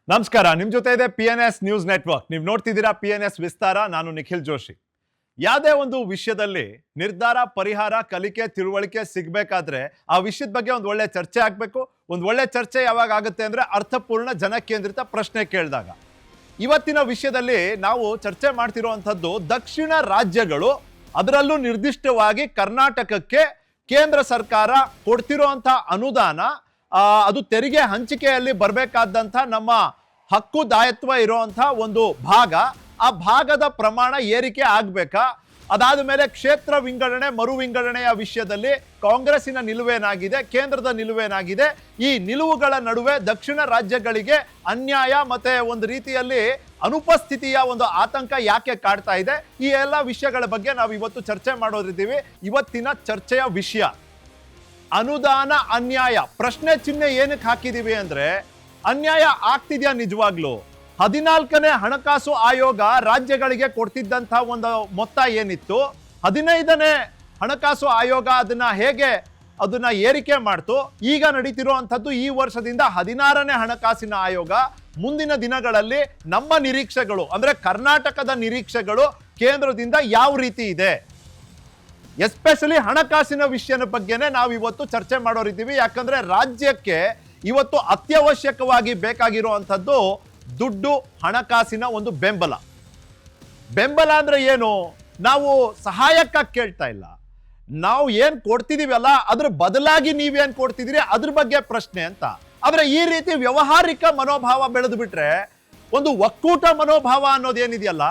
ನಮಸ್ಕಾರ. ನಿಮ್ಮ ಜೊತೆ ಇದೆ PNS ನ್ಯೂಸ್ ನೆಟ್ವರ್ಕ್. ನೀವು ನೋಡ್ತಿದ್ದೀರಾ PNS ವಿಸ್ತಾರ. ನಾನು ನಿಖಿಲ್ ಜೋಶಿ. ಯಾವುದೇ ಒಂದು ವಿಷಯದಲ್ಲಿ ನಿರ್ಧಾರ, ಪರಿಹಾರ, ಕಲಿಕೆ, ತಿಳುವಳಿಕೆ ಸಿಗಬೇಕಾದ್ರೆ ಆ ವಿಷಯದ ಬಗ್ಗೆ ಒಂದು ಒಳ್ಳೆ ಚರ್ಚೆ ಆಗಬೇಕು. ಒಂದು ಒಳ್ಳೆ ಚರ್ಚೆ ಯಾವಾಗ ಆಗುತ್ತೆ ಅಂದರೆ ಅರ್ಥಪೂರ್ಣ, ಜನಕೇಂದ್ರಿತ ಪ್ರಶ್ನೆ ಕೇಳಿದಾಗ. ಇವತ್ತಿನ ವಿಷಯದಲ್ಲಿ ನಾವು ಚರ್ಚೆ ಮಾಡ್ತಿರುವಂಥದ್ದು ದಕ್ಷಿಣ ರಾಜ್ಯಗಳು, ಅದರಲ್ಲೂ ನಿರ್ದಿಷ್ಟವಾಗಿ ಕರ್ನಾಟಕಕ್ಕೆ ಕೇಂದ್ರ ಸರ್ಕಾರ ಕೊಡ್ತಿರುವಂಥ ಅನುದಾನ, ಅದು ತೆರಿಗೆ ಹಂಚಿಕೆಯಲ್ಲಿ ಬರಬೇಕಾದಂಥ ನಮ್ಮ ಹಕ್ಕುದಾಯತ್ವ ಇರುವಂಥ ಒಂದು ಭಾಗ, ಆ ಭಾಗದ ಪ್ರಮಾಣ ಏರಿಕೆ ಆಗಬೇಕಾ? ಅದಾದ ಮೇಲೆ ಕ್ಷೇತ್ರ ವಿಂಗಡಣೆ, ಮರು ವಿಂಗಡಣೆಯ ವಿಷಯದಲ್ಲಿ ಕಾಂಗ್ರೆಸ್ಸಿನ ನಿಲುವೇನಾಗಿದೆ, ಕೇಂದ್ರದ ನಿಲುವೇನಾಗಿದೆ, ಈ ನಿಲುವುಗಳ ನಡುವೆ ದಕ್ಷಿಣ ರಾಜ್ಯಗಳಿಗೆ ಅನ್ಯಾಯ ಮತ್ತೆ ಒಂದು ರೀತಿಯಲ್ಲಿ ಅನುಪಸ್ಥಿತಿಯ ಒಂದು ಆತಂಕ ಯಾಕೆ ಕಾಡ್ತಾ ಇದೆ? ಈ ಎಲ್ಲ ವಿಷಯಗಳ ಬಗ್ಗೆ ನಾವು ಇವತ್ತು ಚರ್ಚೆ ಮಾಡೋರಿದ್ದೀವಿ. ಇವತ್ತಿನ ಚರ್ಚೆಯ ವಿಷಯ ಅನುದಾನ ಅನ್ಯಾಯ. ಪ್ರಶ್ನೆ ಚಿಹ್ನೆ ಏನಕ್ಕೆ ಹಾಕಿದೀವಿ ಅಂದ್ರೆ, ಅನ್ಯಾಯ ಆಗ್ತಿದ್ಯಾ ನಿಜವಾಗ್ಲು? 14ನೇ ಹಣಕಾಸು ಆಯೋಗ ರಾಜ್ಯಗಳಿಗೆ ಕೊಡ್ತಿದ್ದಂಥ ಒಂದು ಮೊತ್ತ ಏನಿತ್ತು, 15ನೇ ಹಣಕಾಸು ಆಯೋಗ ಅದನ್ನ ಏರಿಕೆ ಮಾಡ್ತು. ಈಗ ನಡೀತಿರುವಂಥದ್ದು ಈ ವರ್ಷದಿಂದ 16ನೇ ಹಣಕಾಸಿನ ಆಯೋಗ. ಮುಂದಿನ ದಿನಗಳಲ್ಲಿ ನಮ್ಮ ನಿರೀಕ್ಷೆಗಳು ಅಂದ್ರೆ ಕರ್ನಾಟಕದ ನಿರೀಕ್ಷೆಗಳು ಕೇಂದ್ರದಿಂದ ಯಾವ ರೀತಿ ಇದೆ, ಎಸ್ಪೆಷಲಿ ಹಣಕಾಸಿನ ವಿಷಯದ ಬಗ್ಗೆನೇ ನಾವು ಇವತ್ತು ಚರ್ಚೆ ಮಾಡೋರಿದ್ದೀವಿ. ಯಾಕಂದ್ರೆ ರಾಜ್ಯಕ್ಕೆ ಇವತ್ತು ಅತ್ಯವಶ್ಯಕವಾಗಿ ಬೇಕಾಗಿರುವಂಥದ್ದು ದುಡ್ಡು, ಹಣಕಾಸಿನ ಒಂದು ಬೆಂಬಲ. ಬೆಂಬಲ ಅಂದ್ರೆ ಏನು? ನಾವು ಸಹಾಯಕ್ಕಾಗಿ ಕೇಳ್ತಾ ಇಲ್ಲ, ನಾವು ಏನ್ ಕೊಡ್ತಿದೀವಲ್ಲ ಅದ್ರ ಬದಲಾಗಿ ನೀವೇನ್ ಕೊಡ್ತಿದ್ದೀರಿ ಅದ್ರ ಬಗ್ಗೆ ಪ್ರಶ್ನೆ ಅಂತ. ಆದ್ರೆ ಈ ರೀತಿ ವ್ಯವಹಾರಿಕ ಮನೋಭಾವ ಬೆಳೆದು ಬಿಟ್ರೆ, ಒಂದು ಒಕ್ಕೂಟ ಮನೋಭಾವ ಅನ್ನೋದೇನಿದೆಯಲ್ಲ,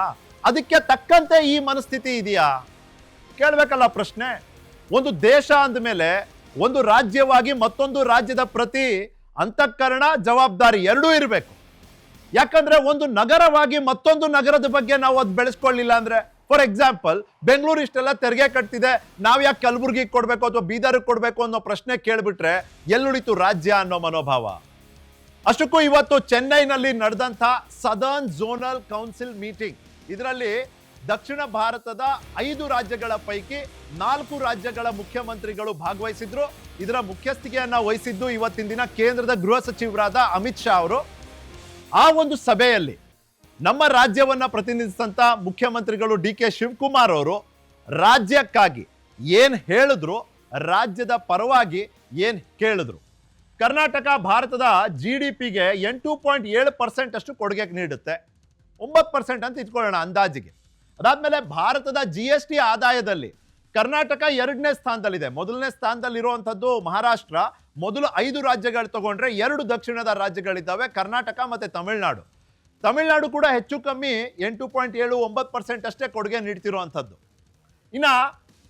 ಅದಕ್ಕೆ ತಕ್ಕಂತೆ ಈ ಮನಸ್ಥಿತಿ ಇದೆಯಾ ಕೇಳಬೇಕಲ್ಲ ಪ್ರಶ್ನೆ. ಒಂದು ದೇಶ ಅಂದಮೇಲೆ ಒಂದು ರಾಜ್ಯವಾಗಿ ಮತ್ತೊಂದು ರಾಜ್ಯದ ಪ್ರತಿ ಅಂತಃಕರಣ, ಜವಾಬ್ದಾರಿ ಎರಡೂ ಇರಬೇಕು. ಯಾಕಂದ್ರೆ ಒಂದು ನಗರವಾಗಿ ಮತ್ತೊಂದು ನಗರದ ಬಗ್ಗೆ ನಾವು ಅದು ಬೆಳೆಸ್ಕೊಳ್ಳಿಲ್ಲ ಅಂದ್ರೆ, ಫಾರ್ ಎಕ್ಸಾಂಪಲ್ ಬೆಂಗಳೂರು ಇಷ್ಟೆಲ್ಲ ತೆರಿಗೆ ಕಟ್ತಿದೆ, ನಾವು ಯಾಕೆ ಕಲಬುರ್ಗಿಗೆ ಕೊಡ್ಬೇಕು ಅಥವಾ ಬೀದರ್ಗೆ ಕೊಡ್ಬೇಕು ಅನ್ನೋ ಪ್ರಶ್ನೆ ಕೇಳ್ಬಿಟ್ರೆ ಎಲ್ಲುಳಿತು ರಾಜ್ಯ ಅನ್ನೋ ಮನೋಭಾವ. ಅಷ್ಟಕ್ಕೂ ಇವತ್ತು ಚೆನ್ನೈನಲ್ಲಿ ನಡೆದಂಥ ಸದರ್ನ್ ಝೋನಲ್ ಕೌನ್ಸಿಲ್ ಮೀಟಿಂಗ್, ಇದರಲ್ಲಿ ದಕ್ಷಿಣ ಭಾರತದ 5 ರಾಜ್ಯಗಳ ಪೈಕಿ 4 ರಾಜ್ಯಗಳ ಮುಖ್ಯಮಂತ್ರಿಗಳು ಭಾಗವಹಿಸಿದ್ರು. ಇದರ ಮುಖ್ಯಸ್ಥಿಕೆಯನ್ನ ವಹಿಸಿದ್ದು ಇವತ್ತಿನ ದಿನ ಕೇಂದ್ರದ ಗೃಹ ಸಚಿವರಾದ ಅಮಿತ್ ಶಾ ಅವರು. ಆ ಒಂದು ಸಭೆಯಲ್ಲಿ ನಮ್ಮ ರಾಜ್ಯವನ್ನ ಪ್ರತಿನಿಧಿಸಿದಂತ ಮುಖ್ಯಮಂತ್ರಿಗಳು DK ಶಿವಕುಮಾರ್ ಅವರು ರಾಜ್ಯಕ್ಕಾಗಿ ಏನ್ ಹೇಳಿದ್ರು, ರಾಜ್ಯದ ಪರವಾಗಿ ಏನ್ ಕೇಳಿದ್ರು. ಕರ್ನಾಟಕ ಭಾರತದ GDPಗೆ 8.7% ಅಷ್ಟು ಕೊಡುಗೆ ನೀಡುತ್ತೆ. 9% ಅಂತ ಇಟ್ಕೊಳ್ಳೋಣ ಅಂದಾಜಿಗೆ. ಅದಾದ್ಮೇಲೆ ಭಾರತದ GST ಆದಾಯದಲ್ಲಿ ಕರ್ನಾಟಕ 2ನೇ ಸ್ಥಾನದಲ್ಲಿದೆ. 1ನೇ ಸ್ಥಾನದಲ್ಲಿರುವಂಥದ್ದು ಮಹಾರಾಷ್ಟ್ರ. ಮೊದಲು 5 ರಾಜ್ಯಗಳು ತಗೊಂಡ್ರೆ 2 ದಕ್ಷಿಣದ ರಾಜ್ಯಗಳಿದ್ದಾವೆ, ಕರ್ನಾಟಕ ಮತ್ತೆ ತಮಿಳುನಾಡು. ತಮಿಳುನಾಡು ಕೂಡ ಹೆಚ್ಚು ಕಮ್ಮಿ 8.7-9% ಅಷ್ಟೇ ಕೊಡುಗೆ ನೀಡ್ತಿರುವಂಥದ್ದು. ಇನ್ನ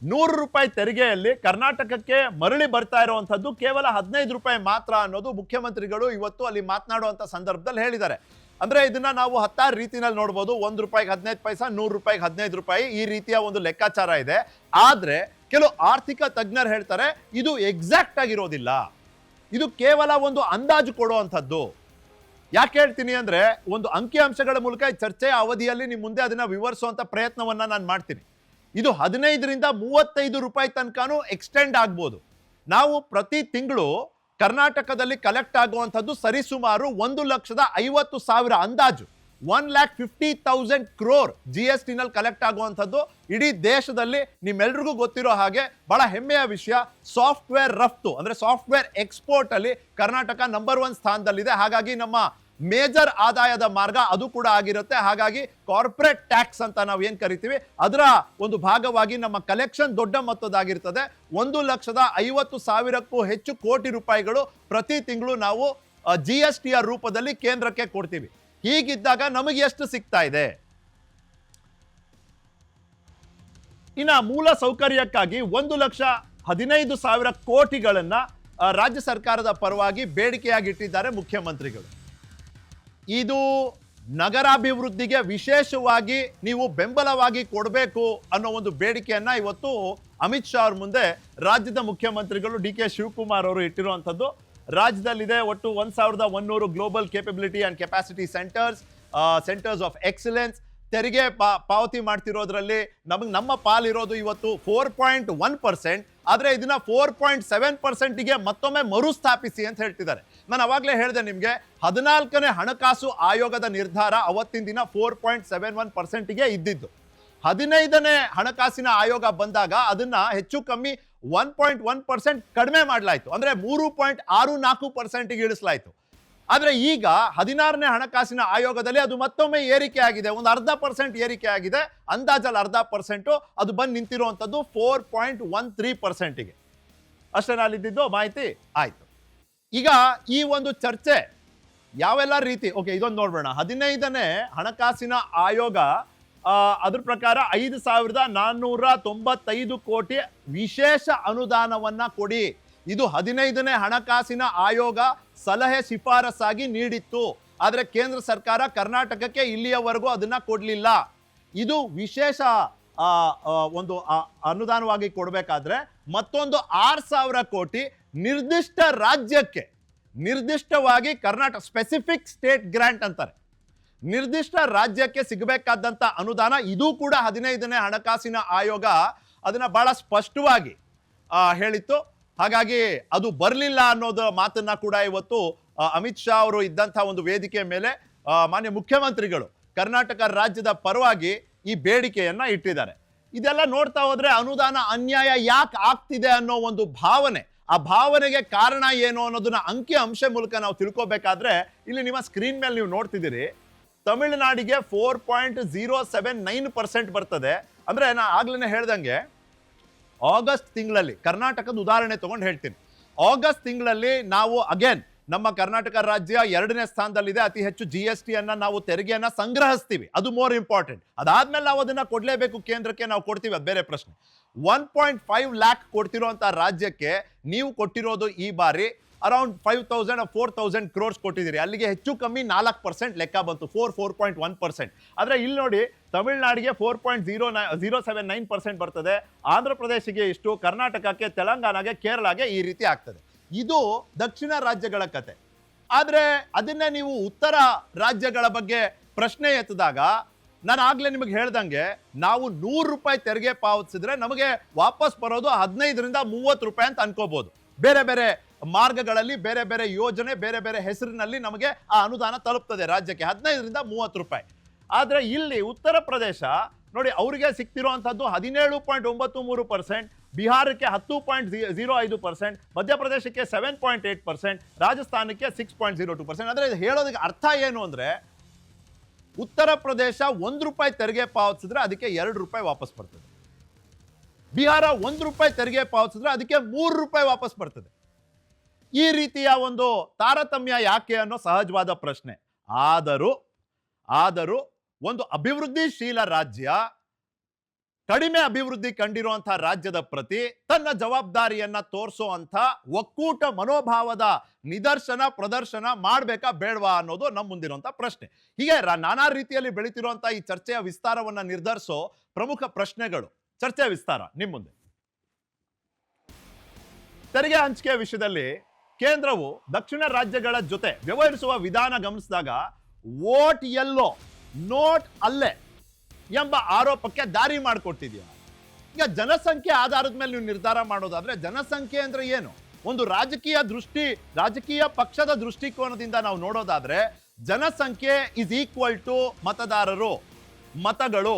100 ರೂಪಾಯಿ ತೆರಿಗೆಯಲ್ಲಿ ಕರ್ನಾಟಕಕ್ಕೆ ಮರಳಿ ಬರ್ತಾ ಇರುವಂಥದ್ದು ಕೇವಲ 15 ರೂಪಾಯಿ ಮಾತ್ರ ಅನ್ನೋದು ಮುಖ್ಯಮಂತ್ರಿಗಳು ಇವತ್ತು ಅಲ್ಲಿ ಮಾತನಾಡುವಂಥ ಸಂದರ್ಭದಲ್ಲಿ ಹೇಳಿದ್ದಾರೆ. ಅಂದ್ರೆ ಇದನ್ನ ನಾವು 10 ರೀತಿಯಲ್ಲಿ ನೋಡ್ಬೋದು. 1 ರೂಪಾಯಿಗೆ 15 ಪೈಸಾ, 100 ರೂಪಾಯಿಗೆ 15 ರೂಪಾಯಿ, ಈ ರೀತಿಯ ಒಂದು ಲೆಕ್ಕಾಚಾರ ಇದೆ. ಆದ್ರೆ ಕೆಲವು ಆರ್ಥಿಕ ತಜ್ಞರು ಹೇಳ್ತಾರೆ ಇದು ಎಕ್ಸಾಕ್ಟ್ ಆಗಿರೋದಿಲ್ಲ, ಇದು ಕೇವಲ ಒಂದು ಅಂದಾಜು ಕೊಡುವಂಥದ್ದು. ಯಾಕೆ ಹೇಳ್ತೀನಿ ಅಂದ್ರೆ, ಒಂದು ಅಂಕಿಅಂಶಗಳ ಮೂಲಕ ಈ ಚರ್ಚೆಯ ಅವಧಿಯಲ್ಲಿ ನಿಮ್ಮ ಮುಂದೆ ಅದನ್ನ ವಿವರಿಸುವಂತ ಪ್ರಯತ್ನವನ್ನ ನಾನು ಮಾಡ್ತೀನಿ. ಇದು 15ರಿಂದ 35 ರೂಪಾಯಿ ತನಕನೂ ಎಕ್ಸ್ಟೆಂಡ್ ಆಗ್ಬೋದು. ನಾವು ಪ್ರತಿ ತಿಂಗಳು ಕರ್ನಾಟಕದಲ್ಲಿ ಕಲೆಕ್ಟ್ ಆಗುವಂಥದ್ದು ಸರಿಸುಮಾರು 1,50,000 ಅಂದಾಜು 1,50,000 crore GST ನಲ್ಲಿ ಕಲೆಕ್ಟ್ ಆಗುವಂಥದ್ದು. ಇಡೀ ದೇಶದಲ್ಲಿ ನಿಮ್ಮೆಲ್ರಿಗೂ ಗೊತ್ತಿರೋ ಹಾಗೆ ಬಹಳ ಹೆಮ್ಮೆಯ ವಿಷಯ, ಸಾಫ್ಟ್ವೇರ್ ರಫ್ತು ಅಂದ್ರೆ ಸಾಫ್ಟ್ವೇರ್ ಎಕ್ಸ್ಪೋರ್ಟ್ ಅಲ್ಲಿ ಕರ್ನಾಟಕ ನಂಬರ್ 1 ಸ್ಥಾನದಲ್ಲಿದೆ. ಹಾಗಾಗಿ ನಮ್ಮ ಮೇಜರ್ ಆದಾಯದ ಮಾರ್ಗ ಅದು ಕೂಡ ಆಗಿರುತ್ತೆ. ಹಾಗಾಗಿ ಕಾರ್ಪೊರೇಟ್ ಟ್ಯಾಕ್ಸ್ ಅಂತ ನಾವು ಏನ್ ಕರಿತೀವಿ ಅದರ ಒಂದು ಭಾಗವಾಗಿ ನಮ್ಮ ಕಲೆಕ್ಷನ್ ದೊಡ್ಡ ಮೊತ್ತದಾಗಿರ್ತದೆ. 1,50,000ಕ್ಕೂ ಹೆಚ್ಚು ಕೋಟಿ ರೂಪಾಯಿಗಳು ಪ್ರತಿ ತಿಂಗಳು ನಾವು GSTಯ ರೂಪದಲ್ಲಿ ಕೇಂದ್ರಕ್ಕೆ ಕೊಡ್ತೀವಿ. ಹೀಗಿದ್ದಾಗ ನಮಗೆ ಎಷ್ಟು ಸಿಗ್ತಾ ಇದೆ? ಇನ್ನ ಮೂಲ ಸೌಕರ್ಯಕ್ಕಾಗಿ 1,15,000 ಕೋಟಿಗಳನ್ನ ರಾಜ್ಯ ಸರ್ಕಾರದ ಪರವಾಗಿ ಬೇಡಿಕೆಯಾಗಿಟ್ಟಿದ್ದಾರೆ ಮುಖ್ಯಮಂತ್ರಿಗಳು. ಇದು ನಗರಾಭಿವೃದ್ಧಿಗೆ ವಿಶೇಷವಾಗಿ ನೀವು ಬೆಂಬಲವಾಗಿ ಕೊಡಬೇಕು ಅನ್ನೋ ಒಂದು ಬೇಡಿಕೆಯನ್ನ ಇವತ್ತು ಅಮಿತ್ ಶಾ ಅವ್ರ ಮುಂದೆ ರಾಜ್ಯದ ಮುಖ್ಯಮಂತ್ರಿಗಳು DK ಶಿವಕುಮಾರ್ ಅವರು ಇಟ್ಟಿರುವಂಥದ್ದು. ರಾಜ್ಯದಲ್ಲಿದೆ ಒಟ್ಟು 1,100 global capability and capacity centres of excellence, ತೆರಿಗೆ ಪಾವತಿ ಮಾಡ್ತಿರೋದ್ರಲ್ಲಿ ನಮ್ಮ ಪಾಲಿರೋದು ಇವತ್ತು 4.1%. ಆದ್ರೆ ಇದನ್ನ 4.7%ಗೆ ಮತ್ತೊಮ್ಮೆ ಮರುಸ್ಥಾಪಿಸಿ ಅಂತ ಹೇಳ್ತಿದ್ದಾರೆ. ನಾನು ಅವಾಗಲೇ ಹೇಳಿದೆ ನಿಮ್ಗೆ, 14ನೇ ಹಣಕಾಸು ಆಯೋಗದ ನಿರ್ಧಾರ ಅವತ್ತಿನ ದಿನ 4.71%ಗೆ ಇದ್ದಿದ್ದು. 15ನೇ ಹಣಕಾಸಿನ ಆಯೋಗ ಬಂದಾಗ ಅದನ್ನ ಹೆಚ್ಚು ಕಮ್ಮಿ 1.1% ಕಡಿಮೆ ಮಾಡಲಾಯಿತು, ಅಂದ್ರೆ 3.64%ಗೆ ಇಳಿಸಲಾಯಿತು. ಆದ್ರೆ ಈಗ 16ನೇ ಹಣಕಾಸಿನ ಆಯೋಗದಲ್ಲಿ ಅದು ಮತ್ತೊಮ್ಮೆ ಏರಿಕೆ ಆಗಿದೆ, ಒಂದು 0.5% ಏರಿಕೆ ಆಗಿದೆ, ಅಂದಾಜಲ್ಲಿ 0.5%. ಅದು ಬಂದು ನಿಂತಿರುವಂಥದ್ದು 4.13%ಗೆ. ಅಷ್ಟೇ ನಾಲಿದ್ದು ಮಾಹಿತಿ ಆಯ್ತು. ಈಗ ಈ ಒಂದು ಚರ್ಚೆ ಯಾವೆಲ್ಲ ರೀತಿ, ಓಕೆ ಇದೊಂದು ನೋಡ್ಬೇಡ. 15ನೇ ಹಣಕಾಸಿನ ಆಯೋಗ ಅದ್ರ ಪ್ರಕಾರ 5,495 ಕೋಟಿ ವಿಶೇಷ ಅನುದಾನವನ್ನ ಕೊಡಿ, ಇದು 15ನೇ ಹಣಕಾಸಿನ ಆಯೋಗ ಸಲಹೆ ಶಿಫಾರಸಾಗಿ ನೀಡಿತ್ತು. ಆದರೆ ಕೇಂದ್ರ ಸರ್ಕಾರ ಕರ್ನಾಟಕಕ್ಕೆ ಇಲ್ಲಿಯವರೆಗೂ ಅದನ್ನ ಕೊಡ್ಲಿಲ್ಲ. ಇದು ವಿಶೇಷ ಒಂದು ಅನುದಾನವಾಗಿ ಕೊಡಬೇಕಾದ್ರೆ ಮತ್ತೊಂದು 6,000 ಕೋಟಿ ನಿರ್ದಿಷ್ಟ ರಾಜ್ಯಕ್ಕೆ, ನಿರ್ದಿಷ್ಟವಾಗಿ ಕರ್ನಾಟಕ ಸ್ಪೆಸಿಫಿಕ್ ಸ್ಟೇಟ್ ಗ್ರಾಂಟ್ ಅಂತಾರೆ, ನಿರ್ದಿಷ್ಟ ರಾಜ್ಯಕ್ಕೆ ಸಿಗಬೇಕಾದಂತ ಅನುದಾನ. ಇದು ಕೂಡ 15ನೇ ಹಣಕಾಸಿನ ಆಯೋಗ ಅದನ್ನ ಬಹಳ ಸ್ಪಷ್ಟವಾಗಿ ಹೇಳಿತ್ತು. ಹಾಗಾಗಿ ಅದು ಬರಲಿಲ್ಲ ಅನ್ನೋದು ಮಾತನ್ನ ಕೂಡ ಇವತ್ತು ಅಮಿತ್ ಶಾ ಅವರು ಇದ್ದಂಥ ಒಂದು ವೇದಿಕೆ ಮೇಲೆ ಮಾನ್ಯ ಮುಖ್ಯಮಂತ್ರಿಗಳು ಕರ್ನಾಟಕ ರಾಜ್ಯದ ಪರವಾಗಿ ಈ ಬೇಡಿಕೆಯನ್ನ ಇಟ್ಟಿದ್ದಾರೆ. ಇದೆಲ್ಲ ನೋಡ್ತಾ ಹೋದ್ರೆ ಅನುದಾನ ಅನ್ಯಾಯ ಯಾಕೆ ಆಗ್ತಿದೆ ಅನ್ನೋ ಒಂದು ಭಾವನೆ, ಆ ಭಾವನೆಗೆ ಕಾರಣ ಏನು ಅನ್ನೋದನ್ನ ಅಂಕಿ ಅಂಶ ಮೂಲಕ ನಾವು ತಿಳ್ಕೊಬೇಕಾದ್ರೆ ಇಲ್ಲಿ ನಿಮ್ಮ ಸ್ಕ್ರೀನ್ ಮೇಲೆ ನೀವು ನೋಡ್ತಿದ್ದೀರಿ, ತಮಿಳುನಾಡಿಗೆ 4.079% ಬರ್ತದೆ. ಅಂದ್ರೆ ನಾ ಆಗ್ಲೇ ಹೇಳ್ದಂಗೆ ಆಗಸ್ಟ್ ತಿಂಗಳಲ್ಲಿ, ಕರ್ನಾಟಕದ ಉದಾಹರಣೆ ತಗೊಂಡು ಹೇಳ್ತೀನಿ, ಆಗಸ್ಟ್ ತಿಂಗಳಲ್ಲಿ ನಾವು ಅಗೇನ್ ನಮ್ಮ ಕರ್ನಾಟಕ ರಾಜ್ಯ 2ನೇ ಸ್ಥಾನದಲ್ಲಿದೆ. ಅತಿ ಹೆಚ್ಚು GST ಅನ್ನ ನಾವು ತೆರಿಗೆಯನ್ನ ಸಂಗ್ರಹಿಸ್ತೀವಿ, ಅದು ಮೋರ್ ಇಂಪಾರ್ಟೆಂಟ್. ಅದಾದ್ಮೇಲೆ ನಾವು ಅದನ್ನ ಕೊಡ್ಲೇಬೇಕು, ಕೇಂದ್ರಕ್ಕೆ ನಾವು ಕೊಡ್ತೀವಿ, ಅದು ಬೇರೆ ಪ್ರಶ್ನೆ. 1.5 lakh ಕೊಡ್ತಿರೋಂಥ ರಾಜ್ಯಕ್ಕೆ ನೀವು ಕೊಟ್ಟಿರೋದು ಈ ಬಾರಿ ಅರೌಂಡ್ 5,000 or 4,000 crores ಕೊಟ್ಟಿದ್ದೀರಿ. ಅಲ್ಲಿಗೆ ಹೆಚ್ಚು ಕಮ್ಮಿ 4% ಲೆಕ್ಕ ಬಂತು, 4.1%. ಆದ್ರೆ ಇಲ್ಲಿ ನೋಡಿ ತಮಿಳುನಾಡಿಗೆ 4.079% ಬರ್ತದೆ, ಆಂಧ್ರ ಪ್ರದೇಶಕ್ಕೆ ಇಷ್ಟು, ಕರ್ನಾಟಕಕ್ಕೆ, ತೆಲಂಗಾಣಗೆ, ಕೇರಳಗೆ ಈ ರೀತಿ ಆಗ್ತದೆ. ಇದು ದಕ್ಷಿಣ ರಾಜ್ಯಗಳ ಕತೆ. ಆದ್ರೆ ಅದನ್ನೇ ನೀವು ಉತ್ತರ ರಾಜ್ಯಗಳ ಬಗ್ಗೆ ಪ್ರಶ್ನೆ ಎತ್ತಿದಾಗ ನಾನು ಆಗ್ಲೇ ನಿಮಗೆ ಹೇಳ್ದಂಗೆ, ನಾವು 100 ರೂಪಾಯಿ ತೆರಿಗೆ ಪಾವತಿಸಿದ್ರೆ ನಮಗೆ ವಾಪಸ್ ಬರೋದು 15ರಿಂದ 30 ರೂಪಾಯಿ ಅಂತ ಅನ್ಕೋಬಹುದು. ಬೇರೆ ಬೇರೆ ಮಾರ್ಗಗಳಲ್ಲಿ ಬೇರೆ ಬೇರೆ ಯೋಜನೆ, ಬೇರೆ ಬೇರೆ ಹೆಸರಿನಲ್ಲಿ ನಮಗೆ ಆ ಅನುದಾನ ತಲುಪ್ತದೆ ರಾಜ್ಯಕ್ಕೆ 15ರಿಂದ 30 ರೂಪಾಯಿ. ಆದ್ರೆ ಇಲ್ಲಿ ಉತ್ತರ ಪ್ರದೇಶ ನೋಡಿ, ಅವರಿಗೆ ಸಿಕ್ತಿರುವಂತದ್ದು 17.93%, ಬಿಹಾರಕ್ಕೆ 10.05%, ಮಧ್ಯಪ್ರದೇಶಕ್ಕೆ 7.8%, ರಾಜಸ್ಥಾನಕ್ಕೆ 6.02%. ಅಂದ್ರೆ ಹೇಳೋದಕ್ಕೆ ಅರ್ಥ ಏನು ಅಂದ್ರೆ, ಉತ್ತರ ಪ್ರದೇಶ 1 ರೂಪಾಯಿ ತೆರಿಗೆ ಪಾವತಿಸಿದ್ರೆ ಅದಕ್ಕೆ 2 ರೂಪಾಯಿ ವಾಪಸ್ ಬರ್ತದೆ, ಬಿಹಾರ 1 ರೂಪಾಯಿ ತೆರಿಗೆ ಪಾವತಿಸಿದ್ರೆ ಅದಕ್ಕೆ 3 ರೂಪಾಯಿ ವಾಪಸ್ ಬರ್ತದೆ. ಈ ರೀತಿಯ ಒಂದು ತಾರತಮ್ಯ ಯಾಕೆ ಅನ್ನೋ ಸಹಜವಾದ ಪ್ರಶ್ನೆ. ಆದರೂ ಒಂದು ಅಭಿವೃದ್ಧಿಶೀಲ ರಾಜ್ಯ, ಕಡಿಮೆ ಅಭಿವೃದ್ಧಿ ಕಂಡಿರುವಂತಹ ರಾಜ್ಯದ ಪ್ರತಿ ತನ್ನ ಜವಾಬ್ದಾರಿಯನ್ನ ತೋರಿಸುವಂತ ಒಕ್ಕೂಟ ಮನೋಭಾವದ ನಿದರ್ಶನ, ಪ್ರದರ್ಶನ ಮಾಡಬೇಕಾ ಬೇಡವಾ ಅನ್ನೋದು ನಮ್ಮ ಮುಂದಿರುವಂತ ಪ್ರಶ್ನೆ. ಹೀಗೆ ನಾನಾ ರೀತಿಯಲ್ಲಿ ಬೆಳೀತಿರುವಂತಹ ಈ ಚರ್ಚೆಯ ವಿಸ್ತಾರವನ್ನ ನಿರ್ಧರಿಸೋ ಪ್ರಮುಖ ಪ್ರಶ್ನೆಗಳು, ಚರ್ಚೆಯ ವಿಸ್ತಾರ ನಿಮ್ಮ ಮುಂದೆ. ತೆರಿಗೆ ಹಂಚಿಕೆ ವಿಷಯದಲ್ಲಿ ಕೇಂದ್ರವು ದಕ್ಷಿಣ ರಾಜ್ಯಗಳ ಜೊತೆ ವ್ಯವಹರಿಸುವ ವಿಧಾನ ಗಮನಿಸಿದಾಗ ವೋಟ್ ಎಲ್ಲೋ ನೋಟ್ ಅಲ್ಲೇ ಎಂಬ ಆರೋಪಕ್ಕೆ ದಾರಿ ಮಾಡಿಕೊಟ್ಟಿದೆಯಾ. ಈಗ ಜನಸಂಖ್ಯೆ ಆಧಾರದ ಮೇಲೆ ನೀವು ನಿರ್ಧಾರ ಮಾಡೋದಾದ್ರೆ, ಜನಸಂಖ್ಯೆ ಅಂದ್ರೆ ಏನು? ಒಂದು ರಾಜಕೀಯ ಪಕ್ಷದ ದೃಷ್ಟಿಕೋನದಿಂದ ನಾವು ನೋಡೋದಾದ್ರೆ, ಜನಸಂಖ್ಯೆ ಇಸ್ ಈಕ್ವಲ್ ಟು ಮತದಾರರು, ಮತಗಳು.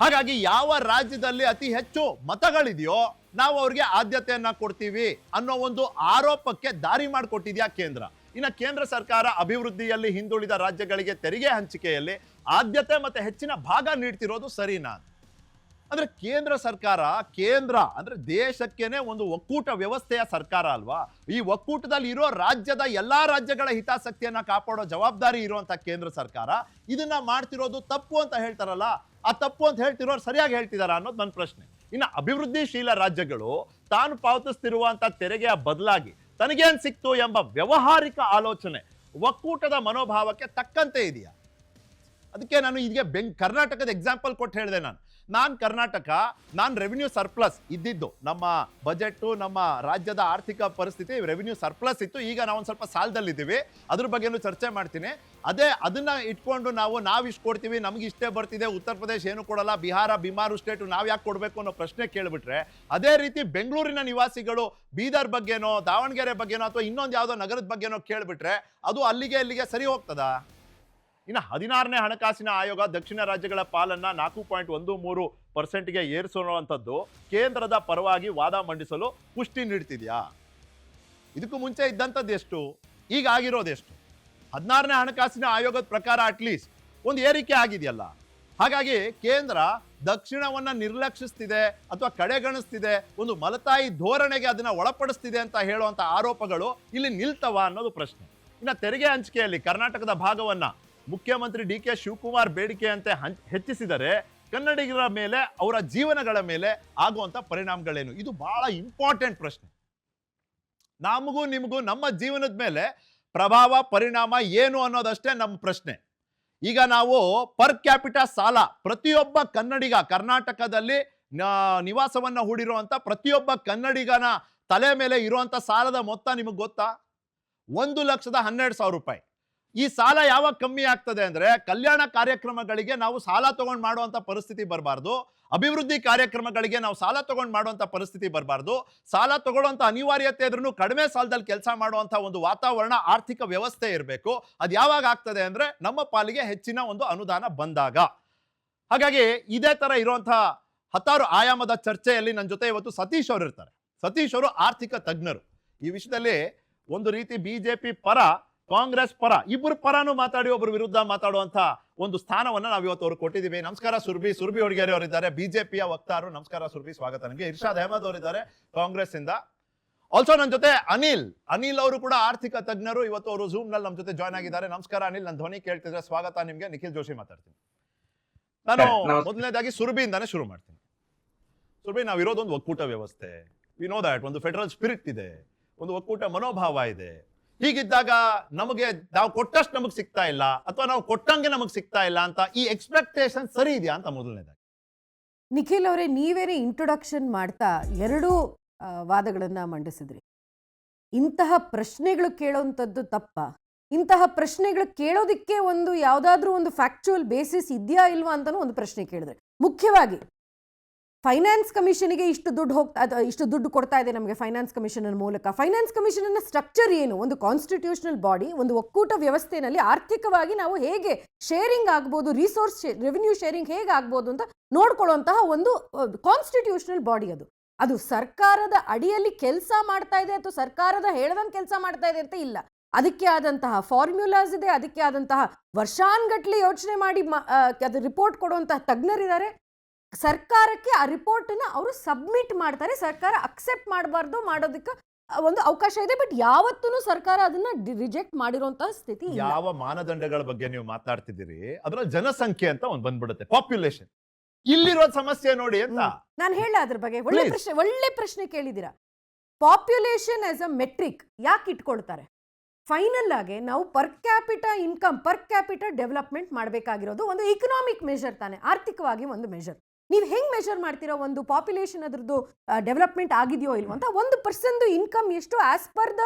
ಹಾಗಾಗಿ ಯಾವ ರಾಜ್ಯದಲ್ಲಿ ಅತಿ ಹೆಚ್ಚು ಮತಗಳಿದೆಯೋ ನಾವು ಅವ್ರಿಗೆ ಆದ್ಯತೆಯನ್ನ ಕೊಡ್ತೀವಿ ಅನ್ನೋ ಒಂದು ಆರೋಪಕ್ಕೆ ದಾರಿ ಮಾಡಿಕೊಟ್ಟಿದ್ಯಾ ಕೇಂದ್ರ. ಇನ್ನು ಕೇಂದ್ರ ಸರ್ಕಾರ ಅಭಿವೃದ್ಧಿಯಲ್ಲಿ ಹಿಂದುಳಿದ ರಾಜ್ಯಗಳಿಗೆ ತೆರಿಗೆ ಹಂಚಿಕೆಯಲ್ಲಿ ಆದ್ಯತೆ ಮತ್ತೆ ಹೆಚ್ಚಿನ ಭಾಗ ನೀಡ್ತಿರೋದು ಸರಿನಾ? ಅಂದ್ರೆ ಕೇಂದ್ರ ಸರ್ಕಾರ, ಕೇಂದ್ರ ಅಂದ್ರೆ ದೇಶಕ್ಕೇನೆ ಒಂದು ಒಕ್ಕೂಟ ವ್ಯವಸ್ಥೆಯ ಸರ್ಕಾರ ಅಲ್ವಾ? ಈ ಒಕ್ಕೂಟದಲ್ಲಿ ಇರೋ ರಾಜ್ಯದ ಎಲ್ಲಾ ರಾಜ್ಯಗಳ ಹಿತಾಸಕ್ತಿಯನ್ನ ಕಾಪಾಡೋ ಜವಾಬ್ದಾರಿ ಇರುವಂತ ಕೇಂದ್ರ ಸರ್ಕಾರ ಇದನ್ನ ಮಾಡ್ತಿರೋದು ತಪ್ಪು ಅಂತ ಹೇಳ್ತಾರಲ್ಲ, ಆ ತಪ್ಪು ಅಂತ ಹೇಳ್ತಿರೋರು ಸರಿಯಾಗಿ ಹೇಳ್ತಿದಾರ ಅನ್ನೋದು ನನ್ನ ಪ್ರಶ್ನೆ. ಇನ್ನು ಅಭಿವೃದ್ಧಿಶೀಲ ರಾಜ್ಯಗಳು ತಾನು ಪಾವತಿಸ್ತಿರುವಂತ ತೆರಿಗೆಯ ಬದಲಾಗಿ ತನಗೇನ್ ಸಿಕ್ತು ಎಂಬ ವ್ಯವಹಾರಿಕ ಆಲೋಚನೆ ಒಕ್ಕೂಟದ ಮನೋಭಾವಕ್ಕೆ ತಕ್ಕಂತೆ ಇದೆಯಾ? ಅದಕ್ಕೆ ನಾನು ಈಗ ಕರ್ನಾಟಕದ ಎಕ್ಸಾಂಪಲ್ ಕೊಟ್ಟು ಹೇಳಿದೆ. ನಾನ್ ಕರ್ನಾಟಕ, ನಾನ್ ರೆವಿನ್ಯೂ ಸರ್ಪ್ಲಸ್ ಇದ್ದಿದ್ದು, ನಮ್ಮ ಬಜೆಟ್, ನಮ್ಮ ರಾಜ್ಯದ ಆರ್ಥಿಕ ಪರಿಸ್ಥಿತಿ ರೆವಿನ್ಯೂ ಸರ್ಪ್ಲಸ್ ಇತ್ತು. ಈಗ ನಾವು ಒಂದು ಸ್ವಲ್ಪ ಸಾಲದಲ್ಲಿದ್ದೀವಿ, ಅದ್ರ ಬಗ್ಗೆನೂ ಚರ್ಚೆ ಮಾಡ್ತೀನಿ. ಅದನ್ನ ಇಟ್ಕೊಂಡು ನಾವು ಇಷ್ಟು ಕೊಡ್ತೀವಿ, ನಮ್ಗೆ ಇಷ್ಟೇ ಬರ್ತಿದೆ, ಉತ್ತರ ಪ್ರದೇಶ ಏನು ಕೊಡಲ್ಲ, ಬಿಹಾರ ಬಿಮಾರು ಸ್ಟೇಟು ನಾವು ಯಾಕೆ ಕೊಡಬೇಕು ಅನ್ನೋ ಪ್ರಶ್ನೆ ಕೇಳಿಬಿಟ್ರೆ, ಅದೇ ರೀತಿ ಬೆಂಗಳೂರಿನ ನಿವಾಸಿಗಳು ಬೀದರ್ ಬಗ್ಗೆನೋ ದಾವಣಗೆರೆ ಬಗ್ಗೆನೋ ಅಥವಾ ಇನ್ನೊಂದು ಯಾವುದೋ ನಗರದ ಬಗ್ಗೆನೋ ಕೇಳಿಬಿಟ್ರೆ ಅದು ಅಲ್ಲಿಗೆ ಸರಿ ಹೋಗ್ತದ? ಇನ್ನು 16ನೇ ಹಣಕಾಸಿನ ಆಯೋಗ ದಕ್ಷಿಣ ರಾಜ್ಯಗಳ ಪಾಲನ್ನ 4.13%ಗೆ ಏರಿಸುವಂಥದ್ದು ಕೇಂದ್ರದ ಪರವಾಗಿ ವಾದ ಮಂಡಿಸಲು ಪುಷ್ಟಿ ನೀಡ್ತಿದ್ಯಾ? ಇದಕ್ಕೂ ಮುಂಚೆ ಇದ್ದಂಥದ್ದು ಎಷ್ಟು, ಈಗ ಆಗಿರೋದೆಷ್ಟು? 16ನೇ ಹಣಕಾಸಿನ ಆಯೋಗದ ಪ್ರಕಾರ ಅಟ್ಲೀಸ್ಟ್ ಒಂದು ಏರಿಕೆ ಆಗಿದೆಯಲ್ಲ. ಹಾಗಾಗಿ ಕೇಂದ್ರ ದಕ್ಷಿಣವನ್ನ ನಿರ್ಲಕ್ಷಿಸ್ತಿದೆ ಅಥವಾ ಕಡೆಗಣಿಸ್ತಿದೆ, ಒಂದು ಮಲತಾಯಿ ಧೋರಣೆಗೆ ಅದನ್ನ ಒಳಪಡಿಸ್ತಿದೆ ಅಂತ ಹೇಳುವಂತ ಆರೋಪಗಳು ಇಲ್ಲಿ ನಿಲ್ತವ ಅನ್ನೋದು ಪ್ರಶ್ನೆ. ಇನ್ನು ತೆರಿಗೆ ಹಂಚಿಕೆಯಲ್ಲಿ ಕರ್ನಾಟಕದ ಭಾಗವನ್ನ ಮುಖ್ಯಮಂತ್ರಿ ಡಿ ಕೆ ಶಿವಕುಮಾರ್ ಬೇಡಿಕೆಯಂತೆ ಹೆಚ್ಚಿಸಿದರೆ ಕನ್ನಡಿಗರ ಮೇಲೆ, ಅವರ ಜೀವನಗಳ ಮೇಲೆ ಆಗುವಂತ ಪರಿಣಾಮಗಳೇನು? ಇದು ಬಹಳ ಇಂಪಾರ್ಟೆಂಟ್ ಪ್ರಶ್ನೆ. ನಮಗೂ ನಿಮಗೂ ನಮ್ಮ ಜೀವನದ ಮೇಲೆ ಪ್ರಭಾವ ಪರಿಣಾಮ ಏನು ಅನ್ನೋದಷ್ಟೇ ನಮ್ಮ ಪ್ರಶ್ನೆ. ಈಗ ನಾವು ಪರ್ ಕ್ಯಾಪಿಟಾ ಸಾಲ, ಪ್ರತಿಯೊಬ್ಬ ಕನ್ನಡಿಗ, ಕರ್ನಾಟಕದಲ್ಲಿ ನಿವಾಸವನ್ನ ಹೂಡಿರುವಂತ ಪ್ರತಿಯೊಬ್ಬ ಕನ್ನಡಿಗನ ತಲೆ ಮೇಲೆ ಇರುವಂತ ಸಾಲದ ಮೊತ್ತ ನಿಮಗೆ ಗೊತ್ತಾ? 1,12,000 ರೂಪಾಯಿ. ಈ ಸಾಲ ಯಾವಾಗ ಕಮ್ಮಿ ಆಗ್ತದೆ ಅಂದ್ರೆ, ಕಲ್ಯಾಣ ಕಾರ್ಯಕ್ರಮಗಳಿಗೆ ನಾವು ಸಾಲ ತಗೊಂಡು ಮಾಡುವಂತ ಪರಿಸ್ಥಿತಿ ಬರಬಾರ್ದು, ಅಭಿವೃದ್ಧಿ ಕಾರ್ಯಕ್ರಮಗಳಿಗೆ ನಾವು ಸಾಲ ತಗೊಂಡು ಮಾಡುವಂತ ಪರಿಸ್ಥಿತಿ ಬರಬಾರ್ದು. ಸಾಲ ತಗೊಳ್ಳುವಂತ ಅನಿವಾರ್ಯತೆ ಇದ್ರೂ ಕಡಿಮೆ ಸಾಲದಲ್ಲಿ ಕೆಲಸ ಮಾಡುವಂತ ಒಂದು ವಾತಾವರಣ, ಆರ್ಥಿಕ ವ್ಯವಸ್ಥೆ ಇರಬೇಕು. ಅದು ಯಾವಾಗ ಆಗ್ತದೆ ಅಂದ್ರೆ, ನಮ್ಮ ಪಾಲಿಗೆ ಹೆಚ್ಚಿನ ಒಂದು ಅನುದಾನ ಬಂದಾಗ. ಹಾಗಾಗಿ ಇದೇ ತರ ಇರುವಂತಹ ಹತ್ತಾರು ಆಯಾಮದ ಚರ್ಚೆಯಲ್ಲಿ ನನ್ನ ಜೊತೆ ಇವತ್ತು ಸತೀಶ್ ಅವರು ಇರ್ತಾರೆ. ಸತೀಶ್ ಅವರು ಆರ್ಥಿಕ ತಜ್ಞರು. ಈ ವಿಷಯದಲ್ಲಿ ಒಂದು ರೀತಿ ಬಿಜೆಪಿ ಪರ, ಕಾಂಗ್ರೆಸ್ ಪರ, ಇಬ್ಬರು ಪರನೂ ಮಾತಾಡಿ ಒಬ್ಬರು ವಿರುದ್ಧ ಮಾತಾಡುವಂತ ಒಂದು ಸ್ಥಾನವನ್ನ ನಾವು ಇವತ್ತು ಅವ್ರು ಕೊಟ್ಟಿದ್ದೀವಿ. ನಮಸ್ಕಾರ ಸುರ್ಬಿ ಹೊಡಗೇರಿ ಅವರಿದ್ದಾರೆ, ಬಿಜೆಪಿಯ ವಕ್ತಾರರು. ನಮಸ್ಕಾರ ಸುರ್ಬಿ, ಸ್ವಾಗತ ನಿಮಗೆ. ಇರ್ಷಾದ್ ಅಹಮದ್ ಅವರಿದ್ದಾರೆ ಕಾಂಗ್ರೆಸ್ ಇಂದ. ಆಲ್ಸೋ ನನ್ನ ಜೊತೆ ಅನಿಲ್ ಅವರು ಕೂಡ ಆರ್ಥಿಕ ತಜ್ಞರು. ಇವತ್ತು ಅವರು ಝೂಮ್ ನಲ್ಲಿ ನಮ್ಮ ಜೊತೆ ಜಾಯ್ನ್ ಆಗಿದ್ದಾರೆ. ನಮಸ್ಕಾರ ಅನಿಲ್, ನನ್ನ ಧ್ವನಿ ಕೇಳ್ತಿದ್ರೆ ಸ್ವಾಗತ ನಿಮ್ಗೆ. ನಿಖಿಲ್ ಜೋಶಿ ಮಾತಾಡ್ತೀನಿ. ನಾನು ಮೊದಲನೇದಾಗಿ ಸುರ್ಬಿಯಿಂದಾನೇ ಶುರು ಮಾಡ್ತೀನಿ. ಸುರ್ಬಿ, ನಾವು ಇರೋದೊಂದು ಒಕ್ಕೂಟ ವ್ಯವಸ್ಥೆ. We know that. ಒಂದು ಫೆಡರಲ್ ಸ್ಪಿರಿಟ್ ಇದೆ, ಒಂದು ಒಕ್ಕೂಟ ಮನೋಭಾವ ಇದೆ. ಹೀಗಿದ್ದಾಗ ನಮಗೆ ನಾವು ಕೊಟ್ಟಷ್ಟು ನಮಗೆ ಸಿಗ್ತಾ ಇಲ್ಲ, ಅಥವಾ ನಾವು ಕೊಟ್ಟಂಗೆ ನಮಗೆ ಸಿಗ್ತಾ ಇಲ್ಲ ಅಂತ ಈ ಎಕ್ಸ್ಪೆಕ್ಟೇಷನ್ ಸರಿ ಇದೆಯಾ ಅಂತ ಮೊದಲನೇದಾಗಿ. ನಿಖಿಲ್ ಅವರೇ, ನೀವೇನೇ ಇಂಟ್ರೊಡಕ್ಷನ್ ಮಾಡ್ತಾ ಎರಡೂ ವಾದಗಳನ್ನ ಮಂಡಿಸಿದ್ರಿ. ಇಂತಹ ಪ್ರಶ್ನೆಗಳು ಕೇಳೋವಂಥದ್ದು ತಪ್ಪ? ಇಂತಹ ಪ್ರಶ್ನೆಗಳು ಕೇಳೋದಕ್ಕೆ ಒಂದು ಯಾವುದಾದ್ರೂ ಒಂದು ಫ್ಯಾಕ್ಚುಯಲ್ ಬೇಸಿಸ್ ಇದೆಯಾ ಇಲ್ವಾ ಅಂತಲೂ ಒಂದು ಪ್ರಶ್ನೆ ಕೇಳಿದ್ರೆ. ಮುಖ್ಯವಾಗಿ ಫೈನಾನ್ಸ್ ಕಮಿಷನ್ಗೆ ಇಷ್ಟು ದುಡ್ಡು ಕೊಡ್ತಾ ಇದೆ ನಮಗೆ ಫೈನಾನ್ಸ್ ಕಮಿಷನ್ ಮೂಲಕ. ಫೈನಾನ್ಸ್ ಕಮಿಷನ್ ಸ್ಟ್ರಕ್ಚರ್ ಏನು? ಒಂದು ಕಾನ್ಸ್ಟಿಟ್ಯೂಷನಲ್ ಬಾಡಿ, ಒಂದು ಒಕ್ಕೂಟ ವ್ಯವಸ್ಥೆಯಲ್ಲಿ ಆರ್ಥಿಕವಾಗಿ ನಾವು ಹೇಗೆ ಶೇರಿಂಗ್ ಆಗ್ಬೋದು, ರಿಸೋರ್ಸ್ ರೆವಿನ್ಯೂ ಶೇರಿಂಗ್ ಹೇಗೆ ಆಗ್ಬೋದು ಅಂತ ನೋಡ್ಕೊಳ್ಳುವಂತಹ ಒಂದು ಕಾನ್ಸ್ಟಿಟ್ಯೂಷನಲ್ ಬಾಡಿ. ಅದು ಸರ್ಕಾರದ ಅಡಿಯಲ್ಲಿ ಕೆಲಸ ಮಾಡ್ತಾ ಇದೆ ಅಥವಾ ಸರ್ಕಾರದ ಹೇಳದಂಗೆ ಕೆಲಸ ಮಾಡ್ತಾ ಇದೆ ಅಂತ ಇಲ್ಲ. ಅದಕ್ಕೆ ಆದಂತಹ ಫಾರ್ಮ್ಯುಲಾಸ್ ಇದೆ, ಅದಕ್ಕೆ ಆದಂತಹ ವರ್ಷಾನ್ಗಟ್ಲೆ ಯೋಚನೆ ಮಾಡಿ ಅದು ರಿಪೋರ್ಟ್ ಕೊಡುವಂತಹ ತಜ್ಞರಿದ್ದಾರೆ. ಸರ್ಕಾರಕ್ಕೆ ಆ ರಿಪೋರ್ಟ್ ಅನ್ನ ಅವರು ಸಬ್ಮಿಟ್ ಮಾಡ್ತಾರೆ. ಸರ್ಕಾರ ಅಕ್ಸೆಪ್ಟ್ ಮಾಡಬಾರ್ದು, ಮಾಡೋದಕ್ಕೆ ಒಂದು ಅವಕಾಶ ಇದೆ. ಬಟ್ ಯಾವತ್ತೂ ಸರ್ಕಾರ ಅದನ್ನ ರಿಜೆಕ್ಟ್ ಮಾಡಿರುವಂತಹ ಸ್ಥಿತಿ. ಯಾವ ಮಾನದಂಡಗಳ ಬಗ್ಗೆ ನೀವು ಮಾತಾಡ್ತಿದ್ದೀರಿ? ಅದರ ಜನಸಂಖ್ಯೆ ಅಂತ ಒಂದು ಬಂದ್ಬಿಡುತ್ತೆ, ಪಾಪ್ಯುಲೇಷನ್. ಇಲ್ಲಿರೋ ಸಮಸ್ಯೆ ನೋಡಿ ಅಂತ ನಾನು ಹೇಳ. ಅದ್ರ ಬಗ್ಗೆ ಒಳ್ಳೆ ಪ್ರಶ್ನೆ ಕೇಳಿದ್ದೀರಾ. ಪಾಪ್ಯುಲೇಷನ್ ಆಸ್ ಅ ಮೆಟ್ರಿಕ್ ಯಾಕೆ ಇಟ್ಕೊಳ್ತಾರೆ? ಫೈನಲ್ ಆಗಿ ನಾವು per capita income, per capita development ಮಾಡಬೇಕಾಗಿರೋದು ಒಂದು ಇಕನಾಮಿಕ್ ಮೆಷರ್ ತಾನೆ, ಆರ್ಥಿಕವಾಗಿ ಒಂದು ಮೆಷರ್. ನೀವು ಹೆಂಗ್ ಮೆಷರ್ ಮಾಡ್ತೀರೋ ಒಂದು ಪಾಪ್ಯುಲೇಷನ್ ಅದ್ರದ್ದು ಡೆವಲಪ್ಮೆಂಟ್ ಆಗಿದೆಯೋ ಇಲ್ವೋ ಅಂತ? 1% ಇನ್ಕಮ್ ಎಷ್ಟು as per the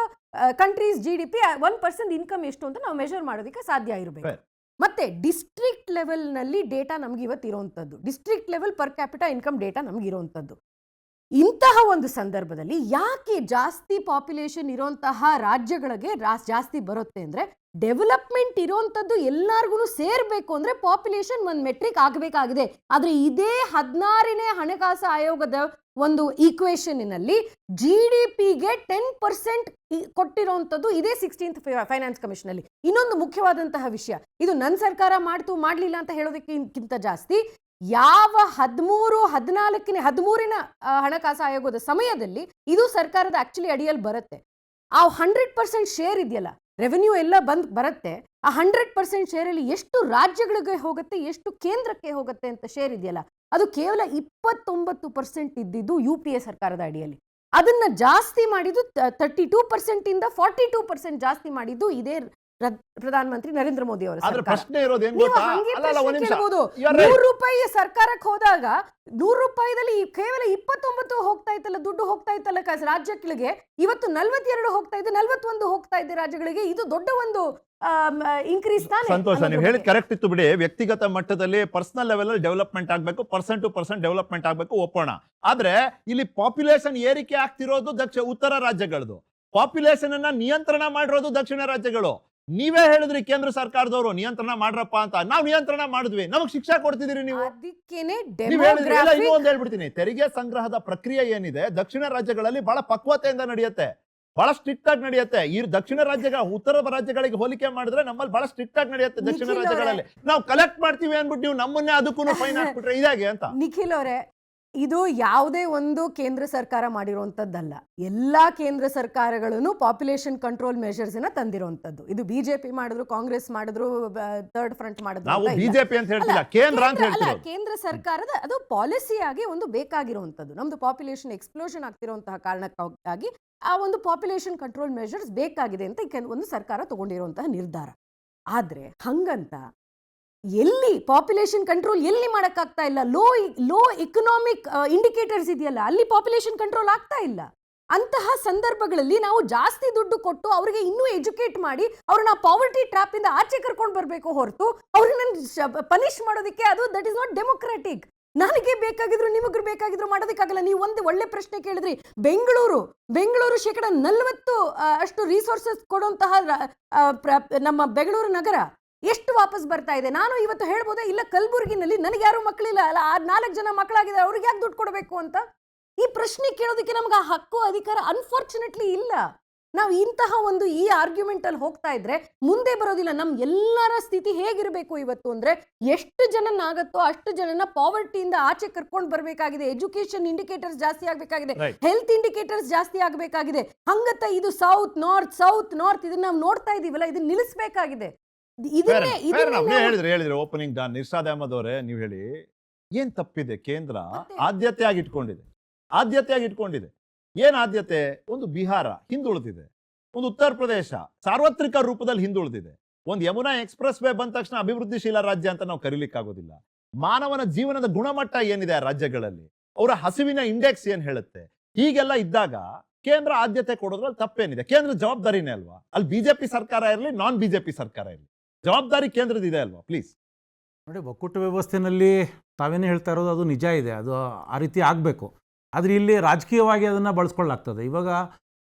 countries GDP, 1% income ಎಷ್ಟು ಅಂತ ನಾವು ಮೆಷರ್ ಮಾಡೋದಕ್ಕೆ ಸಾಧ್ಯ ಇರಬೇಕು. ಮತ್ತೆ ಡಿಸ್ಟ್ರಿಕ್ಟ್ ಲೆವೆಲ್ ನಲ್ಲಿ ಡೇಟಾ ನಮ್ಗೆ ಇವತ್ತು ಇರುವಂತದ್ದು, district level per capita income data ನಮ್ಗೆ ಇರುವಂತದ್ದು. ಇಂತಹ ಒಂದು ಸಂದರ್ಭದಲ್ಲಿ ಯಾಕೆ ಜಾಸ್ತಿ ಪಾಪ್ಯುಲೇಷನ್ ಇರುವಂತಹ ರಾಜ್ಯಗಳಿಗೆ ಜಾಸ್ತಿ ಬರುತ್ತೆ ಅಂದ್ರೆ, ಡೆವಲಪ್ಮೆಂಟ್ ಇರುವಂತದ್ದು ಎಲ್ಲಾರ್ಗು ಸೇರ್ಬೇಕು ಅಂದ್ರೆ ಪಾಪ್ಯುಲೇಷನ್ ಒಂದು ಮೆಟ್ರಿಕ್ ಆಗಬೇಕಾಗಿದೆ. ಆದ್ರೆ ಇದೇ 16ನೇ ಹಣಕಾಸು ಆಯೋಗದ ಒಂದು ಈಕ್ವೇಷನ್ನಲ್ಲಿ GDPಗೆ 10% ಕೊಟ್ಟಿರುವಂತದ್ದು ಇದೇ 16th ಫೈನಾನ್ಸ್ ಕಮಿಷನ್ ಅಲ್ಲಿ. ಇನ್ನೊಂದು ಮುಖ್ಯವಾದಂತಹ ವಿಷಯ, ಇದು ನನ್ನ ಸರ್ಕಾರ ಮಾಡಲಿಲ್ಲ ಅಂತ ಹೇಳೋದಕ್ಕಿಂತ ಜಾಸ್ತಿ, ಯಾವ 13ನೇ ಹಣಕಾಸು ಆಯೋಗದ ಸಮಯದಲ್ಲಿ ಇದು ಸರ್ಕಾರದ ಆಕ್ಚುಲಿ ಅಡಿಯಲ್ಲಿ ಬರುತ್ತೆ. ಆ 100% ಶೇರ್ ಇದೆಯಲ್ಲ, ರೆವೆನ್ಯೂ ಎಲ್ಲ ಬರುತ್ತೆ. ಆ 100% ಶೇರಲ್ಲಿ ಎಷ್ಟು ರಾಜ್ಯಗಳಿಗೆ ಹೋಗುತ್ತೆ, ಎಷ್ಟು ಕೇಂದ್ರಕ್ಕೆ ಹೋಗುತ್ತೆ ಅಂತ ಶೇರ್ ಇದೆಯಲ್ಲ, ಅದು ಕೇವಲ 29% ಇದ್ದಿದ್ದು UPA ಸರ್ಕಾರದ ಅಡಿಯಲ್ಲಿ. ಅದನ್ನ ಜಾಸ್ತಿ ಮಾಡಿದ್ದು 32% ಇಂದ 42% ಜಾಸ್ತಿ ಮಾಡಿದ್ದು ಇದೇ ಪ್ರಧಾನಮಂತ್ರಿ ನರೇಂದ್ರ ಮೋದಿ ಅವರ ಆದ್ರೆ ಸರ್ಕಾರ. ಪ್ರಶ್ನೆ ಇರೋದು ಏನ್ ನೀವು ಗೊತ್ತಾ? ಹಂಗೆ ಅಲ್ಲ, ಅಲ್ಲ, ಒಂದ್ ಪ್ರಶ್ನೆ ನಿಮಿಷ. ಕೇಳ್ಬೋದು. You are right. 100 ರೂಪಾಯಿ ಸರ್ಕಾರಕ್ಕೆ ಹೋದಾಗ 100 ರೂಪಾಯಿದಲ್ಲಿ ಕೇವಲ 29 ಹೋಗ್ತಾ ಇತ್ತಲ್ಲ, ದುಡ್ಡು ಹೋಗ್ತಾ ಇತ್ತಲ್ಲ ರಾಜ್ಯಗಳಿಗೆ. ಇವತ್ತು 42 ಹೋಗ್ತಾ ಇದೆ, 41 ಹೋಗ್ತಾ ಇದೆ ರಾಜ್ಯಗಳಿಗೆ. ಇದು ದೊಡ್ಡ ಒಂದು ಇನ್ಕ್ರೀಸ್ ತಾನೆ. ಸಂತೋಷ, ನೀವು ಹೇಳಿದ್ ಕರೆಕ್ಟ್ ಇತ್ತು ಬಿಡಿ. ವ್ಯಕ್ತಿಗತ ಮಟ್ಟದಲ್ಲಿ ಪರ್ಸನಲ್ ಲೆವೆಲ್ ಅಲ್ಲಿ ಡೆವಲಪ್ಮೆಂಟ್ ಆಗ್ಬೇಕು, ಪರ್ಸನ್ ಟು ಪರ್ಸನ್ ಡೆವಲಪ್ಮೆಂಟ್ ಆಗ್ಬೇಕು, ಒಪ್ಪೋಣ. ಆದ್ರೆ ಇಲ್ಲಿ ಪಾಪ್ಯುಲೇಷನ್ ಏರಿಕೆ ಆಗ್ತಿರೋದು ಉತ್ತರ ರಾಜ್ಯಗಳದು. ಪಾಪ್ಯುಲೇಷನ್ ಅನ್ನ ನಿಯಂತ್ರಣ ಮಾಡಿರೋದು ದಕ್ಷಿಣ ರಾಜ್ಯಗಳು. ನೀವೇ ಹೇಳಿದ್ರಿ ಕೇಂದ್ರ ಸರ್ಕಾರದವರು ನಿಯಂತ್ರಣ ಮಾಡ್ರಪ್ಪ ಅಂತ. ನಾವು ನಿಯಂತ್ರಣ ಮಾಡಿದ್ವಿ, ನಮಗ್ ಶಿಕ್ಷೆ ಕೊಡ್ತಿದ್ದೀರಿ ನೀವು. ಅದಕ್ಕೇನೆ ನೀವ್ ಹೇಳಿದ್ರಿ. ಇನ್ನೂ ಒಂದ್ ಹೇಳ್ಬಿಡ್ತೀನಿ, ತೆರಿಗೆ ಸಂಗ್ರಹದ ಪ್ರಕ್ರಿಯೆ ಏನಿದೆ ದಕ್ಷಿಣ ರಾಜ್ಯಗಳಲ್ಲಿ ಬಹಳ ಪಕ್ವತೆಯಿಂದ ನಡೆಯುತ್ತೆ, ಬಹಳ ಸ್ಟ್ರಿಕ್ಟ್ ಆಗಿ ನಡೆಯುತ್ತೆ. ಈ ದಕ್ಷಿಣ ಉತ್ತರ ರಾಜ್ಯಗಳಿಗೆ ಹೋಲಿಕೆ ಮಾಡಿದ್ರೆ ನಮ್ಮಲ್ಲಿ ಬಹಳ ಸ್ಟ್ರಿಕ್ಟ್ ಆಗಿ ನಡೆಯುತ್ತೆ ದಕ್ಷಿಣ ರಾಜ್ಯಗಳಲ್ಲಿ. ನಾವು ಕಲೆಕ್ಟ್ ಮಾಡ್ತೀವಿ ಅನ್ಬಿಟ್ಟು ನೀವು ನಮ್ಮನ್ನೇ ಅದಕ್ಕೂ ಫೈನ್ ಹಾಕ್ಬಿಟ್ರೆ ಇದಾಗೆ ಅಂತ. ನಿಖಿಲ್ ಅವರೇ, ಇದು ಯಾವುದೇ ಒಂದು ಕೇಂದ್ರ ಸರ್ಕಾರ ಮಾಡಿರುವಂತದ್ದಲ್ಲ. ಎಲ್ಲಾ ಕೇಂದ್ರ ಸರ್ಕಾರಗಳನ್ನು ಪಾಪ್ಯುಲೇಷನ್ ಕಂಟ್ರೋಲ್ ಮೆಷರ್ಸ್ ನ ತಂದಿರುವಂತದ್ದು. ಇದು ಬಿಜೆಪಿ ಮಾಡಿದ್ರು, ಕಾಂಗ್ರೆಸ್ ಮಾಡಿದ್ರು, ಥರ್ಡ್ ಫ್ರಂಟ್ ಮಾಡಿದ್ರು. ನಾವು ಬಿಜೆಪಿ ಅಂತ ಹೇಳ್ತಿಲ್ಲ, ಕೇಂದ್ರ ಅಂತ ಹೇಳ್ತಿರೋದು. ಕೇಂದ್ರ ಸರ್ಕಾರದ ಅದು ಪಾಲಿಸಿ ಆಗಿ ಒಂದು ಬೇಕಾಗಿರುವಂತದ್ದು. ನಮ್ದು ಪಾಪ್ಯುಲೇಷನ್ ಎಕ್ಸ್ಪ್ಲೋಷನ್ ಆಗ್ತಿರುವಂತಹ ಕಾರಣಕ್ಕಾಗಿ ಆ ಒಂದು ಪಾಪ್ಯುಲೇಷನ್ ಕಂಟ್ರೋಲ್ ಮೆಷರ್ಸ್ ಬೇಕಾಗಿದೆ ಅಂತ ಒಂದು ಸರ್ಕಾರ ತಗೊಂಡಿರುವಂತಹ ನಿರ್ಧಾರ. ಆದ್ರೆ ಹಂಗಂತ ಎಲ್ಲಿ ಪಾಪ್ಯುಲೇಷನ್ ಕಂಟ್ರೋಲ್ ಎಲ್ಲಿ ಮಾಡಕ್ಕಾಗ್ತಾ ಇಲ್ಲ? ಲೋ ಇಕನಾಮಿಕ್ ಇಂಡಿಕೇಟರ್ಸ್ ಇದೆಯಲ್ಲ, ಅಲ್ಲಿ ಪಾಪ್ಯುಲೇಷನ್ ಕಂಟ್ರೋಲ್ ಆಗ್ತಾ ಇಲ್ಲ. ಅಂತಹ ಸಂದರ್ಭಗಳಲ್ಲಿ ನಾವು ಜಾಸ್ತಿ ದುಡ್ಡು ಕೊಟ್ಟು ಅವರಿಗೆ ಇನ್ನೂ ಎಜುಕೇಟ್ ಮಾಡಿ ಅವ್ರನ್ನ ಪಾವರ್ಟಿ ಟ್ರಾಪ್ ಇಂದ ಆಚೆ ಕರ್ಕೊಂಡು ಬರಬೇಕು ಹೊರತು ಅವ್ರನ್ನ ಪನಿಷ್ ಮಾಡೋದಕ್ಕೆ ಅದು ದಟ್ ಇಸ್ ನಾಟ್ ಡೆಮೊಕ್ರಾಟಿಕ್. ನನಗೆ ಬೇಕಾಗಿದ್ರು ನಿಮಗೂ ಬೇಕಾಗಿದ್ರು ಮಾಡೋದಕ್ಕಾಗಲ್ಲ. ನೀವು ಒಂದು ಒಳ್ಳೆ ಪ್ರಶ್ನೆ ಕೇಳಿದ್ರಿ. ಬೆಂಗಳೂರು 40% ಅಷ್ಟು ರಿಸೋರ್ಸಸ್ ಕೊಡುವಂತಹ ನಮ್ಮ ಬೆಂಗಳೂರು ನಗರ ಎಷ್ಟು ವಾಪಸ್ ಬರ್ತಾ ಇದೆ? ನಾನು ಇವತ್ತು ಹೇಳ್ಬೋದೇ, ಇಲ್ಲ ಕಲಬುರಗಿನಲ್ಲಿ ನನಗೆ ಯಾರು ಮಕ್ಕಳಿಲ್ಲ ಅಲ್ಲ, 4 ಜನ ಮಕ್ಕಳಾಗಿದೆ, ಅವ್ರಿಗೆ ಯಾಕೆ ದುಡ್ಡು ಕೊಡಬೇಕು ಅಂತ? ಈ ಪ್ರಶ್ನೆ ಕೇಳೋದಕ್ಕೆ ನಮ್ಗೆ ಆ ಹಕ್ಕು ಅಧಿಕಾರ ಅನ್ಫಾರ್ಚುನೇಟ್ಲಿ ಇಲ್ಲ. ನಾವು ಇಂತಹ ಒಂದು ಈ ಆರ್ಗ್ಯುಮೆಂಟ್ ಅಲ್ಲಿ ಹೋಗ್ತಾ ಇದ್ರೆ ಮುಂದೆ ಬರೋದಿಲ್ಲ. ನಮ್ ಎಲ್ಲರ ಸ್ಥಿತಿ ಹೇಗಿರಬೇಕು ಇವತ್ತು ಅಂದ್ರೆ, ಎಷ್ಟು ಜನನಾಗತ್ತೋ ಅಷ್ಟು ಜನನ ಪಾವರ್ಟಿಯಿಂದ ಆಚೆ ಕರ್ಕೊಂಡು ಬರಬೇಕಾಗಿದೆ. ಎಜುಕೇಶನ್ ಇಂಡಿಕೇಟರ್ಸ್ ಜಾಸ್ತಿ ಆಗ್ಬೇಕಾಗಿದೆ, ಹೆಲ್ತ್ ಇಂಡಿಕೇಟರ್ಸ್ ಜಾಸ್ತಿ ಆಗ್ಬೇಕಾಗಿದೆ. ಹಂಗತ್ತ ಇದು ಸೌತ್ ನಾರ್ತ್ ಇದನ್ನ ನಾವು ನೋಡ್ತಾ ಇದೀವಲ್ಲ, ಇದನ್ನ ನಿಲ್ಲಿಸಬೇಕಾಗಿದೆ. ಹೇಳಿದ್ರಿ ಓಪನಿಂಗ್ ಡಾನ್ ನಿರ್ಸಾದ್ ಅಹಮದ್ ಅವರೇ, ನೀವು ಹೇಳಿ ಏನ್ ತಪ್ಪಿದೆ? ಕೇಂದ್ರ ಆದ್ಯತೆಯಾಗಿ ಇಟ್ಕೊಂಡಿದೆ. ಏನ್ ಆದ್ಯತೆ? ಒಂದು ಬಿಹಾರ ಹಿಂದುಳಿದಿದೆ, ಒಂದು ಉತ್ತರ ಪ್ರದೇಶ ಸಾರ್ವತ್ರಿಕ ರೂಪದಲ್ಲಿ ಹಿಂದುಳಿದಿದೆ, ಒಂದು ಯಮುನಾ ಎಕ್ಸ್ಪ್ರೆಸ್ ವೇ ಬಂದ ತಕ್ಷಣ ಅಭಿವೃದ್ಧಿಶೀಲ ರಾಜ್ಯ ಅಂತ ನಾವು ಕರೀಲಿಕ್ಕಾಗೋದಿಲ್ಲ. ಮಾನವನ ಜೀವನದ ಗುಣಮಟ್ಟ ಏನಿದೆ ಆ ರಾಜ್ಯಗಳಲ್ಲಿ, ಅವರ ಹಸಿವಿನ ಇಂಡೆಕ್ಸ್ ಏನ್ ಹೇಳುತ್ತೆ, ಹೀಗೆಲ್ಲ ಇದ್ದಾಗ ಕೇಂದ್ರ ಆದ್ಯತೆ ಕೊಡೋದ್ರಲ್ಲಿ ತಪ್ಪೇನಿದೆ? ಕೇಂದ್ರ ಜವಾಬ್ದಾರಿನೇ ಅಲ್ವಾ? ಅಲ್ಲಿ ಬಿಜೆಪಿ ಸರ್ಕಾರ ಇರಲಿ, ನಾನ್ ಬಿಜೆಪಿ ಸರ್ಕಾರ ಇರಲಿ, ಜವಾಬ್ದಾರಿ ಕೇಂದ್ರದಿದೆ ಅಲ್ವಾ? ಪ್ಲೀಸ್ ನೋಡಿ, ಒಕ್ಕೂಟ ವ್ಯವಸ್ಥೆಯಲ್ಲಿ ತಾವೇನೇ ಹೇಳ್ತಾ ಇರೋದು ಅದು ನಿಜ ಇದೆ, ಅದು ಆ ರೀತಿ ಆಗಬೇಕು. ಆದರೆ ಇಲ್ಲಿ ರಾಜಕೀಯವಾಗಿ ಅದನ್ನು ಬಳಸ್ಕೊಳ್ಳಾಗ್ತದೆ. ಇವಾಗ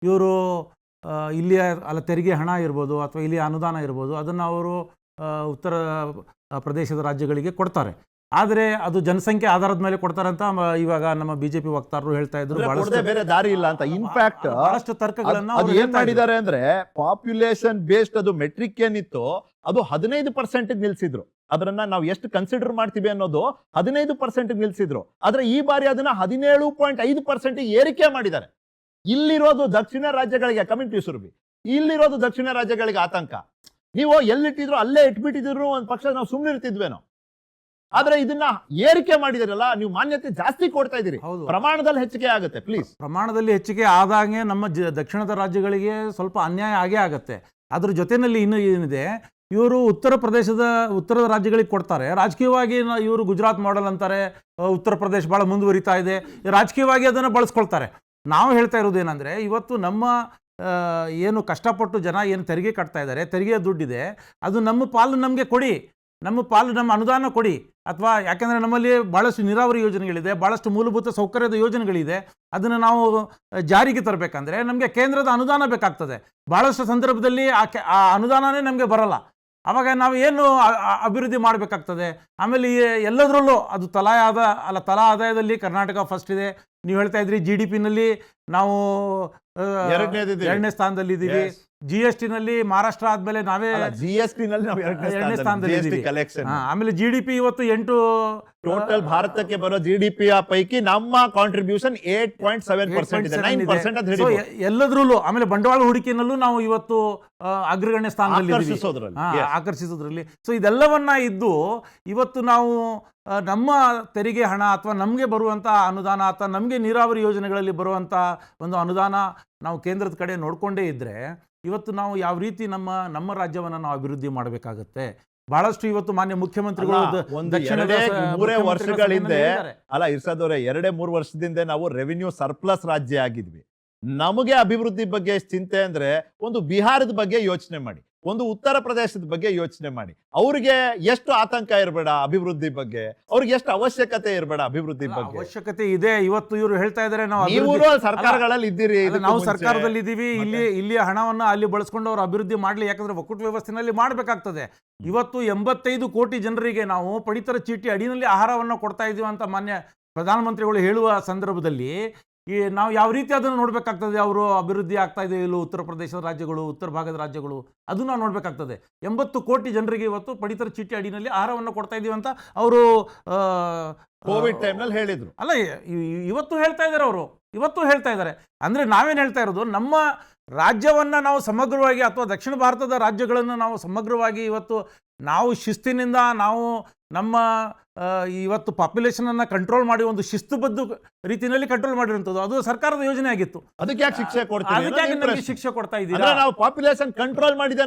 ಇವರು ಇಲ್ಲಿಯ ತೆರಿಗೆ ಹಣ ಇರ್ಬೋದು ಅಥವಾ ಇಲ್ಲಿ ಅನುದಾನ ಇರ್ಬೋದು, ಅದನ್ನು ಅವರು ಉತ್ತರ ಪ್ರದೇಶದ ರಾಜ್ಯಗಳಿಗೆ ಕೊಡ್ತಾರೆ. ಆದರೆ ಅದು ಜನಸಂಖ್ಯೆ ಆಧಾರದ ಮೇಲೆ ಕೊಡ್ತಾರೆ ಅಂತ ಇವಾಗ ನಮ್ಮ ಬಿಜೆಪಿ ವಕ್ತಾರರು ಹೇಳ್ತಾ ಇದ್ರು. ಬೇರೆ ದಾರಿ ಇಲ್ಲ ಅಂತ. ಇನ್ಫ್ಯಾಕ್ಟ್ ಬಹಳಷ್ಟು ತರ್ಕಗಳನ್ನ ಏನ್ ಮಾಡಿದ್ದಾರೆ ಅಂದ್ರೆ, ಪಾಪ್ಯುಲೇಷನ್ ಬೇಸ್ಡ್ ಅದು ಮೆಟ್ರಿಕ್ ಏನಿತ್ತು ಅದು 15% ನಿಲ್ಸಿದ್ರು. ಅದನ್ನ ನಾವು ಎಷ್ಟು ಕನ್ಸಿಡರ್ ಮಾಡ್ತೀವಿ ಅನ್ನೋದು 15% ನಿಲ್ಸಿದ್ರು. ಆದ್ರೆ ಈ ಬಾರಿ ಅದನ್ನ 17.5% ಏರಿಕೆ ಮಾಡಿದ್ದಾರೆ. ಇಲ್ಲಿರೋದು ದಕ್ಷಿಣ ರಾಜ್ಯಗಳಿಗೆ, ಕಮಿಂಗ್ ಟು ಸುರಭಿ, ಇಲ್ಲಿರೋದು ದಕ್ಷಿಣ ರಾಜ್ಯಗಳಿಗೆ ಆತಂಕ. ನೀವು ಎಲ್ಲಿಟ್ಟಿದ್ರು ಅಲ್ಲೇ ಇಟ್ಬಿಟ್ಟಿದ್ರು ಒಂದ್ ಪಕ್ಷ ನಾವು ಸುಮ್ಮನೆ ಇರ್ತಿದ್ವೇನೋ. ಆದ್ರೆ ಇದನ್ನ ಏರಿಕೆ ಮಾಡಿದಾರಲ್ಲ, ನೀವು ಮಾನ್ಯತೆ ಜಾಸ್ತಿ ಕೊಡ್ತಾ ಇದೀರಿ, ಪ್ರಮಾಣದಲ್ಲಿ ಹೆಚ್ಚಿಗೆ ಆಗುತ್ತೆ. ಪ್ಲೀಸ್, ಪ್ರಮಾಣದಲ್ಲಿ ಹೆಚ್ಚಿಗೆ ಆದಾಗೆ ನಮ್ಮ ದಕ್ಷಿಣದ ರಾಜ್ಯಗಳಿಗೆ ಸ್ವಲ್ಪ ಅನ್ಯಾಯ ಆಗೇ ಆಗುತ್ತೆ. ಅದ್ರ ಜೊತೆಯಲ್ಲಿ ಇನ್ನು ಏನಿದೆ, ಇವರು ಉತ್ತರದ ರಾಜ್ಯಗಳಿಗೆ ಕೊಡ್ತಾರೆ. ರಾಜಕೀಯವಾಗಿ ಇವರು ಗುಜರಾತ್ ಮಾಡೆಲ್ ಅಂತಾರೆ, ಉತ್ತರ ಪ್ರದೇಶ ಭಾಳ ಮುಂದುವರಿತಾ ಇದೆ, ರಾಜಕೀಯವಾಗಿ ಅದನ್ನು ಬಳಸ್ಕೊಳ್ತಾರೆ. ನಾವು ಹೇಳ್ತಾ ಇರೋದೇನೆಂದರೆ, ಇವತ್ತು ನಮ್ಮ ಏನು ಕಷ್ಟಪಟ್ಟು ಜನ ಏನು ತೆರಿಗೆ ಕಟ್ತಾ ಇದ್ದಾರೆ, ತೆರಿಗೆ ದುಡ್ಡಿದೆ, ಅದು ನಮ್ಮ ಪಾಲು ನಮಗೆ ಕೊಡಿ, ನಮ್ಮ ಅನುದಾನ ಕೊಡಿ. ಅಥವಾ ಯಾಕೆಂದರೆ ನಮ್ಮಲ್ಲಿ ಭಾಳಷ್ಟು ನೀರಾವರಿ ಯೋಜನೆಗಳಿದೆ, ಭಾಳಷ್ಟು ಮೂಲಭೂತ ಸೌಕರ್ಯದ ಯೋಜನೆಗಳಿದೆ. ಅದನ್ನು ನಾವು ಜಾರಿಗೆ ತರಬೇಕಂದ್ರೆ ನಮಗೆ ಕೇಂದ್ರದ ಅನುದಾನ ಬೇಕಾಗ್ತದೆ. ಭಾಳಷ್ಟು ಸಂದರ್ಭದಲ್ಲಿ ಆ ಅನುದಾನನೇ ನಮಗೆ ಬರಲ್ಲ. ಆವಾಗ ನಾವು ಏನು ಅಭಿವೃದ್ಧಿ ಮಾಡಬೇಕಾಗ್ತದೆ? ಆಮೇಲೆ ಎಲ್ಲದರಲ್ಲೂ ಅದು ತಲಾ ಆದಾಯದಲ್ಲಿ ಕರ್ನಾಟಕ ಫಸ್ಟ್ ಇದೆ. ನೀವು ಹೇಳ್ತಾ ಇದ್ರಿ GDP ನಲ್ಲಿ ನಾವು 2ನೇ ಸ್ಥಾನದಲ್ಲಿ ಇದ್ದೀವಿ. GST ನಲ್ಲಿ ಮಹಾರಾಷ್ಟ್ರ ಆದ್ಮೇಲೆ ನಾವೇ GST ನಲ್ಲಿ ನಾವು 2ನೇ ಸ್ಥಾನದಲ್ಲಿ ಇದ್ದೀವಿ. ಆಮೇಲೆ GDP ಇವತ್ತು 8 ಟೋಟಲ್ ಭಾರತಕ್ಕೆ ಬರೋ GDP ಪೈಕಿ ನಮ್ಮ ಕಾಂಟ್ರಿಬ್ಯೂಷನ್ 8.7% ಇದೆ, 9% ಅಂತ ಹೇಳಿ ಎಲ್ಲದರಲ್ಲೂ. ಆಮೇಲೆ ಬಂಡವಾಳ ಹೂಡಿಕೆಯಲ್ಲೂ ನಾವು ಇವತ್ತು ಅಗ್ರಗಣ್ಯ ಸ್ಥಾನದಲ್ಲಿ ಆಕರ್ಷಿಸೋದ್ರಲ್ಲಿ. ಸೊ ಇದೆಲ್ಲವನ್ನ ಇದ್ದು ಇವತ್ತು ನಾವು ನಮ್ಮ ತೆರಿಗೆ ಹಣ ಅಥವಾ ನಮಗೆ ಬರುವಂಥ ಅನುದಾನ ಅಥವಾ ನಮಗೆ ನೀರಾವರಿ ಯೋಜನೆಗಳಲ್ಲಿ ಬರುವಂಥ ಒಂದು ಅನುದಾನ ನಾವು ಕೇಂದ್ರದ ಕಡೆ ನೋಡಿಕೊಂಡೇ ಇದ್ದರೆ ಇವತ್ತು ನಾವು ಯಾವ ರೀತಿ ನಮ್ಮ ರಾಜ್ಯವನ್ನು ನಾವು ಅಭಿವೃದ್ಧಿ ಮಾಡಬೇಕಾಗತ್ತೆ. ಬಹಳಷ್ಟು ಇವತ್ತು ಮಾನ್ಯ ಮುಖ್ಯಮಂತ್ರಿಗಳು ಒಂದು ಮೂರೇ ವರ್ಷಗಳ ಹಿಂದೆ ಇರ್ಷಾದ್ ಅವರೇ 2-3 ವರ್ಷದಿಂದ ನಾವು ರೆವಿನ್ಯೂ ಸರ್ಪ್ಲಸ್ ರಾಜ್ಯ ಆಗಿದ್ವಿ. ನಮಗೆ ಅಭಿವೃದ್ಧಿ ಬಗ್ಗೆ ಚಿಂತೆ ಅಂದ್ರೆ ಒಂದು ಬಿಹಾರದ ಬಗ್ಗೆ ಯೋಚನೆ ಮಾಡಿ, ಒಂದು ಉತ್ತರ ಪ್ರದೇಶದ ಬಗ್ಗೆ ಯೋಚನೆ ಮಾಡಿ. ಅವ್ರಿಗೆ ಎಷ್ಟು ಆತಂಕ ಇರಬೇಡ ಅಭಿವೃದ್ಧಿ ಬಗ್ಗೆ, ಅವ್ರಿಗೆ ಎಷ್ಟು ಅವಶ್ಯಕತೆ ಇರಬೇಡ ಅಭಿವೃದ್ಧಿ ಬಗ್ಗೆ. ಅವಶ್ಯಕತೆ ಇದೆ. ಇವತ್ತು ಇವರು ಹೇಳ್ತಾ ಇದ್ದಾರೆ ನೀವು ಸರ್ಕಾರಗಳಲ್ಲಿ ಇದ್ದೀರಿ, ನಾವು ಸರ್ಕಾರದಲ್ಲಿ ಇದ್ದೀವಿ, ಇಲ್ಲಿ ಹಣವನ್ನ ಅಲ್ಲಿ ಬಳಸ್ಕೊಂಡು ಅವರು ಅಭಿವೃದ್ಧಿ ಮಾಡ್ಲಿ, ಯಾಕಂದ್ರೆ ಒಕ್ಕೂಟ ವ್ಯವಸ್ಥೆನಲ್ಲಿ ಮಾಡ್ಬೇಕಾಗ್ತದೆ. ಇವತ್ತು 85 ಕೋಟಿ ಜನರಿಗೆ ನಾವು ಪಡಿತರ ಚೀಟಿ ಅಡಿನಲ್ಲಿ ಆಹಾರವನ್ನು ಕೊಡ್ತಾ ಇದೀವಿ ಅಂತ ಮಾನ್ಯ ಪ್ರಧಾನಮಂತ್ರಿಗಳು ಹೇಳುವ ಸಂದರ್ಭದಲ್ಲಿ ನಾವು ಯಾವ ರೀತಿ ಅದನ್ನು ನೋಡ್ಬೇಕಾಗ್ತದೆ. ಅವರು ಅಭಿವೃದ್ಧಿ ಆಗ್ತಾ ಇದೆ ಇಲ್ಲೋ ಉತ್ತರ ಪ್ರದೇಶದ ರಾಜ್ಯಗಳು, ಉತ್ತರ ಭಾಗದ ರಾಜ್ಯಗಳು, ಅದು ನಾವು ನೋಡ್ಬೇಕಾಗ್ತದೆ. 80 ಕೋಟಿ ಜನರಿಗೆ ಇವತ್ತು ಪಡಿತರ ಚೀಟಿ ಅಡಿನಲ್ಲಿ ಆಹಾರವನ್ನು ಕೊಡ್ತಾ ಇದೀವಿ ಅಂತ ಅವರು ಕೋವಿಡ್ ಟೈಮ್ನಲ್ಲಿ ಹೇಳಿದ್ರು. ಅಲ್ಲ, ಇವತ್ತು ಹೇಳ್ತಾ ಇದ್ದಾರೆ ಅವರು, ಇವತ್ತು ಹೇಳ್ತಾ ಇದ್ದಾರೆ. ಅಂದ್ರೆ ನಾವೇನು ಹೇಳ್ತಾ ಇರೋದು, ನಮ್ಮ ರಾಜ್ಯವನ್ನ ನಾವು ಸಮಗ್ರವಾಗಿ ಅಥವಾ ದಕ್ಷಿಣ ಭಾರತದ ರಾಜ್ಯಗಳನ್ನು ನಾವು ಸಮಗ್ರವಾಗಿ ಇವತ್ತು ನಾವು ಶಿಸ್ತಿನಿಂದ ನಾವು ನಮ್ಮ ಇವತ್ತು ಪಾಪ್ಯುಲೇಷನ್ ಅನ್ನ ಕಂಟ್ರೋಲ್ ಮಾಡಿ ಒಂದು ಶಿಸ್ತುಬದ್ಧ ರೀತಿಯಲ್ಲಿ ಕಂಟ್ರೋಲ್ ಮಾಡಿರುವಂಥದ್ದು ಅದು ಸರ್ಕಾರದ ಯೋಜನೆ ಆಗಿತ್ತು. ಅದಕ್ಕೆ ಯಾಕೆ ಶಿಕ್ಷೆ ಕೊಡ್ತೀವಿ? ಅದಕ್ಕೆ ಶಿಕ್ಷೆ ಕೊಡ್ತಾ ಇದ್ದೀರಾ? ನಾವು ಪಾಪ್ಯುಲೇಷನ್ ಕಂಟ್ರೋಲ್ ಮಾಡಿದೆ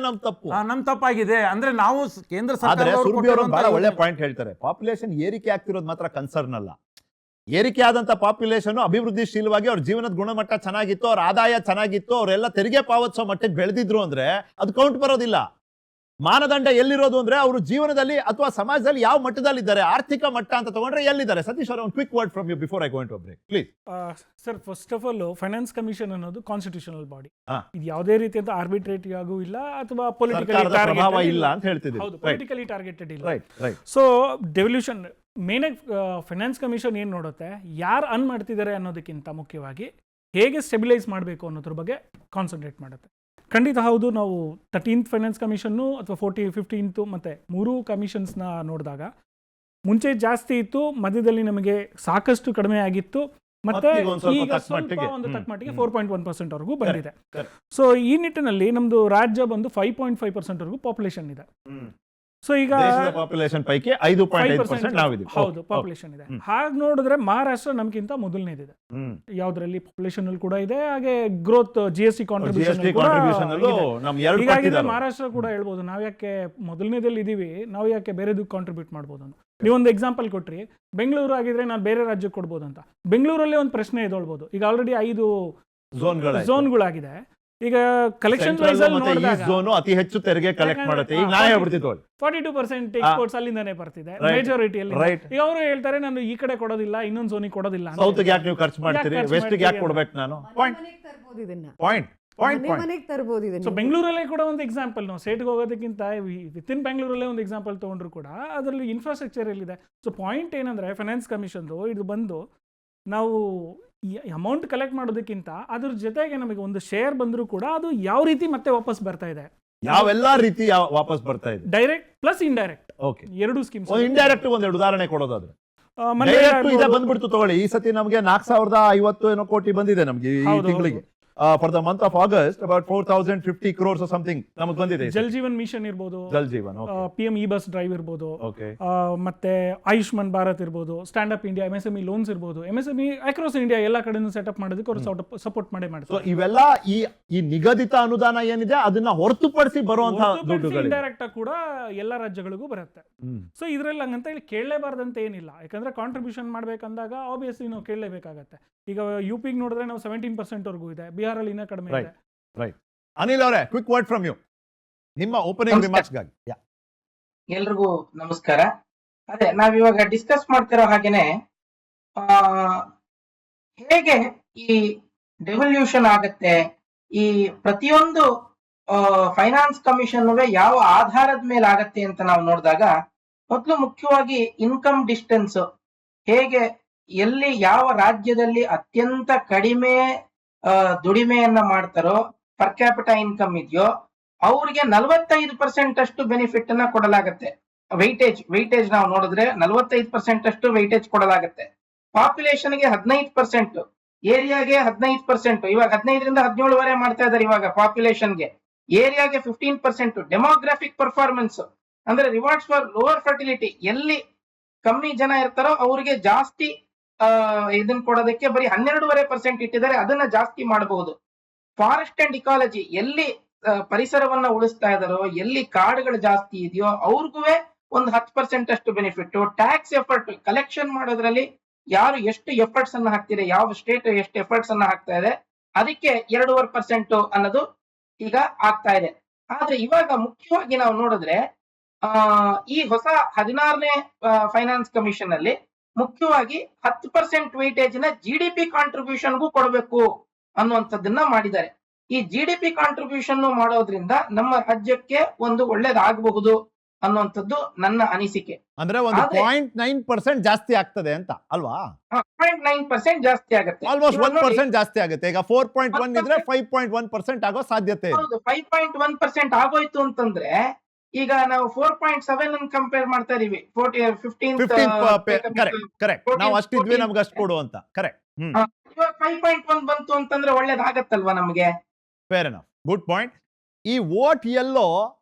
ನಮ್ ತಪ್ಪಾಗಿದೆ ಅಂದ್ರೆ ನಾವು ಕೇಂದ್ರ ಸರ್ಕಾರ ಒಳ್ಳೆ ಪಾಯಿಂಟ್ ಹೇಳ್ತಾರೆ. ಪಾಪ್ಯುಲೇಷನ್ ಏರಿಕೆ ಆಗ್ತಿರೋದು ಮಾತ್ರ ಕನ್ಸರ್ನ್ ಅಲ್ಲ. ಏರಿಕೆ ಆದಂತ ಪಾಪ್ಯುಲೇಷನ್ ಅಭಿವೃದ್ಧಿಶೀಲವಾಗಿ ಅವ್ರ ಜೀವನದ ಗುಣಮಟ್ಟ ಚೆನ್ನಾಗಿತ್ತು, ಅವ್ರ ಆದಾಯ ಚೆನ್ನಾಗಿತ್ತು, ಅವರೆಲ್ಲ ತೆರಿಗೆ ಪಾವತಿಸೋ ಮಟ್ಟಕ್ಕೆ ಬೆಳೆದಿದ್ರು ಅಂದ್ರೆ ಅದು ಕೌಂಟ್ ಬರೋದಿಲ್ಲ. ಮಾನದಂಡ ಎಲ್ಲಿರೋದು ಅಂದ್ರೆ ಅವರು ಜೀವನದಲ್ಲಿ ಅಥವಾ ಸಮಾಜದಲ್ಲಿ ಯಾವ ಮಟ್ಟದಲ್ಲಿ ಇದ್ದಾರೆ, ಆರ್ಥಿಕ ಮಟ್ಟ ಅಂತ ತಗೊಂಡ್ರೆ ಎಲ್ಲಿದ್ದಾರೆ. ಸತೀಶ್ ಅವರ ಒಂದು quick word from you before I go into break please. Sir, first of all finance commission ಅನ್ನೋದು ಕಾನ್ಸ್ಟಿಟ್ಯೂಷನಲ್ ಬಾಡಿ. ಇದು ಯಾವುದೇ ರೀತಿಯಿಂದ ಆರ್ಬಿಟ್ರೇಟಿ ಆಗೂ ಇಲ್ಲ ಅಥವಾ ಪೊಲಿಟಿಕಲಿ ಟಾರ್ಗೆಟೆಡ್ ಇಲ್ಲ. ಸೊ ಡೆವಲ್ಯೂಷನ್ ಮೇನ್ ಆಗಿ ಫೈನಾನ್ಸ್ ಕಮಿಷನ್ ಏನು ನೋಡುತ್ತೆ, ಯಾರು ಅರ್ನ್ ಮಾಡ್ತಿದ್ದಾರೆ ಅನ್ನೋದಕ್ಕಿಂತ ಮುಖ್ಯವಾಗಿ ಹೇಗೆ ಸ್ಟೆಬಿಲೈಸ್ ಮಾಡಬೇಕು ಅನ್ನೋದ್ರ ಬಗ್ಗೆ ಕಾನ್ಸಂಟ್ರೇಟ್ ಮಾಡುತ್ತೆ. ಖಂಡಿತ ಹೌದು, ನಾವು 13th ಫೈನಾನ್ಸ್ ಕಮಿಷನ್ನು ಅಥವಾ 15th ಮತ್ತು 3 ಕಮಿಷನ್ಸ್ನ ನೋಡಿದಾಗ ಮುಂಚೆ ಜಾಸ್ತಿ ಇತ್ತು, ಮಧ್ಯದಲ್ಲಿ ನಮಗೆ ಸಾಕಷ್ಟು ಕಡಿಮೆ ಆಗಿತ್ತು, ಮತ್ತೆ ಈಗ ಸ್ವಲ್ಪ ಒಂದು ತಕ್ಕ ಮಟ್ಟಿಗೆ 4.1% ವರೆಗೂ ಬಂದಿದೆ. ಸೊ ಈ ನಿಟ್ಟಿನಲ್ಲಿ ನಮ್ದು ರಾಜ್ಯ ಬಂದು 5.5% ವರೆಗೂ ಪಾಪ್ಯುಲೇಷನ್ ಇದೆ. ಸೊ ಈಗ ಪಾಪ್ಯುಲೇಷನ್ ಪೈಕಿ 5.5% ನಾವಿದೆ. ಹೌದು, ಪಾಪ್ಯುಲೇಷನ್ ಇದೆ. ಹಾಗೆ ನೋಡಿದ್ರೆ ಮಹಾರಾಷ್ಟ್ರ ನಮ್ಗಿಂತ ಮೊದಲನೇದಿದೆ. ಯಾವ್ದ್ರಲ್ಲಿ ಪಾಪ್ಯುಲೇಷನ್ ಅಲ್ಲಿ ಕೂಡ ಇದೆ, ಹಾಗೆ ಗ್ರೋತ್ GST ಕಾಂಟ್ರಿಬ್ಯೂಷನ್ ಮಹಾರಾಷ್ಟ್ರ ಕೂಡ ಹೇಳ್ಬೋದು ನಾವ್ ಯಾಕೆ ಮೊದಲನೇದಲ್ಲಿ ಇದೀವಿ, ನಾವು ಯಾಕೆ ಬೇರೆದಕ್ಕೆ ಕಾಂಟ್ರಿಬ್ಯೂಟ್ ಮಾಡ್ಬೋದು ಅಂತ. ನೀವೊಂದು ಎಕ್ಸಾಂಪಲ್ ಕೊಟ್ರಿ, ಬೆಂಗಳೂರು ಆಗಿದ್ರೆ ನಾನು ಬೇರೆ ರಾಜ್ಯಕ್ಕೆ ಕೊಡ್ಬೋದು ಅಂತ. ಬೆಂಗಳೂರಲ್ಲಿ ಒಂದು ಪ್ರಶ್ನೆ ಎದೊಳ್ಬೋದು. ಈಗ ಆಲ್ರೆಡಿ 5 ಝೋನ್ಗಳಾಗಿದೆ. ಈಗ ಕಲೆಕ್ಷನ್ ವೈಸ್ ಅಲ್ಲಿ ನೋಡಿದಾಗ ಅತಿ ಹೆಚ್ಚು ತೆರಿಗೆ ಕಲೆಕ್ಟ್ ಮಾಡುತ್ತೆ. ಈಗ ನಾ ಹೇಳ್ಬಿಡ್ತಿದ್ದೆ 42% ಎಕ್ಸ್ಪೋರ್ಟ್ಸ್ ಅಲ್ಲಿಂದಾನೆ ಬರ್ತಿದೆ ಮೆಜಾರಿಟಿಯಲ್ಲಿ. ಈಗ ಅವರು ಹೇಳ್ತಾರೆ ನಾನು ಈ ಕಡೆ ಕೊಡೋದಿಲ್ಲ, ಇನ್ನೊಂದು ಝೋನಿಗೆ ಕೊಡೋದಿಲ್ಲ. ಸೌತ್ ಗೆ ಯಾಕೆ ನೀವು ಖರ್ಚು ಮಾಡ್ತೀರಿ, ವೆಸ್ಟ್ ಗೆ ಯಾಕೆ ಕೊಡ್ಬೇಕು ನಾನು? ಸೊ ಬೆಂಗಳೂರಲ್ಲೇ ಕೂಡ ಒಂದು ಎಕ್ಸಾಂಪಲ್, ನಾವು ಸ್ಟೇಟ್ಗೆ ಹೋಗೋದಕ್ಕಿಂತ ವಿತ್ ಇನ್ ಬೆಂಗಳೂರಲ್ಲೇ ಒಂದು ಎಕ್ಸಾಂಪಲ್ ತಗೊಂಡ್ರು ಕೂಡ ಅದರಲ್ಲಿ ಇನ್ಫ್ರಾಸ್ಟ್ರಕ್ಚರ್ ಎಲ್ಲಿದೆ. ಸೊ ಪಾಯಿಂಟ್ ಏನಂದ್ರೆ ಫೈನಾನ್ಸ್ ಕಮಿಷನ್ದು ಇದು ಬಂದು ನಾವು ಈ ಅಮೌಂಟ್ ಕಲೆಕ್ಟ್ ಮಾಡೋದಕ್ಕಿಂತ ಅದ್ರ ಜೊತೆಗೆ ನಮಗೆ ಒಂದು ಶೇರ್ ಬಂದರೂ ಕೂಡ ಅದು ಯಾವ ರೀತಿ ಮತ್ತೆ ವಾಪಸ್ ಬರ್ತಾ ಇದೆ, ಯಾವೆಲ್ಲ ರೀತಿ ವಾಪಸ್ ಬರ್ತಾ ಇದೆ, ಡೈರೆಕ್ಟ್ ಪ್ಲಸ್ ಇಂಡೈರೆಕ್ಟ್ ಎರಡು ಸ್ಕೀಮ್ಸ್. ಇಂಡೈರೆಕ್ಟ್ ಒಂದೆರಡು ಉದಾಹರಣೆ ಕೊಡೋದಾದ್ರೆ ಬಂದ್ಬಿಡ್ತು ತಗೊಳ್ಳಿ. ಈ ಸತಿ ನಮಗೆ 4,050 ಏನೋ ಕೋಟಿ ಬಂದಿದೆ ನಮ್ಗೆ ಈ ತಿಂಗಳಿಗೆ. For the month of August, about 4,050 crores or something ನಮಗೆ ಬಂದಿದೆ. ಜಲ್ ಜೀವನ್ ಮಿಷನ್ ಇರ್ಬೋದು, PM e-bus ಡ್ರೈವ್ ಇರ್ಬೋದು, ಮತ್ತೆ ಆಯುಷ್ಮಾನ್ ಭಾರತ್ ಇರ್ಬೋದು, stand up India, MSME loans ಇರ್ಬೋದು, MSME ಅಕ್ರಾಸ್ ಇಂಡಿಯಾ ಎಲ್ಲ ಕಡೆನೂ ಸೆಟಪ್ ಮಾಡೋದಕ್ಕೆ ಅವರು ಸಪೋರ್ಟ್ ಮಾಡೇ ಮಾಡ್ತಾರೆ. ಇವೆಲ್ಲ ಈ ನಿಗದಿತ ಅನುದಾನ ಏನಿದೆ ಅದನ್ನ ಹೊರತುಪಡಿಸಿ ಬರುವಂತಹ ದುಡ್ಡುಗಳು ಇಂಡೈರೆಕ್ಟ್ ಕೂಡ ಎಲ್ಲ ರಾಜ್ಯಗಳಿಗೂ ಬರುತ್ತೆ. ಸೊ ಇದ್ರಲ್ಲಿ ಹಂಗಂತ ಇಲ್ಲಿ ಕೇಳಲೇಬಾರ್ದಂತ ಏನಿಲ್ಲ, ಯಾಕಂದ್ರೆ ಕಾಂಟ್ರಿಬ್ಯೂಷನ್ ಮಾಡ್ಬೇಕಂದಾಗ ಆಬ್ವಿಯಸ್ಲಿ ನಾವು ಕೇಳಲೇಬೇಕಾಗತ್ತೆ. ಈಗ UP ನೋಡಿದ್ರೆ ನಾವು 17% ವರೆಗೂ ಇದೆ, ಬಿಹಾರಲ್ಲಿ ಇನ್ನೂ ಕಡಿಮೆ ಇದೆ. ರೈಟ್. ಅನಿಲ್ ಅವರೇ, ಕ್ವಿಕ್ ವರ್ಡ್ ಫ್ರಮ್ ಯು, ನಿಮ್ಮ ಓಪನಿಂಗ್ ರಿಮಾರ್ಕ್ಸ್ ಗಾಗಿ. ಎಲ್ರಿಗೂ ನಮಸ್ಕಾರ. ಅದೇ ನಾವಿವಾಗ ಡಿಸ್ಕಸ್ ಮಾಡ್ತಿರೋ ಹಾಗೇನೆ ಹೇಗೆ ಈ ಡೆವಲ್ಯೂಷನ್ ಆಗತ್ತೆ, ಈ ಪ್ರತಿಯೊಂದು ಫೈನಾನ್ಸ್ ಕಮಿಷನ್ ಯಾವ ಆಧಾರದ ಮೇಲೆ ಆಗತ್ತೆ ಅಂತ ನಾವು ನೋಡಿದಾಗ, ಮೊದಲು ಮುಖ್ಯವಾಗಿ ಇನ್ಕಮ್ ಡಿಸ್ಟೆನ್ಸ್, ಹೇಗೆ ಎಲ್ಲಿ ಯಾವ ರಾಜ್ಯದಲ್ಲಿ ಅತ್ಯಂತ ಕಡಿಮೆ ದುಡಿಮೆಯನ್ನ ಮಾಡ್ತಾರೋ, ಪರ್ ಕ್ಯಾಪಿಟಾ ಇನ್ಕಮ್ ಇದೆಯೋ ಅವ್ರಿಗೆ 45% ಅಷ್ಟು ಬೆನಿಫಿಟ್ ಅನ್ನ ಕೊಡಲಾಗತ್ತೆ. ವೈಟೇಜ್ ನಾವು ನೋಡಿದ್ರೆ 45% ಅಷ್ಟು ವೈಟೇಜ್ ಕೊಡಲಾಗತ್ತೆ. ಪಾಪ್ಯುಲೇಷನ್ಗೆ 15%, ಏರಿಯಾಗೆ 15%, ಇವಾಗ 15ರಿಂದ 17 ಮಾಡ್ತಾ ಇದ್ದಾರೆ ಇವಾಗ ಪಾಪ್ಯುಲೇಷನ್ಗೆ. ಏರಿಯಾಗೆ 15%. ಡೆಮೋಗ್ರಾಫಿಕ್ ಪರ್ಫಾರ್ಮೆನ್ಸ್ ಅಂದ್ರೆ ರಿವಾರ್ಡ್ಸ್ ಫಾರ್ ಲೋವರ್ ಫರ್ಟಿಲಿಟಿ, ಎಲ್ಲಿ ಕಮ್ಮಿ ಜನ ಇರ್ತಾರೋ ಅವ್ರಿಗೆ ಜಾಸ್ತಿ ಇದನ್ನ ಕೊಡೋದಕ್ಕೆ ಬರೀ 12.5% ಇಟ್ಟಿದ್ದಾರೆ, ಅದನ್ನ ಜಾಸ್ತಿ ಮಾಡಬಹುದು. ಫಾರೆಸ್ಟ್ ಅಂಡ್ ಇಕಾಲಜಿ, ಎಲ್ಲಿ ಪರಿಸರವನ್ನ ಉಳಿಸ್ತಾ ಇದಾರೋ, ಎಲ್ಲಿ ಕಾಡುಗಳು ಜಾಸ್ತಿ ಇದೆಯೋ ಅವ್ರಿಗೂ ಒಂದು 10% ಅಷ್ಟು ಬೆನಿಫಿಟ್. ಟ್ಯಾಕ್ಸ್ ಎಫರ್ಟ್ ಕಲೆಕ್ಷನ್ ಮಾಡೋದ್ರಲ್ಲಿ ಯಾರು ಎಷ್ಟು ಎಫರ್ಟ್ಸ್ ಅನ್ನ ಹಾಕ್ತಿದೆ, ಯಾವ ಸ್ಟೇಟ್ ಎಷ್ಟು ಎಫರ್ಟ್ಸ್ ಅನ್ನ ಹಾಕ್ತಾ ಇದೆ, ಅದಕ್ಕೆ 2.5% ಅನ್ನೋದು ಈಗ ಆಗ್ತಾ ಇದೆ. ಆದ್ರೆ ಇವಾಗ ಮುಖ್ಯವಾಗಿ ನಾವು ನೋಡಿದ್ರೆ ಈ ಹೊಸ 16ನೇ ಫೈನಾನ್ಸ್ ಕಮಿಷನ್ ಅಲ್ಲಿ ಮುಖ್ಯವಾಗಿ 10% ವೇಟೇಜ್ ನ GDP ಕಾಂಟ್ರಿಬ್ಯೂಷನ್ಗೂ ಕೊಡಬೇಕು ಅನ್ನುವಂಥದ್ದನ್ನ ಮಾಡಿದ್ದಾರೆ. ಈ GDP ಕಾಂಟ್ರಿಬ್ಯೂಷನ್ ಮಾಡೋದ್ರಿಂದ ನಮ್ಮ ರಾಜ್ಯಕ್ಕೆ ಒಂದು ಒಳ್ಳೇದಾಗಬಹುದು ಅನ್ನುವಂಥದ್ದು ನನ್ನ ಅನಿಸಿಕೆ. ಅಂದ್ರೆ ಒಂದು ಆದ್ರೆ- 0.9% ಜಾಸ್ತಿ ಆಗ್ತದೆ ಅಂತ ಅಲ್ವಾ? 0.9% ಜಾಸ್ತಿ ಆಗುತ್ತೆ. ಆಲ್ಮೋಸ್ಟ್ ಇವಾಗ ನೋಡಿ, 1% ಜಾಸ್ತಿ ಆಗುತ್ತೆ. ಈಗ 4.1 ಇದ್ರೆ 5.1% ಆಗೋ ಸಾಧ್ಯತೆ ಇದೆ. ಹೌದು, 5.1% ಆಗೋಯ್ತು ಅಂತಂದ್ರೆ ಈಗ ನಾವು 4.7 ಅನ್ನು ಕಂಪೇರ್ ಮಾಡ್ತಾ ಇದೀವಿ. 15 ಕರೆಕ್ಟ್. ನಾವು ಅಷ್ಟಿದ್ವಿ, ನಮ್ಗೆ ಅಷ್ಟು ಕೊಡು ಅಂತ. ಕರೆಕ್ಟ್. ಇವಾಗ 5.1 ಬಂತು ಅಂತಂದ್ರೆ ಒಳ್ಳೇದಾಗತ್ತಲ್ವಾ ನಮ್ಗೆ? Fair enough, good point. ಈ ವೋಟ್ ಎಲ್ಲೋ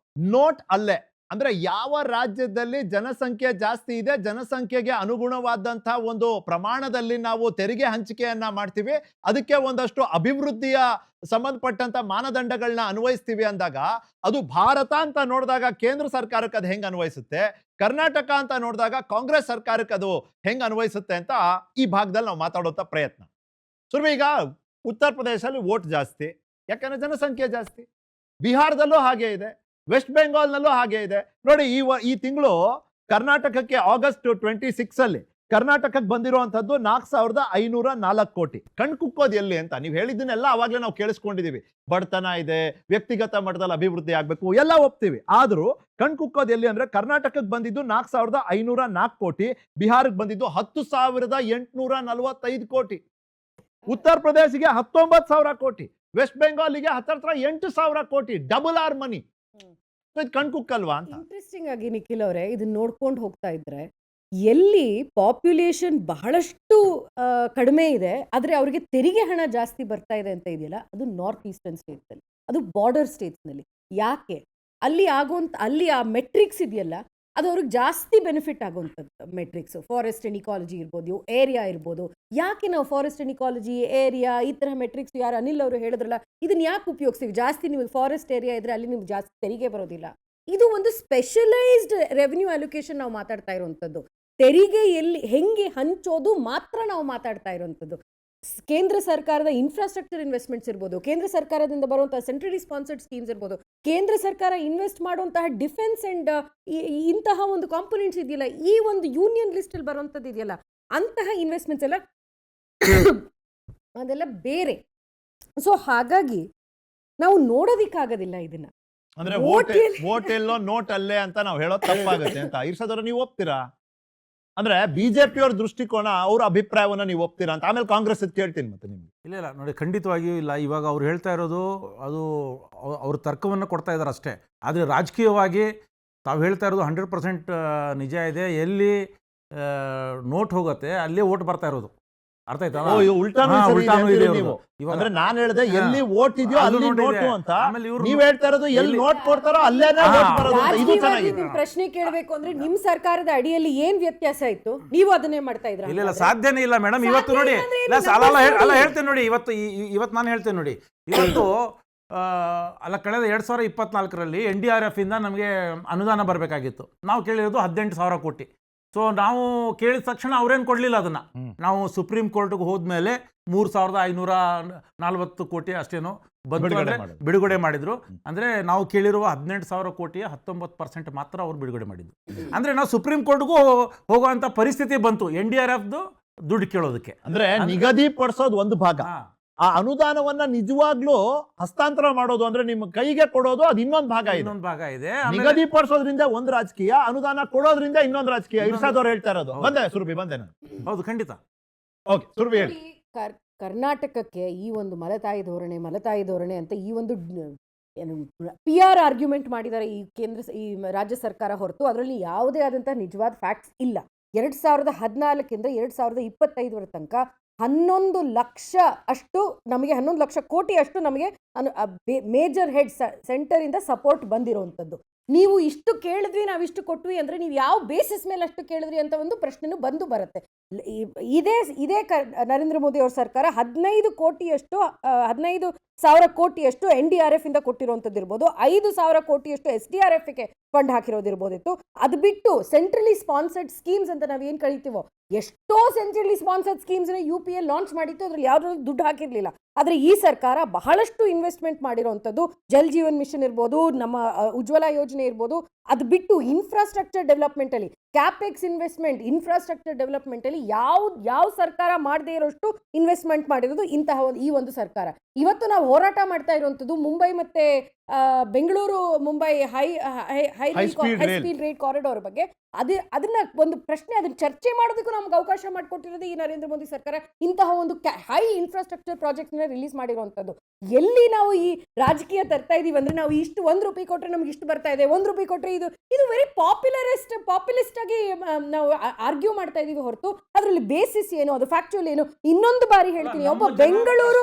ನೋಟ್ ಅಲ್ಲೇ, ಅಂದ್ರೆ ಯಾವ ರಾಜ್ಯದಲ್ಲಿ ಜನಸಂಖ್ಯೆ ಜಾಸ್ತಿ ಇದೆ, ಜನಸಂಖ್ಯೆಗೆ ಅನುಗುಣವಾದಂತಹ ಒಂದು ಪ್ರಮಾಣದಲ್ಲಿ ನಾವು ತೆರಿಗೆ ಹಂಚಿಕೆಯನ್ನ ಮಾಡ್ತೀವಿ, ಅದಕ್ಕೆ ಒಂದಷ್ಟು ಅಭಿವೃದ್ಧಿಯ ಸಂಬಂಧಪಟ್ಟಂತ ಮಾನದಂಡಗಳನ್ನ ಅನ್ವಯಿಸ್ತೀವಿ ಅಂದಾಗ, ಅದು ಭಾರತ ಅಂತ ನೋಡಿದಾಗ ಕೇಂದ್ರ ಸರ್ಕಾರಕ್ಕೆ ಅದು ಹೆಂಗ್ ಅನ್ವಯಿಸುತ್ತೆ, ಕರ್ನಾಟಕ ಅಂತ ನೋಡಿದಾಗ ಕಾಂಗ್ರೆಸ್ ಸರ್ಕಾರಕ್ಕೆ ಅದು ಹೆಂಗ್ ಅನ್ವಯಿಸುತ್ತೆ ಅಂತ ಈ ಭಾಗದಲ್ಲಿ ನಾವು ಮಾತಾಡುವಂತ ಪ್ರಯತ್ನ. ಸುರ್ವಿ, ಈಗ ಉತ್ತರ ಪ್ರದೇಶದಲ್ಲಿ ವೋಟ್ ಜಾಸ್ತಿ, ಯಾಕಂದ್ರೆ ಜನಸಂಖ್ಯೆ ಜಾಸ್ತಿ. ಬಿಹಾರದಲ್ಲೂ ಹಾಗೆ ಇದೆ, ವೆಸ್ಟ್ ಬೆಂಗಾಲ್ನಲ್ಲೂ ಹಾಗೆ ಇದೆ. ನೋಡಿ, ಈ ತಿಂಗಳು ಕರ್ನಾಟಕಕ್ಕೆ ಆಗಸ್ಟ್ 26 ಅಲ್ಲಿ ಕರ್ನಾಟಕಕ್ಕೆ ಬಂದಿರುವಂತದ್ದು 4,504 ಕೋಟಿ. ಕಣ್ಕುಕ್ಕೋದು ಎಲ್ಲಿ ಅಂತ ನೀವು ಹೇಳಿದ್ದನ್ನೆಲ್ಲ ಅವಾಗಲೇ ನಾವು ಕೇಳಿಸ್ಕೊಂಡಿದೀವಿ. ಬಡತನ ಇದೆ, ವ್ಯಕ್ತಿಗತ ಮಟ್ಟದಲ್ಲಿ ಅಭಿವೃದ್ಧಿ ಆಗ್ಬೇಕು, ಎಲ್ಲ ಒಪ್ತೀವಿ. ಆದ್ರೂ ಕಣ್ಕುಕ್ಕೋದು ಎಲ್ಲಿ ಅಂದ್ರೆ ಕರ್ನಾಟಕಕ್ಕೆ ಬಂದಿದ್ದು 4,504 ಕೋಟಿ, ಬಿಹಾರಕ್ಕೆ ಬಂದಿದ್ದು 10,845 ಕೋಟಿ, ಉತ್ತರ ಪ್ರದೇಶಿಗೆ 19,000 ಕೋಟಿ, ವೆಸ್ಟ್ ಬೆಂಗಾಲಿಗೆ ಹತ್ರ 8,000 ಕೋಟಿ. ಡಬಲ್ ಆರ್ ಮನಿ. ಇದು ಕಣ್ಕುಕ್ಕಲ್ವಾ ಅಂತ. ಇಂಟ್ರೆಸ್ಟಿಂಗ್ ಆಗಿ ನಿಖಿಲ್ ಅವರೇ, ಇದನ್ನ ನೋಡ್ಕೊಂಡು ಹೋಗ್ತಾ ಇದ್ರೆ ಎಲ್ಲಿ ಪಾಪ್ಯುಲೇಷನ್ ಬಹಳಷ್ಟು ಕಡಿಮೆ ಇದೆ ಆದ್ರೆ ಅವರಿಗೆ ತೆರಿಗೆ ಹಣ ಜಾಸ್ತಿ ಬರ್ತಾ ಇದೆ ಅಂತ ಇದೆಯಲ್ಲ, ಅದು ನಾರ್ತ್ ಈಸ್ಟರ್ನ್ ಸ್ಟೇಟ್ಸ್ ಅಲ್ಲಿ, ಅದು ಬಾರ್ಡರ್ ಸ್ಟೇಟ್ಸ್ ನಲ್ಲಿ. ಯಾಕೆ ಅಲ್ಲಿ ಆ ಮೆಟ್ರಿಕ್ಸ್ ಇದೆಯಲ್ಲ, ಅದು ಅವ್ರಿಗೆ ಜಾಸ್ತಿ ಬೆನಿಫಿಟ್ ಆಗುವಂಥದ್ದು ಮೆಟ್ರಿಕ್ಸ್. ಫಾರೆಸ್ಟ್ ಅಂಡ್ ಇಕಾಲಜಿ ಇರ್ಬೋದು, ಏರಿಯಾ ಇರ್ಬೋದು. ಯಾಕೆ ನಾವು ಫಾರೆಸ್ಟ್ ಅಂಡ್ ಇಕಾಲಜಿ, ಏರಿಯಾ, ಈ ಥರ ಮೆಟ್ರಿಕ್ಸ್, ಯಾರು ಅನಿಲ್ ಅವರು ಹೇಳಿದ್ರಲ್ಲ, ಇದನ್ನ ಯಾಕೆ ಉಪಯೋಗಿಸ್ತೀವಿ? ಜಾಸ್ತಿ ನಿಮಗೆ ಫಾರೆಸ್ಟ್ ಏರಿಯಾ ಇದ್ರೆ ಅಲ್ಲಿ ನಿಮ್ಗೆ ಜಾಸ್ತಿ ತೆರಿಗೆ ಬರೋದಿಲ್ಲ. ಇದು ಒಂದು ಸ್ಪೆಷಲೈಸ್ಡ್ ರೆವೆನ್ಯೂ ಅಲೋಕೇಶನ್ ನಾವು ಮಾತಾಡ್ತಾ ಇರುವಂಥದ್ದು. ತೆರಿಗೆ ಎಲ್ಲಿ ಹೆಂಗೆ ಹಂಚೋದು ಮಾತ್ರ ನಾವು ಮಾತಾಡ್ತಾ ಇರುವಂಥದ್ದು. ಕೇಂದ್ರ ಸರ್ಕಾರದ ಇನ್ಫ್ರಾಸ್ಟ್ರಕ್ಚರ್ ಇನ್ವೆಸ್ಟ್ಮೆಂಟ್ಸ್ ಇರ್ಬೋದು, ಕೇಂದ್ರ ಸರ್ಕಾರದಿಂದ ಬರುವಂತಹ ಸೆಂಟ್ರಲಿ ಸ್ಪಾನ್ಸರ್ಡ್ ಸ್ಕೀಮ್ಸ್ ಇರ್ಬೋದು, ಕೇಂದ್ರ ಸರ್ಕಾರ ಇನ್ವೆಸ್ಟ್ ಮಾಡುವಂತಹ ಡಿಫೆನ್ಸ್ ಅಂಡ್ ಇಂತಹ ಒಂದು ಕಾಂಪೊನೆಂಟ್ಸ್ ಇದೆಯಲ್ಲ, ಈ ಒಂದು ಯೂನಿಯನ್ ಲಿಸ್ಟ್ ಅಲ್ಲಿ ಬರುವಂಥದ್ದು ಇದೆಯಲ್ಲ, ಅಂತಹ ಇನ್ವೆಸ್ಟ್ಮೆಂಟ್ಸ್ ಎಲ್ಲ ಅದೆಲ್ಲ ಬೇರೆ. ಸೊ ಹಾಗಾಗಿ ನಾವು ನೋಡೋದಿಕ್ಕಾಗೋದಿಲ್ಲ ಇದನ್ನ. ಅಂದ್ರೆ Vote ವೋಟ್ ಎಲ್ಲೋ ನೋಟ್ ಅಲ್ಲೇ ಅಂತ ನಾವು ಹೇಳೋದು ತಪ್ಪಾಗುತ್ತೆ ಅಂತ. ಇರ್ಸೋದ್ರ ನೀವು ಒಪ್ತೀರಾ? ಅಂದ್ರೆ ಬಿಜೆಪಿ ಅವ್ರ ದೃಷ್ಟಿಕೋನ, ಅವ್ರ ಅಭಿಪ್ರಾಯವನ್ನ ನೀವು ಒಪ್ತೀರಾ ಅಂತ. ಆಮೇಲೆ ಕಾಂಗ್ರೆಸ್ ಕೇಳ್ತೀನಿ ಮತ್ತೆ ನಿಮ್ಗೆ. ಇಲ್ಲ ನೋಡಿ, ಖಂಡಿತವಾಗಿಯೂ ಇಲ್ಲ. ಇವಾಗ ಅವ್ರು ಹೇಳ್ತಾ ಇರೋದು ಅದು ಅವ್ರ ತರ್ಕವನ್ನು ಕೊಡ್ತಾ ಇದ್ದಾರೆ ಅಷ್ಟೇ. ಆದರೆ ರಾಜಕೀಯವಾಗಿ ತಾವು ಹೇಳ್ತಾ ಇರೋದು 100% ನಿಜ ಇದೆ. ಎಲ್ಲಿ ನೋಟ್ ಹೋಗುತ್ತೆ ಅಲ್ಲೇ ಓಟ್ ಬರ್ತಾ ಇರೋದು. ಅರ್ಥ ಆಯ್ತಾ? ಉಲ್ಟಾನು ಇದೆ ನೀವು. ಅಂದ್ರೆ ನಾನು ಹೇಳಿದೆ ಎಲ್ಲಿ ವೋಟ್ ಇದೆಯೋ ಅಲ್ಲಿ ನೋಟು ಅಂತ. ನೀವ್ ಹೇಳ್ತಾ ಇರೋದು ಎಲ್ಲಿ ನೋಟ್ ಕೊಡ್ತಾರೋ ಅಲ್ಲೇನೇ ವೋಟ್ ಬರೋದು ಅಂತ. ಇದು ಚೆನ್ನಾಗಿದೆ. ನಿಮ್ ಪ್ರಶ್ನೆ ಕೇಳಬೇಕು ಅಂದ್ರೆ ನಿಮ್ ಸರ್ಕಾರದ ಅಡಿಯಲ್ಲಿ ಏನ್ ವ್ಯತ್ಯಾಸ ಇತ್ತು? ನೀವು ಅದನ್ನೇ ಮಾಡ್ತಾ ಇದ್ರ? ಇಲ್ಲ ಸಾಧ್ಯನೇ ಇಲ್ಲ ಮೇಡಮ್. ಇವತ್ತು ನೋಡಿ, ಅಲ್ಲ ಹೇಳ್ತೇನೆ ನೋಡಿ, ಇವತ್ತು ನಾನು ಹೇಳ್ತೇನೆ ನೋಡಿ, ಇವತ್ತು ಕಳೆದ 2024ರಲ್ಲಿ NDRF ಇಂದ ನಮಗೆ ಅನುದಾನ ಬರಬೇಕಾಗಿತ್ತು. ನಾವು ಕೇಳಿರೋದು 18,000 ಕೋಟಿ. ಸೊ ನಾವು ಕೇಳಿದ ತಕ್ಷಣ ಅವ್ರೇನು ಕೊಡಲಿಲ್ಲ ಅದನ್ನು. ನಾವು ಸುಪ್ರೀಂ ಕೋರ್ಟ್ಗೆ ಹೋದ್ಮೇಲೆ 3,540 ಕೋಟಿ ಅಷ್ಟೇನೋ ಬಿಡುಗಡೆ ಮಾಡಿದ್ರು. ಅಂದರೆ ನಾವು ಕೇಳಿರುವ 18,000 ಕೋಟಿಯ 19% ಮಾತ್ರ ಅವ್ರು ಬಿಡುಗಡೆ ಮಾಡಿದ್ರು. ಅಂದರೆ ನಾವು ಸುಪ್ರೀಂ ಕೋರ್ಟ್ಗೂ ಹೋಗುವಂಥ ಪರಿಸ್ಥಿತಿ ಬಂತು NDRFದು ದುಡ್ಡು ಕೇಳೋದಕ್ಕೆ. ಅಂದ್ರೆ ನಿಗದಿಪಡಿಸೋದು ಒಂದು ಭಾಗ, ಆ ಅನುದಾನವನ್ನ ನಿಜವಾಗ್ಲೂ ಹಸ್ತಾಂತರ ಮಾಡೋದು ಅಂದ್ರೆ ನಿಮ್ಮ ಕೈಗೆ ಕೊಡೋದು ಅದು ಇನ್ನೊಂದು ಭಾಗ ಇದೆ. ನಿಗದಿಪಡಿಸೋದ್ರಿಂದ ಒಂದು ರಾಜಕೀಯ, ಅನುದಾನ ಕೊಡೋದ್ರಿಂದ ಇನ್ನೊಂದು ರಾಜಕೀಯ. ಇರ್ಷಾದವ್ರು ಹೇಳ್ತಾ ಇರೋದು. ಬಂದೆ ಸುರಭಿ, ಬಂದೆ ನಾನು. ಹೌದು, ಖಂಡಿತ. ಓಕೆ ಸುರಭಿ ಹೇಳಿ. ಕರ್ನಾಟಕಕ್ಕೆ ಈ ಒಂದು ಮಲತಾಯಿ ಧೋರಣೆ ಅಂತ ಈ ಒಂದು PR ಆರ್ಗ್ಯುಮೆಂಟ್ ಮಾಡಿದ್ದಾರೆ ಈ ರಾಜ್ಯ ಸರ್ಕಾರ ಹೊರತು ಅದರಲ್ಲಿ ಯಾವುದೇ ಆದಂತಹ ನಿಜವಾದ ಫ್ಯಾಕ್ಟ್ಸ್ ಇಲ್ಲ. 2014 ಇಂದ 2025 ತನಕ 11 ಲಕ್ಷ ಅಷ್ಟು ನಮಗೆ 11 ಲಕ್ಷ ಕೋಟಿ ಅಷ್ಟು ನಮಗೆ ಮೇಜರ್ ಹೆಡ್ ಸೆಂಟರ್ ಇಂದ ಸಪೋರ್ಟ್ ಬಂದಿರುವಂಥದ್ದು. ನೀವು ಇಷ್ಟು ಕೇಳಿದ್ವಿ ನಾವಿಷ್ಟು ಕೊಟ್ವಿ ಅಂದ್ರೆ ನೀವು ಯಾವ ಬೇಸಿಸ್ ಮೇಲೆ ಅಷ್ಟು ಕೇಳಿದ್ರಿ ಅಂತ ಒಂದು ಪ್ರಶ್ನೆನೂ ಬಂದು ಬರುತ್ತೆ. ಇದೇ ನರೇಂದ್ರ ಮೋದಿ ಅವ್ರ ಸರ್ಕಾರ 15 ಕೋಟಿಯಷ್ಟು NDRF ಇಂದ ಕೊಟ್ಟಿರುವಂಥದ್ದು ಇರ್ಬೋದು, 5,000 ಕೋಟಿಯಷ್ಟು SDRFಗೆ ಫಂಡ್ ಹಾಕಿರೋದಿರ್ಬೋದಿತ್ತು. ಅದು ಬಿಟ್ಟು ಸೆಂಟ್ರಲಿ ಸ್ಪಾನ್ಸರ್ಡ್ ಸ್ಕೀಮ್ಸ್ ಅಂತ ನಾವು ಏನು ಕರಿತೀವೋ, ಎಷ್ಟೋ ಸೆಂಟ್ರಲಿ ಸ್ಪಾನ್ಸರ್ಡ್ ಸ್ಕೀಮ್ಸ್ನ UPA ಲಾಂಚ್ ಮಾಡಿತ್ತು, ಅದ್ರಲ್ಲಿ ಯಾವ್ದ್ರಲ್ಲೂ ದುಡ್ಡು ಹಾಕಿರ್ಲಿಲ್ಲ. ಆದರೆ ಈ ಸರ್ಕಾರ ಬಹಳಷ್ಟು ಇನ್ವೆಸ್ಟ್ಮೆಂಟ್ ಮಾಡಿರೋವಂಥದ್ದು, ಜಲ್ ಜೀವನ್ ಮಿಷನ್ ಇರ್ಬೋದು, ನಮ್ಮ ಉಜ್ವಲ ಯೋಜನೆ ಇರ್ಬೋದು. ಅದು ಬಿಟ್ಟು ಇನ್ಫ್ರಾಸ್ಟ್ರಕ್ಚರ್ ಡೆವಲಪ್ಮೆಂಟಲ್ಲಿ, ಕ್ಯಾಪೆಕ್ಸ್ ಇನ್ವೆಸ್ಟ್ಮೆಂಟ್, ಇನ್ಫ್ರಾಸ್ಟ್ರಕ್ಚರ್ ಡೆವಲಪ್ಮೆಂಟಲ್ಲಿ ಯಾವ ಸರ್ಕಾರ ಮಾಡದೇ ಇರೋಷ್ಟು ಇನ್ವೆಸ್ಟ್ಮೆಂಟ್ ಮಾಡಿರೋದು ಈ ಒಂದು ಸರ್ಕಾರ. ಇವತ್ತು ನಾವು ಹೋರಾಟ ಮಾಡ್ತಾ ಇರುವಂಥದ್ದು ಮುಂಬೈ ಮತ್ತೆ Bengaluru Mumbai high speed rate corridor ಬಗ್ಗೆ. ಅದನ್ನ ಒಂದು ಪ್ರಶ್ನೆ, ಅದನ್ನ ಚರ್ಚೆ ಮಾಡೋದಕ್ಕೂ ನಮ್ಗೆ ಅವಕಾಶ ಮಾಡಿಕೊಟ್ಟಿರೋದು ಈ ನರೇಂದ್ರ ಮೋದಿ ಸರ್ಕಾರ. ಇಂತಹ ಒಂದು ಹೈ ಇನ್ಫ್ರಾಸ್ಟ್ರಕ್ಚರ್ ಪ್ರಾಜೆಕ್ಟ್ ರಿಲೀಸ್ ಮಾಡಿರುವಂಥದ್ದು. ಎಲ್ಲಿ ನಾವು ಈ ರಾಜಕೀಯ ತರ್ತಾ ಇದೀವಿ ಅಂದ್ರೆ, ನಾವು ಇಷ್ಟು ₹1 ಕೊಟ್ಟರೆ ನಮ್ಗೆ ಇಷ್ಟು ಬರ್ತಾ ಇದೆ, ₹1 ಕೊಟ್ಟರೆ ಇದು ವೆರಿ ಪಾಪ್ಯುಲಿಸ್ಟ್ ಆಗಿ ನಾವು ಆರ್ಗ್ಯೂ ಮಾಡ್ತಾ ಇದೀವಿ ಹೊರತು ಅದರಲ್ಲಿ ಬೇಸಿಸ್ ಏನು, ಅದು ಫ್ಯಾಕ್ಚುಯಲ್ ಏನು. ಇನ್ನೊಂದು ಬಾರಿ ಹೇಳ್ತೀನಿ, ಒಬ್ಬ ಬೆಂಗಳೂರು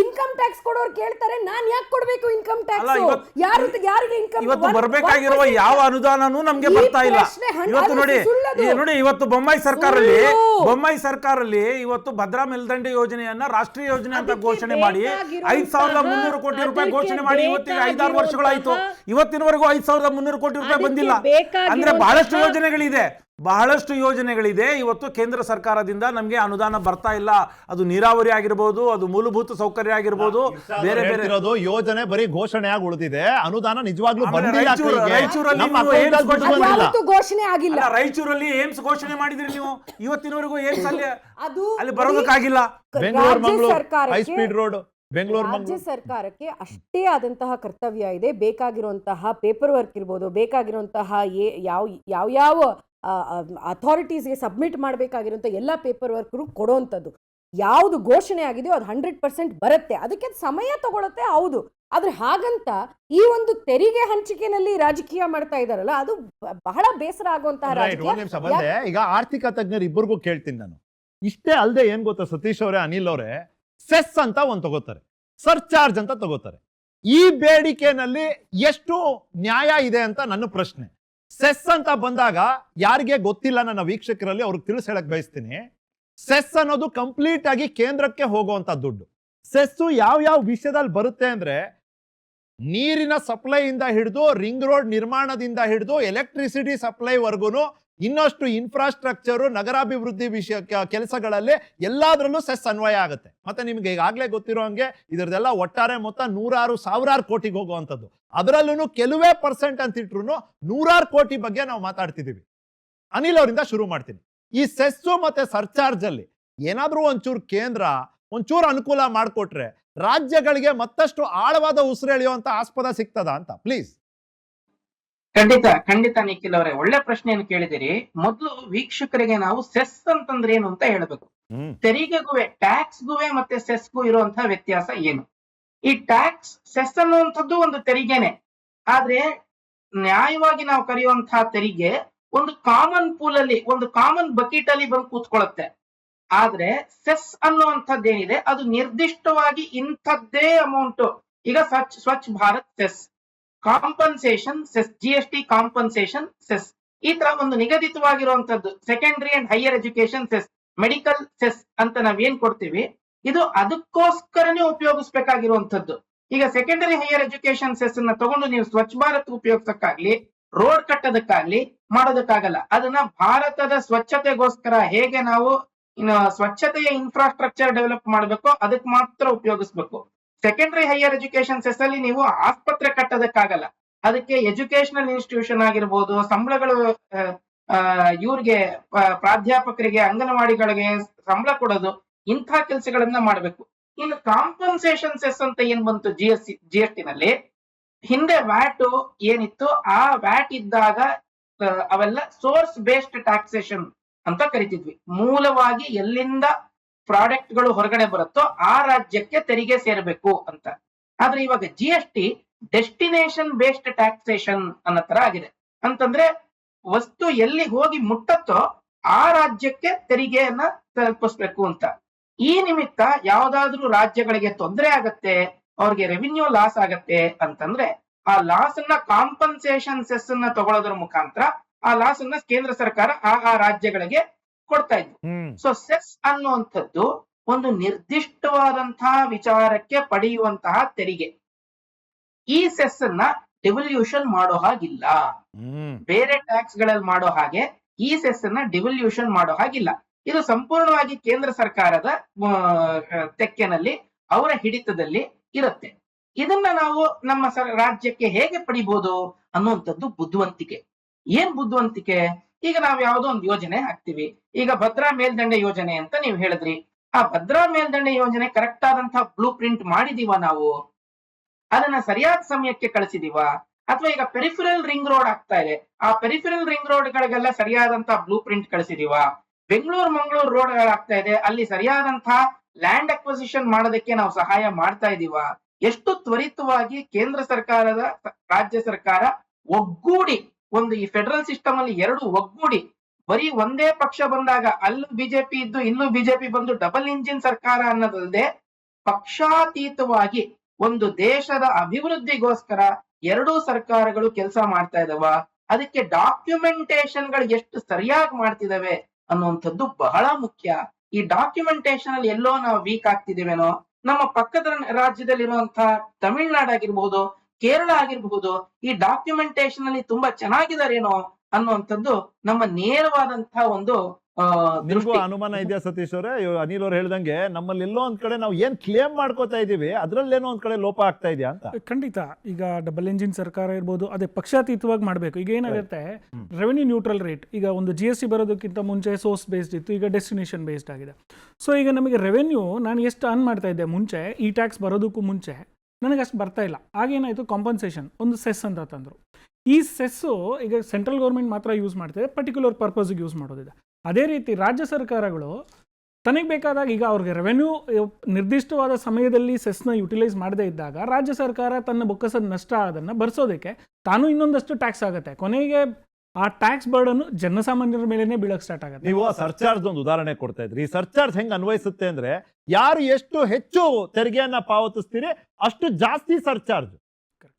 ಇನ್ಕಮ್ ಟ್ಯಾಕ್ಸ್ ಕೊಡೋರು ಕೇಳ್ತಾರೆ, ನಾನ್ ಯಾಕೆ ಕೊಡ್ಬೇಕು ಇನ್ಕಮ್ ಟ್ಯಾಕ್ಸ್? ಯಾರಿಗೆ ಇನ್ಕಮ್ ಬರಬೇಕಾಗಿರುವ ಯಾವ ಅನುದಾನನೂ ನಮ್ಗೆ ಬರ್ತಾ ಇಲ್ಲ. ಇವತ್ತು ನೋಡಿ ಇವತ್ತು ಬೊಮ್ಮಾಯಿ ಸರ್ಕಾರಲ್ಲಿ ಇವತ್ತು ಭದ್ರಾ ಮೇಲ್ದಂಡೆ ಯೋಜನೆಯನ್ನ ರಾಷ್ಟ್ರೀಯ ಯೋಜನೆ ಅಂತ ಘೋಷಣೆ ಮಾಡಿ 5,300 ಕೋಟಿ ರೂಪಾಯಿ ಘೋಷಣೆ ಮಾಡಿ ಇವತ್ತಿಗೆ 5-6 ವರ್ಷಗಳಾಯ್ತು. ಇವತ್ತಿನವರೆಗೂ 5,300 ಕೋಟಿ ರೂಪಾಯಿ ಬಂದಿಲ್ಲ. ಅಂದ್ರೆ ಬಹಳಷ್ಟು ಯೋಜನೆಗಳಿದೆ ಇವತ್ತು ಕೇಂದ್ರ ಸರ್ಕಾರದಿಂದ ನಮಗೆ ಅನುದಾನ ಬರ್ತಾ ಇಲ್ಲ. ಅದು ನೀರಾವರಿ ಆಗಿರ್ಬೋದು, ಅದು ಮೂಲಭೂತ ಸೌಕರ್ಯ ಆಗಿರ್ಬೋದು, ಬೇರೆ ಯೋಜನೆ ಬರೀ ಘೋಷಣೆಯಾಗಿ ಉಳಿದಿದೆ, ಅನುದಾನ ನಿಜವಾಗ್ಲೂ ಘೋಷಣೆ ಆಗಿಲ್ಲ. ರಾಯಚೂರಲ್ಲಿ ಏಮ್ಸ್ ಘೋಷಣೆ ಮಾಡಿದ್ರಿ ನೀವು, ಇವತ್ತಿನವರೆಗೂ ಏಮ್ಸ್ ಅಲ್ಲಿ ಬರೋದಕ್ಕಾಗಿಲ್ಲ. ರಾಜ್ಯ ಸರ್ಕಾರಕ್ಕೆ ಅಷ್ಟೇ ಆದಂತಹ ಕರ್ತವ್ಯ ಇದೆ. ಬೇಕಾಗಿರುವಂತಹ ಪೇಪರ್ ವರ್ಕ್ ಇರ್ಬೋದು, ಬೇಕಾಗಿರುವಂತಹ ಯಾವ ಅಥಾರಿಟೀಸ್ಗೆ ಸಬ್ಮಿಟ್ ಮಾಡಬೇಕಾಗಿರುವಂಥ ಎಲ್ಲ ಪೇಪರ್ ವರ್ಕ್ರು ಕೊಡೋವಂಥದ್ದು. ಯಾವುದು ಘೋಷಣೆ ಆಗಿದೆಯೋ ಅದು 100% ಬರುತ್ತೆ. ಅದಕ್ಕೆ ಸಮಯ ತಗೊಳುತ್ತೆ, ಹೌದು. ಆದ್ರೆ ಹಾಗಂತ ಈ ಒಂದು ತೆರಿಗೆ ಹಂಚಿಕೆನಲ್ಲಿ ರಾಜಕೀಯ ಮಾಡ್ತಾ ಇದಾರಲ್ಲ, ಅದು ಬಹಳ ಬೇಸರ ಆಗುವಂತಹ ರಾಜಕೀಯ. ಈಗ ಆರ್ಥಿಕ ತಜ್ಞರು ಇಬ್ಬರಿಗೂ ಕೇಳ್ತೀನಿ ನಾನು. ಇಷ್ಟೇ ಅಲ್ಲದೆ ಏನ್ ಗೊತ್ತಾ ಸತೀಶ್ ಅವರೇ, ಅನಿಲ್ ಅವರೇ, ಸೆಸ್ ಅಂತ ಒಂದು ತಗೋತಾರೆ, ಸರ್ಚಾರ್ಜ್ ಅಂತ ತಗೋತಾರೆ. ಈ ಬೇಡಿಕೆನಲ್ಲಿ ಎಷ್ಟು ನ್ಯಾಯ ಇದೆ ಅಂತ ನನ್ನ ಪ್ರಶ್ನೆ. ಸೆಸ್ ಅಂತ ಬಂದಾಗ ಯಾರಿಗೆ ಗೊತ್ತಿಲ್ಲ ನನ್ನ ವೀಕ್ಷಕರಲ್ಲಿ ಅವ್ರಿಗೆ ತಿಳಿಸ್ ಹೇಳಕ್ ಬಯಸ್ತೀನಿ. ಸೆಸ್ ಅನ್ನೋದು ಕಂಪ್ಲೀಟ್ ಆಗಿ ಕೇಂದ್ರಕ್ಕೆ ಹೋಗುವಂತ ದುಡ್ಡು. ಸೆಸ್ಸು ಯಾವ ವಿಷಯದಲ್ಲಿ ಬರುತ್ತೆ ಅಂದ್ರೆ, ನೀರಿನ ಸಪ್ಲೈ ಇಂದ ಹಿಡಿದು ರಿಂಗ್ ರೋಡ್ ನಿರ್ಮಾಣದಿಂದ ಹಿಡಿದು ಎಲೆಕ್ಟ್ರಿಸಿಟಿ ಸಪ್ಲೈ ವರ್ಗುನು, ಇನ್ನಷ್ಟು ಇನ್ಫ್ರಾಸ್ಟ್ರಕ್ಚರು, ನಗರಾಭಿವೃದ್ಧಿ ವಿಷಯ ಕೆಲಸಗಳಲ್ಲಿ ಎಲ್ಲಾದ್ರಲ್ಲೂ ಸೆಸ್ ಅನ್ವಯ ಆಗುತ್ತೆ. ಮತ್ತೆ ನಿಮ್ಗೆ ಈಗಾಗಲೇ ಗೊತ್ತಿರೋ ಹಂಗೆ ಇದರದೆಲ್ಲ ಒಟ್ಟಾರೆ ಮೊತ್ತ 100,000 ಕೋಟಿಗೆ ಹೋಗುವಂಥದ್ದು. ಅದರಲ್ಲೂ ಕೆಲವೇ ಪರ್ಸೆಂಟ್ ಅಂತ ಇಟ್ರು 100 ಕೋಟಿ ಬಗ್ಗೆ ನಾವು ಮಾತಾಡ್ತಿದೀವಿ. ಅನಿಲ್ ಅವರಿಂದ ಶುರು ಮಾಡ್ತೀನಿ. ಈ ಸೆಸ್ಸು ಮತ್ತೆ ಸರ್ಚಾರ್ಜ್ ಅಲ್ಲಿ ಏನಾದ್ರೂ ಒಂಚೂರು ಕೇಂದ್ರ ಒಂಚೂರು ಅನುಕೂಲ ಮಾಡಿಕೊಟ್ರೆ ರಾಜ್ಯಗಳಿಗೆ ಮತ್ತಷ್ಟು ಆಳವಾದ ಉಸಿರೆಳೆಯುವಂತ ಆಸ್ಪದ ಸಿಗ್ತದ ಅಂತ ಪ್ಲೀಸ್. ಖಂಡಿತ ನಿಖಿಲ್ ಅವರೇ, ಒಳ್ಳೆ ಪ್ರಶ್ನೆಯನ್ನು ಕೇಳಿದಿರಿ. ಮೊದಲು ವೀಕ್ಷಕರಿಗೆ ನಾವು ಸೆಸ್ ಅಂತಂದ್ರೆ ಏನು ಅಂತ ಹೇಳ್ಬೇಕು. ತೆರಿಗೆಗುವೆ, ಟ್ಯಾಕ್ಸ್ಗುವೆ ಮತ್ತೆ ಸೆಸ್ಗೂ ಇರುವಂತಹ ವ್ಯತ್ಯಾಸ ಏನು? ಈ ಟ್ಯಾಕ್ಸ್, ಸೆಸ್ ಅನ್ನುವಂಥದ್ದು ಒಂದು ತೆರಿಗೆನೆ, ಆದ್ರೆ ನ್ಯಾಯವಾಗಿ ನಾವು ಕರೆಯುವಂತಹ ತೆರಿಗೆ ಒಂದು ಕಾಮನ್ ಪೂಲ್ ಅಲ್ಲಿ, ಒಂದು ಕಾಮನ್ ಬಕೆಟ್ ಅಲ್ಲಿ ಬಂದು ಕೂತ್ಕೊಳ್ಳುತ್ತೆ. ಆದ್ರೆ ಸೆಸ್ ಅನ್ನುವಂಥದ್ದೇನಿದೆ ಅದು ನಿರ್ದಿಷ್ಟವಾಗಿ ಇಂಥದ್ದೇ ಅಮೌಂಟ್. ಈಗ Swachh Bharat cess, compensation cess, GST compensation cess, ಈ ತರ ಒಂದು ನಿಗದಿತವಾಗಿರುವಂತದ್ದು. Secondary and higher education cess, medical cess ಅಂತ ನಾವೇನ್ ಕೊಡ್ತೀವಿ, ಇದು ಅದಕ್ಕೋಸ್ಕರನೇ ಉಪಯೋಗಿಸ್ಬೇಕಾಗಿರುವಂತದ್ದು. ಈಗ ಸೆಕೆಂಡರಿ ಹೈಯರ್ ಎಜುಕೇಶನ್ ಸೆಸ್ ಅನ್ನ ತಗೊಂಡು ನೀವು ಸ್ವಚ್ಛ ಭಾರತ್ ಉಪಯೋಗಿಸಕ್ಕಾಗ್ಲಿ, ರೋಡ್ ಕಟ್ಟೋದಕ್ಕಾಗ್ಲಿ ಮಾಡೋದಕ್ಕಾಗಲ್ಲ. ಅದನ್ನ ಭಾರತದ ಸ್ವಚ್ಛತೆಗೋಸ್ಕರ ಹೇಗೆ ನಾವು ಸ್ವಚ್ಛತೆಯ ಇನ್ಫ್ರಾಸ್ಟ್ರಕ್ಚರ್ ಡೆವಲಪ್ ಮಾಡಬೇಕು ಅದಕ್ಕೆ ಮಾತ್ರ ಉಪಯೋಗಿಸ್ಬೇಕು. ಸೆಕೆಂಡರಿ ಹೈಯರ್ ಎಜುಕೇಶನ್ ಸೆಸ್ ಅಲ್ಲಿ ನೀವು ಆಸ್ಪತ್ರೆ ಕಟ್ಟೋದಕ್ಕಾಗಲ್ಲ. ಅದಕ್ಕೆ ಎಜುಕೇಶನಲ್ ಇನ್ಸ್ಟಿಟ್ಯೂಷನ್ ಆಗಿರ್ಬೋದು, ಸಂಬಳಗಳು ಇವ್ರಿಗೆ ಪ್ರಾಧ್ಯಾಪಕರಿಗೆ, ಅಂಗನವಾಡಿಗಳಿಗೆ ಸಂಬಳ ಕೊಡೋದು, ಇಂಥ ಕೆಲಸಗಳನ್ನ ಮಾಡಬೇಕು. ಇನ್ನು ಕಾಂಪನ್ಸೇಷನ್ ಸೆಸ್ ಅಂತ ಏನ್ ಬಂತು GST ನಲ್ಲಿ, ಹಿಂದೆ ವ್ಯಾಟ್ ಏನಿತ್ತು ಆ ವ್ಯಾಟ್ ಇದ್ದಾಗ ಅವೆಲ್ಲ ಸೋರ್ಸ್ ಬೇಸ್ಡ್ ಟ್ಯಾಕ್ಸೇಷನ್ ಅಂತ ಕರಿತಿದ್ವಿ. ಮೂಲವಾಗಿ ಎಲ್ಲಿಂದ ಪ್ರಾಡಕ್ಟ್ ಗಳು ಹೊರಗಡೆ ಬರುತ್ತೋ ಆ ರಾಜ್ಯಕ್ಕೆ ತೆರಿಗೆ ಸೇರಬೇಕು ಅಂತ. ಆದ್ರೆ ಇವಾಗ GST ಡೆಸ್ಟಿನೇಷನ್ ಬೇಸ್ಡ್ ಟ್ಯಾಕ್ಸೇಷನ್ ಅನ್ನೋ ತರ ಆಗಿದೆ. ಅಂತಂದ್ರೆ ವಸ್ತು ಎಲ್ಲಿ ಹೋಗಿ ಮುಟ್ಟತ್ತೋ ಆ ರಾಜ್ಯಕ್ಕೆ ತೆರಿಗೆಯನ್ನ ತಲುಪಿಸ್ಬೇಕು ಅಂತ. ಈ ನಿಮಿತ್ತ ಯಾವ್ದಾದ್ರೂ ರಾಜ್ಯಗಳಿಗೆ ತೊಂದರೆ ಆಗತ್ತೆ, ಅವ್ರಿಗೆ ರೆವಿನ್ಯೂ ಲಾಸ್ ಆಗತ್ತೆ ಅಂತಂದ್ರೆ ಆ ಲಾಸ್ ಅನ್ನ ಕಾಂಪನ್ಸೇಷನ್ ಸೆಸ್ ಅನ್ನ ತಗೊಳ್ಳೋದ್ರ ಮುಖಾಂತರ ಆ ಲಾಸ್ ಅನ್ನ ಕೇಂದ್ರ ಸರ್ಕಾರ ಆ ರಾಜ್ಯಗಳಿಗೆ ಕೊಡ್ತಾ ಇತ್ತು. ಸೊ ಸೆಸ್ ಅನ್ನುವಂಥದ್ದು ಒಂದು ನಿರ್ದಿಷ್ಟವಾದಂತಹ ವಿಚಾರಕ್ಕೆ ಪಡೆಯುವಂತಹ ತೆರಿಗೆ. ಈ ಸೆಸ್ ಅನ್ನ ಡಿವಲ್ಯೂಷನ್ ಮಾಡೋ ಹಾಗಿಲ್ಲ. ಬೇರೆ ಟ್ಯಾಕ್ಸ್ ಗಳಲ್ಲಿ ಮಾಡೋ ಹಾಗೆ ಈ ಸೆಸ್ ಅನ್ನ ಡಿವಲ್ಯೂಷನ್ ಮಾಡೋ ಹಾಗಿಲ್ಲ. ಇದು ಸಂಪೂರ್ಣವಾಗಿ ಕೇಂದ್ರ ಸರ್ಕಾರದ ತೆಕ್ಕೆನಲ್ಲಿ, ಅವರ ಹಿಡಿತದಲ್ಲಿ ಇರುತ್ತೆ. ಇದನ್ನ ನಾವು ನಮ್ಮ ರಾಜ್ಯಕ್ಕೆ ಹೇಗೆ ಪಡಿಬಹುದು ಅನ್ನುವಂಥದ್ದು ಬುದ್ಧಿವಂತಿಕೆ. ಏನ್ ಬುದ್ಧಿವಂತಿಕೆ? ಈಗ ನಾವು ಯಾವುದೋ ಒಂದು ಯೋಜನೆ ಹಾಕ್ತಿವಿ. ಈಗ ಭದ್ರಾ ಮೇಲ್ದಂಡೆ ಯೋಜನೆ ಅಂತ ನೀವು ಹೇಳಿದ್ರಿ. ಆ ಭದ್ರಾ ಮೇಲ್ದಂಡೆ ಯೋಜನೆ ಕರೆಕ್ಟ್ ಆದಂತಹ ಬ್ಲೂ ಪ್ರಿಂಟ್ ಮಾಡಿದೀವ ನಾವು? ಅದನ್ನ ಸರಿಯಾದ ಸಮಯಕ್ಕೆ ಕಳಿಸಿದೀವ? ಅಥವಾ ಈಗ ಪೆರಿಫರಲ್ ರಿಂಗ್ ರೋಡ್ ಆಗ್ತಾ ಇದೆ, ಆ ಪೆರಿಫರಲ್ ರಿಂಗ್ ರೋಡ್ ಗಳಿಗೆಲ್ಲ ಸರಿಯಾದಂತಹ ಬ್ಲೂ ಪ್ರಿಂಟ್ ಕಳಿಸಿದೀವ? ಬೆಂಗಳೂರು ಮಂಗಳೂರು ರೋಡ್ ಗಳಾಗ್ತಾ ಇದೆ, ಅಲ್ಲಿ ಸರಿಯಾದಂತಹ ಲ್ಯಾಂಡ್ ಅಕ್ವಿಸಿಷನ್ ಮಾಡೋದಕ್ಕೆ ನಾವು ಸಹಾಯ ಮಾಡ್ತಾ ಇದೀವ? ಎಷ್ಟು ತ್ವರಿತವಾಗಿ ಕೇಂದ್ರ ಸರ್ಕಾರದ, ರಾಜ್ಯ ಸರ್ಕಾರ ಒಗ್ಗೂಡಿ, ಒಂದು ಈ ಫೆಡರಲ್ ಸಿಸ್ಟಮ್ ಅಲ್ಲಿ ಎರಡು ಒಗ್ಗೂಡಿ, ಬರೀ ಒಂದೇ ಪಕ್ಷ ಬಂದಾಗ ಅಲ್ಲೂ ಬಿಜೆಪಿ ಇದ್ದು ಇಲ್ಲೂ ಬಿಜೆಪಿ ಬಂದು ಡಬಲ್ ಇಂಜಿನ್ ಸರ್ಕಾರ ಅನ್ನೋದಲ್ಲದೆ ಪಕ್ಷಾತೀತವಾಗಿ ಒಂದು ದೇಶದ ಅಭಿವೃದ್ಧಿಗೋಸ್ಕರ ಎರಡೂ ಸರ್ಕಾರಗಳು ಕೆಲಸ ಮಾಡ್ತಾ ಇದಾವ. ಅದಕ್ಕೆ ಡಾಕ್ಯುಮೆಂಟೇಶನ್ ಗಳು ಎಷ್ಟು ಸರಿಯಾಗಿ ಮಾಡ್ತಿದಾವೆ ಅನ್ನುವಂಥದ್ದು ಬಹಳ ಮುಖ್ಯ. ಈ ಡಾಕ್ಯುಮೆಂಟೇಶನ್ ಅಲ್ಲಿ ಎಲ್ಲೋ ನಾವು ವೀಕ್ ಆಗ್ತಿದೇವೇನೋ. ನಮ್ಮ ಪಕ್ಕದ ರಾಜ್ಯದಲ್ಲಿರುವಂತಹ ತಮಿಳ್ನಾಡು ಆಗಿರ್ಬಹುದು, ಕೇರಳ ಆಗಿರಬಹುದು, ಈ ಡಾಕ್ಯುಮೆಂಟೇಶನ್ ಅಲ್ಲಿ ತುಂಬಾ ಚೆನ್ನಾಗಿದಾರೇನೋ ಅನ್ನುವಂಥದ್ದು ನಮ್ಮ ನೇರವಾದಂತಹ ಒಂದು ನಿಮಗೂ ಅನುಮಾನ ಇದೆಯಾ ಸತೀಶ್ ಅವರೇ? ಅನಿಲ್ ಅವ್ರು ಹೇಳ್ದಂಗೆ ನಮ್ಮಲ್ಲಿ ಎಲ್ಲೋ ಒಂದ್ ಕಡೆ ನಾವು ಏನ್ ಕ್ಲೇಮ್ ಮಾಡ್ಕೋತಾ ಇದೀವಿ ಅದ್ರಲ್ಲೇನೋ ಒಂದ್ ಕಡೆ ಲೋಪ ಆಗ್ತಾ ಇದೆಯಾ ಅಂತ? ಖಂಡಿತ. ಈಗ ಡಬಲ್ ಇಂಜಿನ್ ಸರ್ಕಾರ ಇರ್ಬೋದು, ಅದೇ ಪಕ್ಷಾತೀತವಾಗಿ ಮಾಡಬೇಕು. ಈಗ ಏನಾಗುತ್ತೆ, ರೆವೆನ್ಯೂ ನ್ಯೂಟ್ರಲ್ ರೇಟ್, ಈಗ ಒಂದು GST ಬರೋದಕ್ಕಿಂತ ಮುಂಚೆ ಸೋರ್ಸ್ ಬೇಸ್ಡ್ ಇತ್ತು, ಈಗ ಡೆಸ್ಟಿನೇಷನ್ ಬೇಸ್ಡ್ ಆಗಿದೆ. ಸೊ ಈಗ ನಮಗೆ ರೆವೆನ್ಯೂ ನಾನು ಎಷ್ಟು ಅರ್ನ್ ಮಾಡ್ತಾ ಇದ್ದೆ ಮುಂಚೆ, ಈ ಟ್ಯಾಕ್ಸ್ ಬರೋದಕ್ಕೂ ಮುಂಚೆ ನನಗೆ ಅಷ್ಟು ಬರ್ತಾ ಇಲ್ಲ. ಆಗೇನಾಯಿತು, ಕಾಂಪನ್ಸೇಷನ್, ಒಂದು ಸೆಸ್ ಅಂತ ತಂದರು. ಈ ಸೆಸ್ಸು ಈಗ ಸೆಂಟ್ರಲ್ ಗೌರ್ಮೆಂಟ್ ಮಾತ್ರ ಯೂಸ್ ಮಾಡ್ತಿದೆ, ಪರ್ಟಿಕ್ಯುಲರ್ ಪರ್ಪಸ್ಗೆ ಯೂಸ್ ಮಾಡೋದಿದೆ. ಅದೇ ರೀತಿ ರಾಜ್ಯ ಸರ್ಕಾರಗಳು ತನಗೆ ಬೇಕಾದಾಗ, ಈಗ ಅವ್ರಿಗೆ ರೆವೆನ್ಯೂ ನಿರ್ದಿಷ್ಟವಾದ ಸಮಯದಲ್ಲಿ ಸೆಸ್ನ ಯುಟಿಲೈಸ್ ಮಾಡದೇ ಇದ್ದಾಗ ರಾಜ್ಯ ಸರ್ಕಾರ ತನ್ನ ಬೊಕ್ಕಸದ ನಷ್ಟ ಅದನ್ನು ಭರಿಸೋದಕ್ಕೆ ತಾನು ಇನ್ನೊಂದಷ್ಟು ಟ್ಯಾಕ್ಸ್ ಆಗುತ್ತೆ. ಕೊನೆಗೆ ಆ ಟ್ಯಾಕ್ಸ್ ಬರ್ಡನ್ನು ಜನಸಾಮಾನ್ಯರ ಮೇಲೇನೆ ಬೀಳಕ್ ಸ್ಟಾರ್ಟ್ ಆಗುತ್ತೆ. ನೀವು ಸರ್ಚಾರ್ಜ್ ಒಂದು ಉದಾಹರಣೆ ಕೊಡ್ತಾ ಇದ್ರಿ. ಈ ಸರ್ಚಾರ್ಜ್ ಹೆಂಗ್ ಅನ್ವಯಿಸುತ್ತೆ ಅಂದ್ರೆ, ಯಾರು ಎಷ್ಟು ಹೆಚ್ಚು ತೆರಿಗೆಯನ್ನ ಪಾವತಿಸ್ತೀರಿ ಅಷ್ಟು ಜಾಸ್ತಿ ಸರ್ಚಾರ್ಜ್.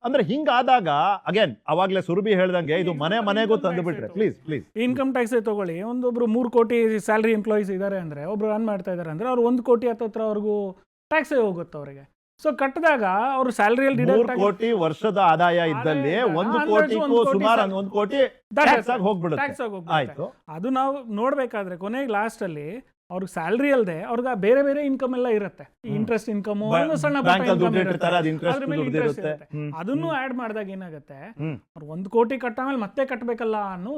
ಅಂದ್ರೆ ಹಿಂಗಾದಾಗ ಅಗೇನ್ ಅವಾಗ್ಲೇ ಸುರಭಿ ಹೇಳ್ದಂಗೆ ಇದು ಮನೆಗೂ ತಂದು ಬಿಟ್ರೆ ಪ್ಲೀಸ್ ಇನ್ಕಮ್ ಟ್ಯಾಕ್ಸ್ ತಗೊಳ್ಳಿ. ಒಂದೊಬ್ರು 3 ಕೋಟಿ ಸ್ಯಾಲರಿ ಎಂಪ್ಲಾಯೀಸ್ ಇದ್ದಾರೆ ಅಂದ್ರೆ, ಒಬ್ರು ರನ್ ಮಾಡ್ತಾ ಇದಾರೆ ಅಂದ್ರೆ, ಅವ್ರು 1 ಕೋಟಿ ಹತ್ರ ಅವ್ರಿಗೂ ಟ್ಯಾಕ್ಸ್ ಹೋಗುತ್ತೆ ಅವರಿಗೆ. ಸೊ ಕಟ್ಟಿದಾಗ ಅವರು ಸ್ಯಾಲರಿಯಲ್ಲಿ 3 ಕೋಟಿ ವರ್ಷದ ಆದಾಯ ಇದ್ದಲ್ಲಿ 1 ಕೋಟಿಗೂ ಸುಮಾರು 1 ಕೋಟಿ ಟ್ಯಾಕ್ಸ್ ಆಗಿ ಹೋಗ್ಬಿಡುತ್ತೆ. ಆಯ್ತು, ಅದು ನಾವು ನೋಡ್ಬೇಕಾದ್ರೆ ಕೊನೆಗೆ ಲಾಸ್ಟ್ ಅಲ್ಲಿ ಅವ್ರಿಗೆ ಸ್ಯಾಲರಿ ಅಲ್ಲದೆ ಅವ್ರಿಗೆ ಬೇರೆ ಬೇರೆ ಇನ್ಕಮ್ ಎಲ್ಲ ಇರುತ್ತೆ. ಇಂಟ್ರೆಸ್ಟ್ ಇನ್ಕಮ್, ಸಣ್ಣ ಅದನ್ನು ಆಡ್ ಮಾಡಿದಾಗ ಏನಾಗುತ್ತೆ, ಅವ್ರು 1 ಕೋಟಿ ಕಟ್ಟಾಮೇಲೆ ಮತ್ತೆ ಕಟ್ಟಬೇಕಲ್ಲ ಅನ್ನೋ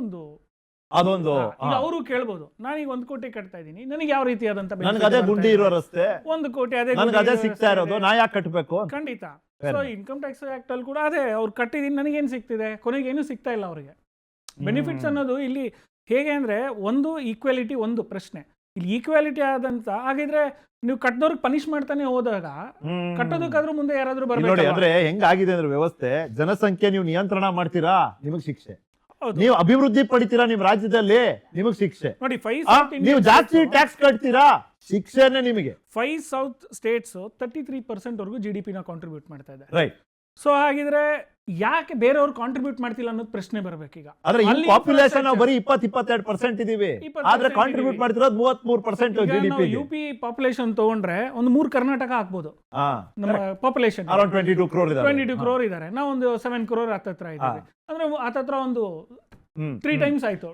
ಅದೊಂದು ಅವರು ಕೇಳ್ಬೋದು, ನಾನೀಗ 1 ಕೋಟಿ ಕಟ್ತಾ ಇದ್ದೀನಿ, ನನಗೆ ಯಾವ ರೀತಿಯಾದಂತ ಅದೇ ಗುಂಡಿ ಇರೋ ರಸ್ತೆ 1 ಕೋಟಿ ಅದೇ ಸಿಗ್ತಾ ಇರೋದು, ನಾ ಯಾಕೆ ಕಟ್ಟಬೇಕು? ಖಂಡಿತ. ಸೊ ಇನ್ಕಮ್ ಟ್ಯಾಕ್ಸ್ ಆಕ್ಟ್ ಅಲ್ಲಿ ಕೂಡ ಅದೇ, ಅವ್ರು ಕಟ್ಟಿದೀನಿ, ನನಗೇನು ಸಿಗ್ತಿದೆ, ಕೊನೆಗೆ ಏನು ಸಿಗ್ತಾ ಇಲ್ಲ ಅವ್ರಿಗೆ. ಬೆನಿಫಿಟ್ಸ್ ಅನ್ನೋದು ಇಲ್ಲಿ ಹೇಗೆ ಅಂದ್ರೆ, ಒಂದು ಈಕ್ವಾಲಿಟಿ, ಒಂದು ಪ್ರಶ್ನೆ ಇಲ್ಲಿ ಈಕ್ವಾಲಿಟಿ ಆದಂತ. ಹಾಗಿದ್ರೆ ನೀವು ಕಟ್ಟದವ್ರಿಗೆ ಪನಿಷ್ ಮಾಡ್ತಾನೆ ಹೋದಾಗ ಕಟ್ಟೋದಕ್ಕಾದ್ರೂ ಮುಂದೆ ಯಾರಾದ್ರೂ ಬರ್ಬೇಕು. ಅಂದ್ರೆ ಹೆಂಗಾಗಿದೆ ಅಂದ್ರೆ ವ್ಯವಸ್ಥೆ, ಜನಸಂಖ್ಯೆ ನೀವು ನಿಯಂತ್ರಣ ಮಾಡ್ತೀರಾ, ನಿಮಗ್ ಶಿಕ್ಷೆ. ನೀವು ಅಭಿವೃದ್ಧಿ ಪಡಿತೀರಾ ನಿಮ್ ರಾಜ್ಯದಲ್ಲಿ, ನಿಮಗ್ ಶಿಕ್ಷೆ. ನೋಡಿ, ನೀವು ಜಾಸ್ತಿ ಟ್ಯಾಕ್ಸ್ ಕಟ್ತೀರಾ, ಶಿಕ್ಷೆನೆ ನಿಮಗೆ. 5 ಸೌತ್ ಸ್ಟೇಟ್ಸ್ 33% ವರೆಗೂ GDP ನ ಕಾಂಟ್ರಿಬ್ಯೂಟ್ ಮಾಡ್ತಾ ಇದೆ. ರೈಟ್. ಸೊ ಹಾಗಿದ್ರೆ ಯಾಕೆ ಬೇರೆಯವ್ರು ಕಾಂಟ್ರಿಬ್ಯೂಟ್ ಮಾಡ್ತಿಲ್ಲ ಅನ್ನೋದು ಪ್ರಶ್ನೆ ಬರ್ಬೇಕೀಗ. ಆದ್ರೆ ಈ ಪಾಪ್ಯುಲೇಷನ್ ನಾವು ಬರೀ 20-22% ಇದೀವಿ, ಆದ್ರೆ ಕಾಂಟ್ರಿಬ್ಯೂಟ್ ಮಾಡ್ತಿರೋದು 33% GDP. UP ಪಾಪ್ಯುಲೇಷನ್ ತಗೊಂಡ್ರೆ ಒಂದು 3 ಕರ್ನಾಟಕ ಹಾಕ್ಬೋದು. ನಮ್ಮ ಪಾಪ್ಯುಲೇಷನ್ ಅರೌಂಡ್ 22 ಕ್ರೋರ್ ಇದಾರೆ, ನಾವು ಒಂದು 7 ಕ್ರೋರ್ ಹತ್ರ ಇದ್ದೀವಿ ಅಂದ್ರೆ ಹತ್ರ ಒಂದು 3 ಟೈಮ್ಸ್ ಆಯ್ತು.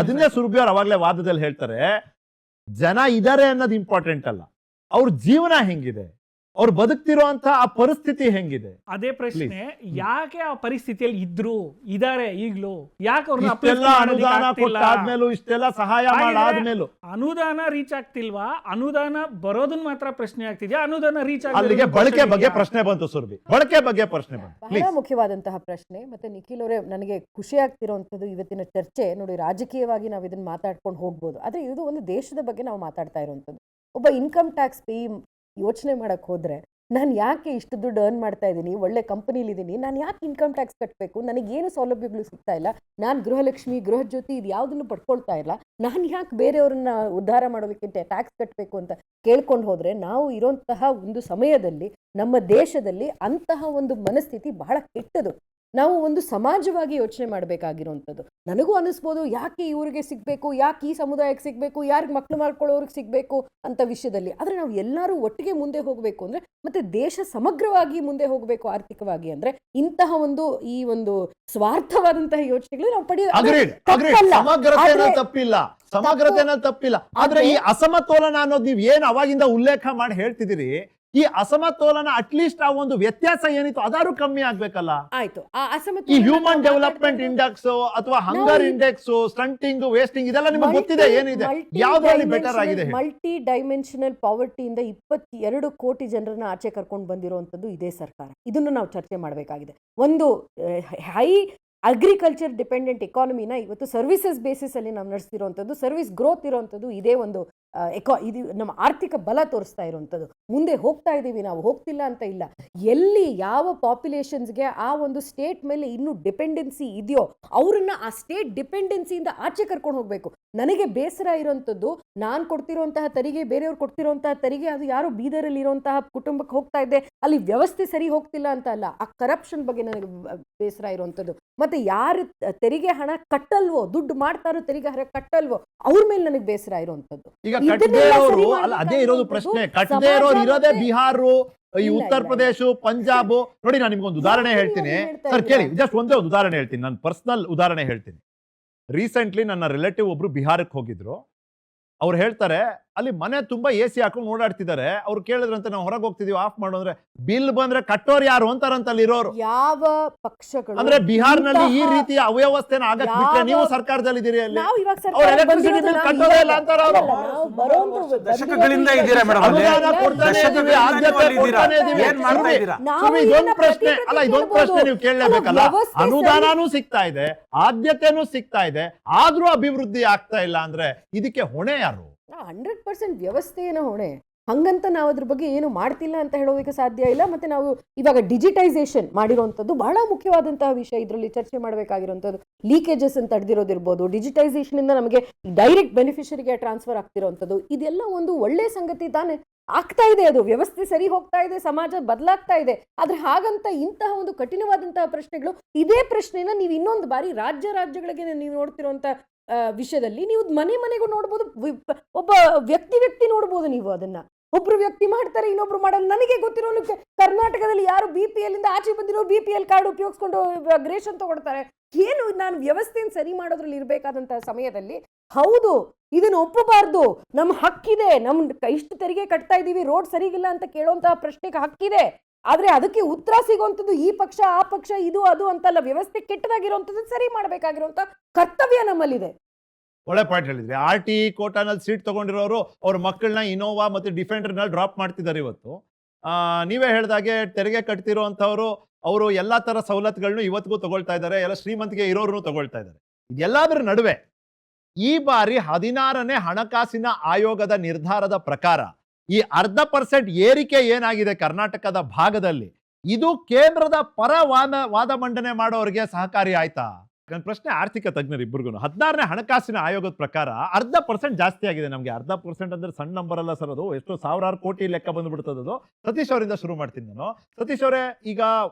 ಅದನ್ನೇ ಸುರಭಿ ಅವ್ರು ಅವಾಗ್ಲೇ ವಾದದಲ್ಲಿ ಹೇಳ್ತಾರೆ, ಜನ ಇದಾರೆ ಅನ್ನೋದು ಇಂಪಾರ್ಟೆಂಟ್ ಅಲ್ಲ, ಅವ್ರ ಜೀವನ ಹೆಂಗಿದೆ, ಅವ್ರು ಬದುಕ್ತಿರುವಂತ ಆ ಪರಿಸ್ಥಿತಿ ಹೆಂಗಿದೆ. ಅದೇ ಪ್ರಶ್ನೆ, ಯಾಕೆ ಆ ಪರಿಸ್ಥಿತಿಯಲ್ಲಿ ಇದಾರೆ ಈಗ್ಲೂ, ಯಾಕೆ ಅನುದಾನ ಕೊಟ್ಟಾದ್ಮೇಲೂ, ಇಷ್ಟೆಲ್ಲ ಸಹಾಯ ಮಾಡಾದ್ಮೇಲೂ ಅನುದಾನ ರೀಚ್ ಆಗ್ತಿಲ್ವಾ? ಅನುದಾನ ಬರೋದನ್ನ ಮಾತ್ರ ಪ್ರಶ್ನೆ ಆಗ್ತಿದ್ಯಾ? ಅನುದಾನ ರೀಚ್ ಅಲ್ಲಿಗೆ ಬಳಕೆ ಬಗ್ಗೆ ಪ್ರಶ್ನೆ ಬಂತು ಸುರಭಿ, ಬಳಕೆ ಬಗ್ಗೆ ಪ್ರಶ್ನೆ ಬಂತು. ಬಹಳ ಮುಖ್ಯವಾದಂತಹ ಪ್ರಶ್ನೆ. ಮತ್ತೆ ನಿಖಿಲ್ ಅವರೇ, ನನಗೆ ಖುಷಿ ಆಗ್ತಿರೋಂಥದ್ದು ಇವತ್ತಿನ ಚರ್ಚೆ ನೋಡಿ, ರಾಜಕೀಯವಾಗಿ ನಾವು ಇದನ್ನ ಮಾತಾಡ್ಕೊಂಡು ಹೋಗ್ಬೋದು, ಆದ್ರೆ ಇದು ಒಂದು ದೇಶದ ಬಗ್ಗೆ ನಾವು ಮಾತಾಡ್ತಾ ಇರುವಂಥದ್ದು. ಒಬ್ಬ ಇನ್ಕಮ್ ಟ್ಯಾಕ್ಸ್ ಪೇಯಿ ಯೋಚನೆ ಮಾಡಕ್ ಹೋದ್ರೆ ನಾನು ಯಾಕೆ ಇಷ್ಟು ದುಡ್ಡು ಅರ್ನ್ ಮಾಡ್ತಾ ಇದ್ದೀನಿ, ಒಳ್ಳೆ ಕಂಪನಿಲಿದ್ದೀನಿ, ನಾನು ಯಾಕೆ ಇನ್ಕಮ್ ಟ್ಯಾಕ್ಸ್ ಕಟ್ಟಬೇಕು, ನನಗೇನು ಸೌಲಭ್ಯಗಳು ಸಿಗ್ತಾ ಇಲ್ಲ, ನಾನು ಗೃಹಲಕ್ಷ್ಮಿ ಗೃಹಜ್ಯೋತಿ ಇದು ಯಾವುದನ್ನು ಪಡ್ಕೊಳ್ತಾ ಇಲ್ಲ, ನಾನು ಯಾಕೆ ಬೇರೆಯವ್ರನ್ನ ಉದ್ಧಾರ ಮಾಡೋದಕ್ಕೆ ಟ್ಯಾಕ್ಸ್ ಕಟ್ಟಬೇಕು ಅಂತ ಕೇಳ್ಕೊಂಡು ಹೋದರೆ ನಾವು ಇರೋಂತಹ ಒಂದು ಸಮಯದಲ್ಲಿ ನಮ್ಮ ದೇಶದಲ್ಲಿ ಅಂತಹ ಒಂದು ಮನಸ್ಥಿತಿ ಬಹಳ ಕೆಟ್ಟದು. ನಾವು ಒಂದು ಸಮಾಜವಾಗಿ ಯೋಚನೆ ಮಾಡಬೇಕಾಗಿರೋಂಥದ್ದು. ನನಗೂ ಅನಿಸ್ಬೋದು ಯಾಕೆ ಇವ್ರಿಗೆ ಸಿಗಬೇಕು, ಯಾಕೆ ಈ ಸಮುದಾಯಕ್ಕೆ ಸಿಗಬೇಕು, ಯಾರಿಗೆ ಮಕ್ಕಳು ಮಾಡ್ಕೊಳ್ಳೋರಿಗೆ ಸಿಗಬೇಕು ಅಂತ ವಿಷಯದಲ್ಲಿ. ಆದರೆ ನಾವು ಎಲ್ಲರೂ ಒಟ್ಟಿಗೆ ಮುಂದೆ ಹೋಗಬೇಕು ಅಂದರೆ, ಮತ್ತೆ ದೇಶ ಸಮಗ್ರವಾಗಿ ಮುಂದೆ ಹೋಗಬೇಕು ಆರ್ಥಿಕವಾಗಿ ಅಂದರೆ, ಇಂತಹ ಈ ಒಂದು ಸ್ವಾರ್ಥವಾದಂತಹ ಯೋಚನೆಗಳು ನಾವು ಸಮಗ್ರತೆನಲ್ಲಿ ತಪ್ಪಿಲ್ಲ. ಆದ್ರೆ ಈ ಅಸಮತೋಲನ ಅನ್ನೋದು ನೀವು ಏನು ಅವಾಗಿಂದ ಉಲ್ಲೇಖ ಮಾಡಿ ಹೇಳ್ತಿದ್ದೀರಿ, ಈ ಅಸಮತೋಲನ ಅಟ್ಲೀಸ್ಟ್ ಆ ಒಂದು ವ್ಯತ್ಯಾಸ ಏನಿತ್ತು ಅದಾರು ಕಮ್ಮಿ ಆಗ್ಬೇಕಲ್ಲ. ಆಯ್ತು, ಈ ಹ್ಯೂಮನ್ ಡೆವಲಪ್ಮೆಂಟ್ ಇಂಡೆಕ್ಸ್ ಅಥವಾ ಹಂಗರ್ ಇಂಡೆಕ್ಸ್, ಸ್ಟಂಟಿಂಗ್, ವೇಸ್ಟಿಂಗ್ ಇದೆಲ್ಲ ನಿಮಗೆ ಗೊತ್ತಿದೆ ಏನಿದೆ, ಯಾವ್ದ್ರಲ್ಲಿ ಬೆಟರ್ ಆಗಿದೆ? ಮಲ್ಟಿ ಡೈಮೆನ್ಷನಲ್ ಪಾವರ್ಟಿಯಿಂದ 22 ಕೋಟಿ ಜನರನ್ನ ಆಚೆ ಕರ್ಕೊಂಡು ಬಂದಿರುವಂತದ್ದು ಇದೇ ಸರ್ಕಾರ. ಇದನ್ನು ನಾವು ಚರ್ಚೆ ಮಾಡಬೇಕಾಗಿದೆ. ಒಂದು ಹೈ ಅಗ್ರಿಕಲ್ಚರ್ ಡಿಪೆಂಡೆಂಟ್ ಎಕಾನಮಿನ ಇವತ್ತು ಸರ್ವಿಸಸ್ ಬೇಸಿಸ್ ಅಲ್ಲಿ ನಾವು ನಡೆಸ್ತಿರೋವಂಥದ್ದು, ಸರ್ವಿಸ್ ಗ್ರೋತ್ ಇರೋವಂಥದ್ದು ಇದೇ ಒಂದು ಇದು ನಮ್ಮ ಆರ್ಥಿಕ ಬಲ ತೋರಿಸ್ತಾ ಇರುವಂಥದ್ದು. ಮುಂದೆ ಹೋಗ್ತಾ ಇದ್ದೀವಿ ನಾವು, ಹೋಗ್ತಿಲ್ಲ ಅಂತ ಇಲ್ಲ. ಎಲ್ಲಿ ಯಾವ ಪಾಪ್ಯುಲೇಷನ್ಸ್ಗೆ ಆ ಒಂದು ಸ್ಟೇಟ್ ಮೇಲೆ ಇನ್ನೂ ಡಿಪೆಂಡೆನ್ಸಿ ಇದೆಯೋ ಅವ್ರನ್ನ ಆ ಸ್ಟೇಟ್ ಡಿಪೆಂಡೆನ್ಸಿಯಿಂದ ಆಚೆ ಕರ್ಕೊಂಡು ಹೋಗಬೇಕು. ನನಗೆ ಬೇಸರ ಇರೋಂಥದ್ದು, ನಾನು ಕೊಡ್ತಿರೋಂತಹ ತೆರಿಗೆ, ಬೇರೆಯವ್ರು ಕೊಡ್ತಿರೋಂತಹ ತೆರಿಗೆ ಅದು ಯಾರೋ ಬೀದರಲ್ಲಿ ಇರೋಂತಹ ಕುಟುಂಬಕ್ಕೆ ಹೋಗ್ತಾ ಇದೆ, ಅಲ್ಲಿ ವ್ಯವಸ್ಥೆ ಸರಿ ಹೋಗ್ತಿಲ್ಲ ಅಂತ ಅಲ್ಲ, ಆ ಕರಪ್ಷನ್ ಬಗ್ಗೆ ನನಗೆ ಬೇಸರ ಇರೋಂಥದ್ದು. ಮತ್ತೆ ಯಾರು ತೆರಿಗೆ ಹಣ ಕಟ್ಟಲ್ವೋ, ದುಡ್ಡು ಮಾಡ್ತಾರೋ ತೆರಿಗೆ ಹಣ ಕಟ್ಟಲ್ವೋ ಅವ್ರ ಮೇಲೆ ನನಗೆ ಬೇಸರ ಇರೋಂಥದ್ದು. ಈಗ ಕಟ್ಟದೇ ಇರೋರು ಅಲ್ಲ, ಅದೇ ಇರೋದು ಪ್ರಶ್ನೆ. ಕಟ್ಟದೇ ಇರೋರು ಇರೋದೇ ಬಿಹಾರ, ಈ ಉತ್ತರ ಪ್ರದೇಶ, ಪಂಜಾಬ್. ನೋಡಿ ನಾನು ನಿಮ್ಗೊಂದು ಉದಾಹರಣೆ ಹೇಳ್ತೀನಿ ಸರ್, ಕೇಳಿ. ಜಸ್ಟ್ ಒಂದೇ ಒಂದು ಉದಾಹರಣೆ ಹೇಳ್ತೀನಿ, ನಾನು ಪರ್ಸನಲ್ ಉದಾಹರಣೆ ಹೇಳ್ತೀನಿ. ರೀಸೆಂಟ್ಲಿ ನನ್ನ ರಿಲೇಟಿವ್ ಒಬ್ರು ಬಿಹಾರಕ್ಕೆ ಹೋಗಿದ್ರು. ಅವ್ರು ಹೇಳ್ತಾರೆ ಅಲ್ಲಿ ಮನೆ ತುಂಬಾ ಎ ಸಿ ಹಾಕೊಂಡು ಓಡಾಡ್ತಿದ್ದಾರೆ. ಅವ್ರು ಕೇಳಿದ್ರಂತೆ ನಾವು ಹೊರಗೆ ಹೋಗ್ತಿದೀವಿ, ಆಫ್ ಮಾಡು ಅಂದ್ರೆ ಬಿಲ್ ಬಂದ್ರೆ ಕಟ್ಟೋರು ಯಾರು ಅಂತಾರಂತ ಅಲ್ಲಿ ಇರೋರು. ಯಾವ ಪಕ್ಷಗಳು ಅಂದ್ರೆ ಬಿಹಾರ್ನಲ್ಲಿ ಈ ರೀತಿಯ ಅವ್ಯವಸ್ಥೆನ ಆಗಕ್ ಬಿಟ್ರೆ ನೀವು ಸರ್ಕಾರದಲ್ಲಿ ಇದ್ದೀರಿ, ಅಲ್ಲಿ ಅವ್ರು ಎಲೆಕ್ಟ್ರಿಸಿಟಿ ಬಿಲ್ ಕಟ್ಟೋದೇ ಇಲ್ಲ ಅಂತಾರ ಅವರು. ದಶಕಗಳಿಂದ ಇದ್ದೀರಾ ಮೇಡಮ್ ಅಲ್ಲಿ, ಇದೊಂದು ಪ್ರಶ್ನೆ ಅಲ್ಲ, ಇದೊಂದು ಪ್ರಶ್ನೆ ನೀವು ಕೇಳಲೇಬೇಕಲ್ಲ. ಅನುದಾನನೂ ಸಿಗ್ತಾ ಇದೆ, ಆದ್ಯತೆನೂ ಸಿಗ್ತಾ ಇದೆ, ಆದ್ರೂ ಅಭಿವೃದ್ಧಿ ಆಗ್ತಾ ಇಲ್ಲ ಅಂದ್ರೆ ಇದಕ್ಕೆ ಹೊಣೆ ಯಾರು? 100% ವ್ಯವಸ್ಥೆಯೇನೋ ಹೊಣೆ. ಹಂಗಂತ ನಾವು ಅದ್ರ ಬಗ್ಗೆ ಏನು ಮಾಡ್ತಿಲ್ಲ ಅಂತ ಹೇಳೋದಕ್ಕೆ ಸಾಧ್ಯ ಇಲ್ಲ. ಮತ್ತೆ ನಾವು ಇವಾಗ ಡಿಜಿಟೈಸೇಷನ್ ಮಾಡಿರೋಂಥದ್ದು ಬಹಳ ಮುಖ್ಯವಾದಂತಹ ವಿಷಯ, ಇದರಲ್ಲಿ ಚರ್ಚೆ ಮಾಡಬೇಕಾಗಿರೋಂಥದ್ದು. ಲೀಕೇಜಸ್ ಅಂತ ತಡೆದಿರೋದಿರ್ಬೋದು, ಡಿಜಿಟೈಸೇಷನ್ ಇಂದ ನಮಗೆ ಡೈರೆಕ್ಟ್ ಬೆನಿಫಿಷರಿಗೆ ಟ್ರಾನ್ಸ್ಫರ್ ಆಗ್ತಿರೋಂಥದ್ದು, ಇದೆಲ್ಲ ಒಂದು ಒಳ್ಳೆ ಸಂಗತಿ ತಾನೇ. ಆಗ್ತಾ ಇದೆ, ಅದು ವ್ಯವಸ್ಥೆ ಸರಿ ಹೋಗ್ತಾ ಇದೆ, ಸಮಾಜ ಬದಲಾಗ್ತಾ ಇದೆ. ಆದ್ರೆ ಹಾಗಂತ ಇಂತಹ ಒಂದು ಕಠಿಣವಾದಂತಹ ಪ್ರಶ್ನೆಗಳು, ಇದೇ ಪ್ರಶ್ನೆನ ನೀವು ಇನ್ನೊಂದು ಬಾರಿ ರಾಜ್ಯಗಳಿಗೆ ನೀವು ನೋಡ್ತಿರೋಂಥ ವಿಷಯದಲ್ಲಿ ನೀವು ಮನೆಗೂ ನೋಡ್ಬೋದು, ಒಬ್ಬ ವ್ಯಕ್ತಿ ನೋಡ್ಬೋದು. ನೀವು ಅದನ್ನ ಒಬ್ರು ವ್ಯಕ್ತಿ ಮಾಡ್ತಾರೆ, ಇನ್ನೊಬ್ರು ಮಾಡಲ್ಲ. ನನಗೆ ಗೊತ್ತಿರೋ ಕರ್ನಾಟಕದಲ್ಲಿ ಯಾರು BPL ಇಂದ ಆಚೆ ಬಂದಿರೋ BPL ಕಾರ್ಡ್ ಉಪಯೋಗಿಸ್ಕೊಂಡು ರೇಷನ್ ತಗೊಳ್ತಾರೆ. ಏನು ನಾನು ವ್ಯವಸ್ಥೆಯನ್ನು ಸರಿ ಮಾಡೋದ್ರಲ್ಲಿ ಇರಬೇಕಾದಂತಹ ಸಮಯದಲ್ಲಿ ಹೌದು ಇದನ್ನು ಒಪ್ಪಬಾರ್ದು. ನಮ್ಮ ಹಕ್ಕಿದೆ, ಇಷ್ಟು ತೆರಿಗೆ ಕಟ್ತಾ ಇದೀವಿ, ರೋಡ್ ಸರಿಗಿಲ್ಲ ಅಂತ ಕೇಳುವಂತಹ ಪ್ರಶ್ನೆಗೆ ಹಕ್ಕಿದೆ. ಆದ್ರೆ ಅದಕ್ಕೆ ಉತ್ತರ ಸಿಗುವಂಥದ್ದು ಈ ಪಕ್ಷ ಆ ಪಕ್ಷ ಇದು ಅದು ಅಂತಲ್ಲ. ವ್ಯವಸ್ಥೆ ಕೆಟ್ಟದಾಗಿರುವಂಥದ್ದು ಸರಿ ಮಾಡಬೇಕಾಗಿರುವಂತ ಕರ್ತವ್ಯ ನಮ್ಮಲ್ಲಿದೆ. ಒಳ್ಳೆ ಪಾಯಿಂಟ್ ಹೇಳಿದ್ರಿ. RT ಕೋಟಾನಲ್ಲಿ ಸೀಟ್ ತಗೊಂಡಿರೋರು ಅವ್ರ ಮಕ್ಕಳನ್ನ ಇನೋವಾ ಮತ್ತೆ ಡಿಫೆಂಡರ್ ನಲ್ಲಿ ಡ್ರಾಪ್ ಮಾಡ್ತಿದ್ದಾರೆ ಇವತ್ತು. ನೀವೇ ಹೇಳ್ದಾಗೆ ತೆರಿಗೆ ಕಟ್ತಿರೋಂಥವ್ರು ಅವರು ಎಲ್ಲಾ ತರ ಸವಲತ್ತುಗಳನ್ನು ಇವತ್ತಿಗೂ ತಗೊಳ್ತಾ ಇದ್ದಾರೆ, ಎಲ್ಲ ಶ್ರೀಮಂತಿಗೆ ಇರೋರು ತಗೊಳ್ತಾ ಇದ್ದಾರೆ. ಇದೆಲ್ಲದರ ನಡುವೆ ಈ ಬಾರಿ 16ನೇ ಹಣಕಾಸಿನ ಆಯೋಗದ ನಿರ್ಧಾರದ ಪ್ರಕಾರ ಈ 0.5% ಏರಿಕೆ ಏನಾಗಿದೆ ಕರ್ನಾಟಕದ ಭಾಗದಲ್ಲಿ, ಇದು ಕೇಂದ್ರದ ಪರ ವಾದ ಮಂಡನೆ ಮಾಡೋರಿಗೆ ಸಹಕಾರಿ ಆಯ್ತಾ? ನನ್ನ ಪ್ರಶ್ನೆ ಆರ್ಥಿಕ ತಜ್ಞರಿಬ್ಬರಿಗೂ. 16ನೇ ಹಣಕಾಸಿನ ಆಯೋಗದ ಪ್ರಕಾರ 0.5% ಜಾಸ್ತಿ ಆಗಿದೆ. ನಮಗೆ 0.5% ಅಂದ್ರೆ ಸಣ್ಣ ನಂಬರ್ ಅಲ್ಲ ಸರ್, ಅದು ಎಷ್ಟೋ ಸಾವಿರಾರು ಕೋಟಿ ಲೆಕ್ಕ ಬಂದ್ಬಿಡ್ತದೆ ಅದು. ಸತೀಶ್ ಅವರಿಂದ ಶುರು ಮಾಡ್ತೀನಿ ನಾನು. ಸತೀಶ್ ಅವರೇ, ಈಗ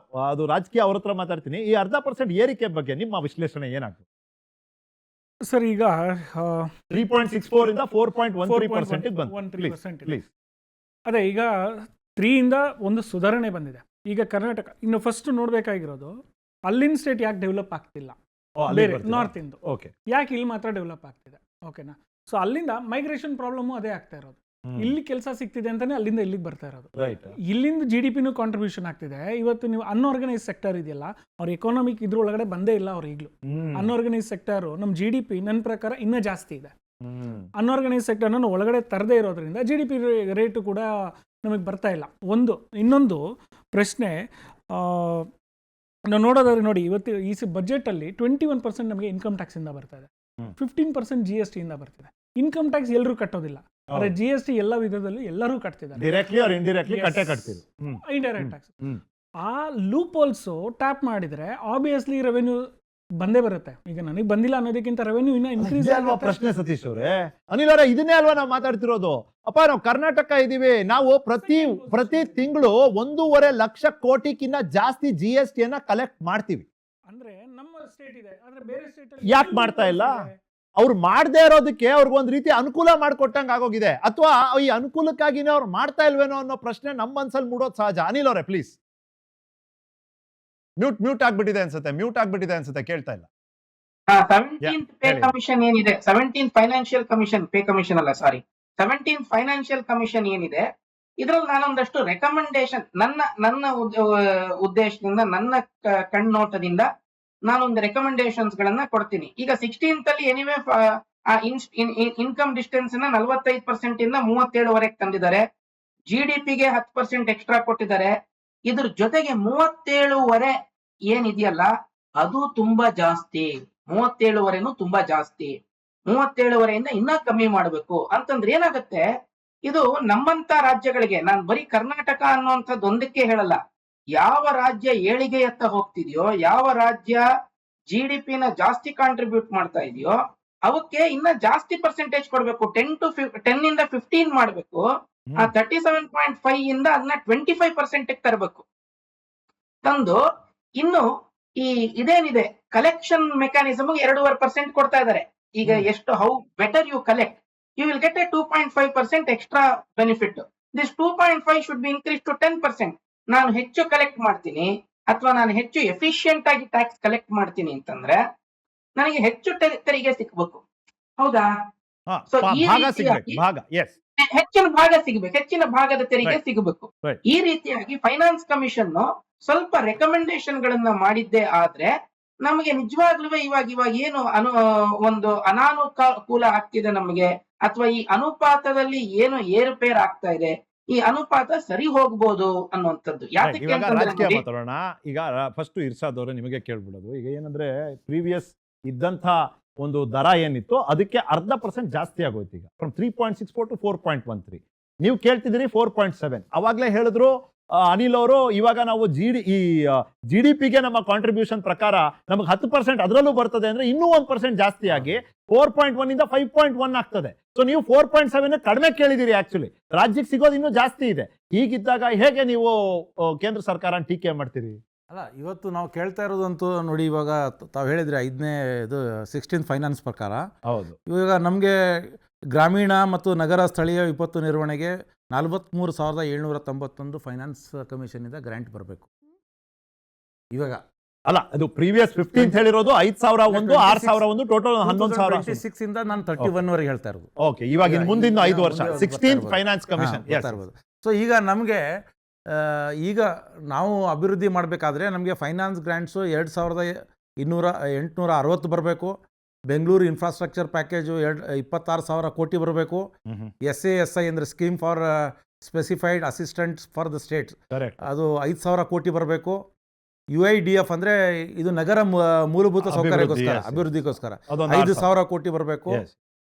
ಅದು ರಾಜಕೀಯ ಅವ್ರ ಹತ್ರ ಮಾತಾಡ್ತೀನಿ. ಈ 0.5% ಏರಿಕೆ ಬಗ್ಗೆ ನಿಮ್ಮ ವಿಶ್ಲೇಷಣೆ ಏನಾಗ್ತದೆ ಸರ್? ಈಗ 3.64 ಇಂದ 4.13% ಬಂತು. ಅದೇ ಈಗ 3 ಇಂದ ಒಂದು ಸುಧಾರಣೆ ಬಂದಿದೆ. ಈಗ ಕರ್ನಾಟಕ ಇನ್ನು ಫಸ್ಟ್ ನೋಡ್ಬೇಕಾಗಿರೋದು, ಅಲ್ಲಿನ ಸ್ಟೇಟ್ ಯಾಕೆ ಡೆವಲಪ್ ಆಗ್ತಿಲ್ಲ, ಬೇರೆ ನಾರ್ತ್ ಇಂದು ಯಾಕೆ ಇಲ್ಲಿ ಮಾತ್ರ ಡೆವಲಪ್ ಆಗ್ತಿದೆ, ಓಕೆನಾ? ಸೊ ಅಲ್ಲಿಂದ ಮೈಗ್ರೇಷನ್ ಪ್ರಾಬ್ಲಮ್ ಅದೇ ಆಗ್ತಾ ಇರೋದು. ಇಲ್ಲಿ ಕೆಲಸ ಸಿಗ್ತಿದೆ ಅಂತಾನೆ ಅಲ್ಲಿಂದ ಇಲ್ಲಿಗೆ ಬರ್ತಾ ಇರೋದು. ಇಲ್ಲಿಂದ GDPನೂ ಕಾಂಟ್ರಿಬ್ಯೂಷನ್ ಆಗ್ತಿದೆ. ಇವತ್ತು ನೀವು ಅನ್ಆರ್ಗನೈಸ್ ಸೆಕ್ಟರ್ ಇದೆಯಲ್ಲ, ಅವ್ರ ಎಕಾನಮಿಕ್ ಇದ್ರೊಳಗಡೆ ಬಂದೇ ಇಲ್ಲ ಅವ್ರು ಈಗಲೂ. ಅನ್ಆರ್ಗನೈಸ್ ಸೆಕ್ಟರ್ ನಮ್ಮ GDP ನನ್ನ ಪ್ರಕಾರ ಇನ್ನೂ ಜಾಸ್ತಿ ಇದೆ. ಅನ್ಆರ್ಗನೈಸ್ ಸೆಕ್ಟರ್ನ ಒಳಗಡೆ ತರದೇ ಇರೋದ್ರಿಂದ GDP ರೇಟು ಕೂಡ ನಮಗೆ ಬರ್ತಾ ಇಲ್ಲ. ಇನ್ನೊಂದು ಪ್ರಶ್ನೆ ನಾವು ನೋಡೋದಾದ್ರೆ ನೋಡಿ, ಇವತ್ತು ಈ ಬಜೆಟಲ್ಲಿ 21% ನಮಗೆ ಇನ್ಕಮ್ ಟ್ಯಾಕ್ಸಿಂದ ಬರ್ತಾ ಇದೆ, 15% GST ಇಂದ ಬರ್ತಿದೆ. ಇನ್ಕಮ್ ಟ್ಯಾಕ್ಸ್ ಎಲ್ಲರೂ ಕಟ್ಟೋದಿಲ್ಲ. ಆದ್ರೆ GST ಎಲ್ಲ ವಿಧದಲ್ಲೂ ಎಲ್ಲರೂ ಕಟ್ತಿದ್ದಾರೆ, ಡೈರೆಕ್ಟ್ಲಿ ಆರ್ ಇಂಡೈರೆಕ್ಟ್ಲಿ ಕಟ್ಟೆ ಕಟ್ತೀವಿ. Indirect tax. ಆ ಲೂಪ್ ಹೋಲ್ಸ್ ಟ್ಯಾಪ್ ಮಾಡಿದ್ರೆ ಆಬ್ವಿಯಸ್ಲಿ ರೆವೆನ್ಯೂ ಬಂದೇ ಬರುತ್ತೆ. ಈಗ ನನಗೆ ಬಂದಿಲ್ಲ ಅನ್ನೋದಕ್ಕಿಂತ ರೆವೆನ್ಯೂ ಇನ್ನ ಇನ್ಕ್ರೀಸ್ ಅಲ್ವಾ ಪ್ರಶ್ನೆ ಸತೀಶ್ ಅವರೇ? ಅನಿಲ್ ಅವರೇ, ಇದನ್ನೇ ಅಲ್ವಾ ನಾವು ಮಾತಾಡ್ತಿರೋದು? ಅಪ್ಪ, ನಾವು ಕರ್ನಾಟಕ ಇದೀವಿ, ನಾವು ಪ್ರತಿ ತಿಂಗಳು 1.5 ಲಕ್ಷ ಕೋಟಿಗಿನ್ನ ಜಾಸ್ತಿ GST ಅನ್ನ ಕಲೆಕ್ಟ್ ಮಾಡ್ತೀವಿ. ಅಂದ್ರೆ ನಮ್ಮ ಸ್ಟೇಟ್ ಇದೆ, ಆದ್ರೆ ಬೇರೆ ಸ್ಟೇಟ್ ಯಾಕೆ ಮಾಡ್ತಾ ಇಲ್ಲ? ಅವ್ರು ಮಾಡದೇ ಇರೋದಕ್ಕೆ ಅವ್ರಿಗೊಂದ್ ರೀತಿ ಅನುಕೂಲ ಮಾಡ್ಕೊಟ್ಟಂಗೆ ಆಗೋಗಿದೆ, ಅಥವಾ ಈ ಅನುಕೂಲಕ್ಕಾಗಿನೇ ಅವ್ರು ಮಾಡ್ತಾ ಇಲ್ವೇನೋ ಅನ್ನೋ ಪ್ರಶ್ನೆ ನಮ್ಮ ಮನ್ಸಲ್ಲಿ ಮೂಡೋದು ಸಹಜ. ಅನಿಲ್ ಅವರೇ ಪ್ಲೀಸ್. ಮ್ಯೂಟ್ ಆಗ್ಬಿಟ್ಟಿದೆ ಅನ್ಸುತ್ತೆ, ಕೇಳ್ತಾ ಇಲ್ಲ. 17th ಪೇ ಕಮಿಷನ್ ಏನಿದೆ, 17th financial commission, pay commission ಅಲ್ಲ ಸಾರಿ, 17th ಫೈನಾನ್ಷಿಯಲ್ ಕಮಿಷನ್ ಏನಿದೆ, ಇದ್ರಲ್ಲಿ ನಾನೊಂದಷ್ಟು ರೆಕಮೆಂಡೇಶನ್ ನನ್ನ ಉದ್ದೇಶದಿಂದ, ನನ್ನ ಕಣ್ಣೋಟದಿಂದ ನಾನೊಂದು ರೆಕಮೆಂಡೇಶನ್ಸ್ ಗಳನ್ನ ಕೊಡ್ತೀನಿ. ಈಗ 16th ಅಲ್ಲಿ ಎನಿವೇ ಇನ್ಕಮ್ ಡಿಸ್ಟೆನ್ಸ್ ನ 45% ಇಂದ 37ವರೆಗೆ ತಂದಿದ್ದಾರೆ. GDP ಗೆ 10% ಎಕ್ಸ್ಟ್ರಾ ಕೊಟ್ಟಿದ್ದಾರೆ. ಇದ್ರ ಜೊತೆಗೆ 37ವರೆ ಏನಿದೆಯಲ್ಲ ಅದು ತುಂಬಾ ಜಾಸ್ತಿ. 37ವರೆನು ತುಂಬಾ ಜಾಸ್ತಿ. 37ವರೆಯಿಂದ ಇನ್ನ ಕಮ್ಮಿ ಮಾಡಬೇಕು ಅಂತಂದ್ರೆ ಏನಾಗುತ್ತೆ, ಇದು ನಮ್ಮಂತ ರಾಜ್ಯಗಳಿಗೆ, ನಾನು ಬರೀ ಕರ್ನಾಟಕ ಅನ್ನುವಂಥದ್ದು ಒಂದಕ್ಕೆ ಹೇಳಲ್ಲ, ಯಾವ ರಾಜ್ಯ ಏಳಿಗೆಯತ್ತ ಹೋಗ್ತಿದೆಯೋ, ಯಾವ ರಾಜ್ಯ GDP ನ ಜಾಸ್ತಿ ಕಾಂಟ್ರಿಬ್ಯೂಟ್ ಮಾಡ್ತಾ ಇದೆಯೋ ಅವಕ್ಕೆ ಇನ್ನ ಜಾಸ್ತಿ ಪರ್ಸೆಂಟೇಜ್ ಕೊಡ್ಬೇಕು. 10 ಇಂದ 15 ಮಾಡ್ಬೇಕು. ಆ 37.5 ಇಂದ ಅದನ್ನ 25% ತರಬೇಕು. ತಂದು ಇನ್ನು ಈ ಇದೇನಿದೆ ಕಲೆಕ್ಷನ್ ಮೆಕ್ಯಾನಿಸಮ್ 2.5% ಕೊಡ್ತಾ ಇದ್ದಾರೆ. ಈಗ ಎಷ್ಟು, how better you collect, you will get a 2.5% extra benefit. This 2.5 should be increase to 10%. ನಾನು ಹೆಚ್ಚು ಕಲೆಕ್ಟ್ ಮಾಡ್ತೀನಿ ಅಥವಾ ನಾನು ಹೆಚ್ಚು ಎಫಿಷಿಯಂಟ್ ಆಗಿ ಟ್ಯಾಕ್ಸ್ ಕಲೆಕ್ಟ್ ಮಾಡ್ತೀನಿ ಅಂತಂದ್ರೆ ನನಗೆ ಹೆಚ್ಚು ತೆರಿಗೆ ಸಿಕ್ಬೇಕು, ಹೌದಾ? ಸೊ ಈ ಹೆಚ್ಚಿನ ಭಾಗ ಸಿಗಬೇಕು, ಹೆಚ್ಚಿನ ಭಾಗದ ತೆರಿಗೆ ಸಿಗಬೇಕು. ಈ ರೀತಿಯಾಗಿ ಫೈನಾನ್ಸ್ ಕಮಿಷನ್ ಸ್ವಲ್ಪ ರೆಕಮೆಂಡೇಶನ್ ಗಳನ್ನ ಮಾಡಿದ್ದೇ ಆದ್ರೆ ನಮಗೆ ನಿಜವಾಗ್ಲೂ ಇವಾಗ ಏನು ಒಂದು ಅನಾನುಕೂಲ ಆಗ್ತಿದೆ ನಮಗೆ, ಅಥವಾ ಈ ಅನುಪಾತದಲ್ಲಿ ಏನು ಏರುಪೇರು ಆಗ್ತಾ ಇದೆ, ಈ ಅನುಪಾತ ಸರಿ ಹೋಗ್ಬೋದು ಅನ್ನುವಂಥದ್ದು. ರಾಜಕೀಯ ಮಾತಾಡೋಣ ಈಗ. ಫಸ್ಟ್ ಇರ್ಷಾದ್ ಅವರೇ ನಿಮಗೆ ಕೇಳ್ಬಿಡೋದು, ಈಗ ಏನಂದ್ರೆ ಪ್ರೀವಿಯಸ್ ಇದ್ದಂತ ಒಂದು ದರ ಏನಿತ್ತು ಅದಕ್ಕೆ 0.5% ಜಾಸ್ತಿ ಆಗೋಯ್ತು. ಈಗ ಫ್ರಮ್ 3.64 to 4.13. ನೀವು ಕೇಳ್ತಿದ್ದೀರಿ 4.7. ಅವಾಗ್ಲೇ ಹೇಳಿದ್ರು ಅನಿಲ್ ಅವರು, ಇವಾಗ ನಾವು GDP-ಗೆ ನಮ್ಮ ಕಾಂಟ್ರಿಬ್ಯೂಷನ್ ಪ್ರಕಾರ ನಮಗೆ 10% ಅದರಲ್ಲೂ ಬರ್ತದೆ ಅಂದ್ರೆ ಇನ್ನೂ 1% ಜಾಸ್ತಿ ಆಗಿ 4.1 ಇಂದ 5.1 ಆಗ್ತದೆ. ಸೊ ನೀವು 4.7 ಕಡಿಮೆ ಕೇಳಿದಿರಿ. ಆಕ್ಚುಲಿ ರಾಜ್ಯಕ್ಕೆ ಸಿಗೋದು ಇನ್ನೂ ಜಾಸ್ತಿ ಇದೆ. ಹೀಗಿದ್ದಾಗ ಹೇಗೆ ನೀವು ಕೇಂದ್ರ ಸರ್ಕಾರ ಟೀಕೆ ಮಾಡ್ತೀರಿ? ಅಲ್ಲ, ಇವತ್ತು ನಾವು ಕೇಳ್ತಾ ಇರೋದಂತೂ ನೋಡಿ, ಇವಾಗ ತಾವು ಹೇಳಿದ್ರಿ 5ನೇ ಇದು 16th ಫೈನಾನ್ಸ್ ಪ್ರಕಾರ. ಹೌದು. ಇವಾಗ ನಮಗೆ ಗ್ರಾಮೀಣ ಮತ್ತು ನಗರ ಸ್ಥಳೀಯ ವಿಪತ್ತು ನಿರ್ವಹಣೆಗೆ 43,791 ಫೈನಾನ್ಸ್ ಕಮಿಷನಿಂದ ಗ್ರಾಂಟ್ ಬರಬೇಕು. ಇವಾಗ ಅಲ್ಲ, ಅದು ಪ್ರೀವಿಯಸ್ 15 ಹೇಳಿರೋದು 5,001, 6,001, ಟೋಟಲ್ 11,026 ಇಂದ ನಾನು 31 ವರೆಗೆ ಹೇಳ್ತಾ ಇರೋದು. ಓಕೆ, ಇವಾಗ ಮುಂದಿನ 5 ವರ್ಷ 16th ಫೈನಾನ್ಸ್ ಕಮಿಷನ್. ಸೊ ಈಗ ನಮಗೆ ಈಗ ನಾವು ಅಭಿವೃದ್ಧಿ ಮಾಡಬೇಕಾದ್ರೆ ನಮಗೆ ಫೈನಾನ್ಸ್ ಗ್ರಾಂಟ್ಸು 2,860 ಬರಬೇಕು. ಬೆಂಗಳೂರು ಇನ್ಫ್ರಾಸ್ಟ್ರಕ್ಚರ್ ಪ್ಯಾಕೇಜು 26,000 ಕೋಟಿ ಬರಬೇಕು. SASI ಅಂದರೆ scheme for specified assistants for the States, ಅದು 5,000 ಕೋಟಿ ಬರಬೇಕು. UIDF ಅಂದರೆ ಇದು ನಗರ ಮೂಲಭೂತ ಸೌಕರ್ಯಕ್ಕೋಸ್ಕರ, ಅಭಿವೃದ್ಧಿಗೋಸ್ಕರ 5,000 ಕೋಟಿ ಬರಬೇಕು.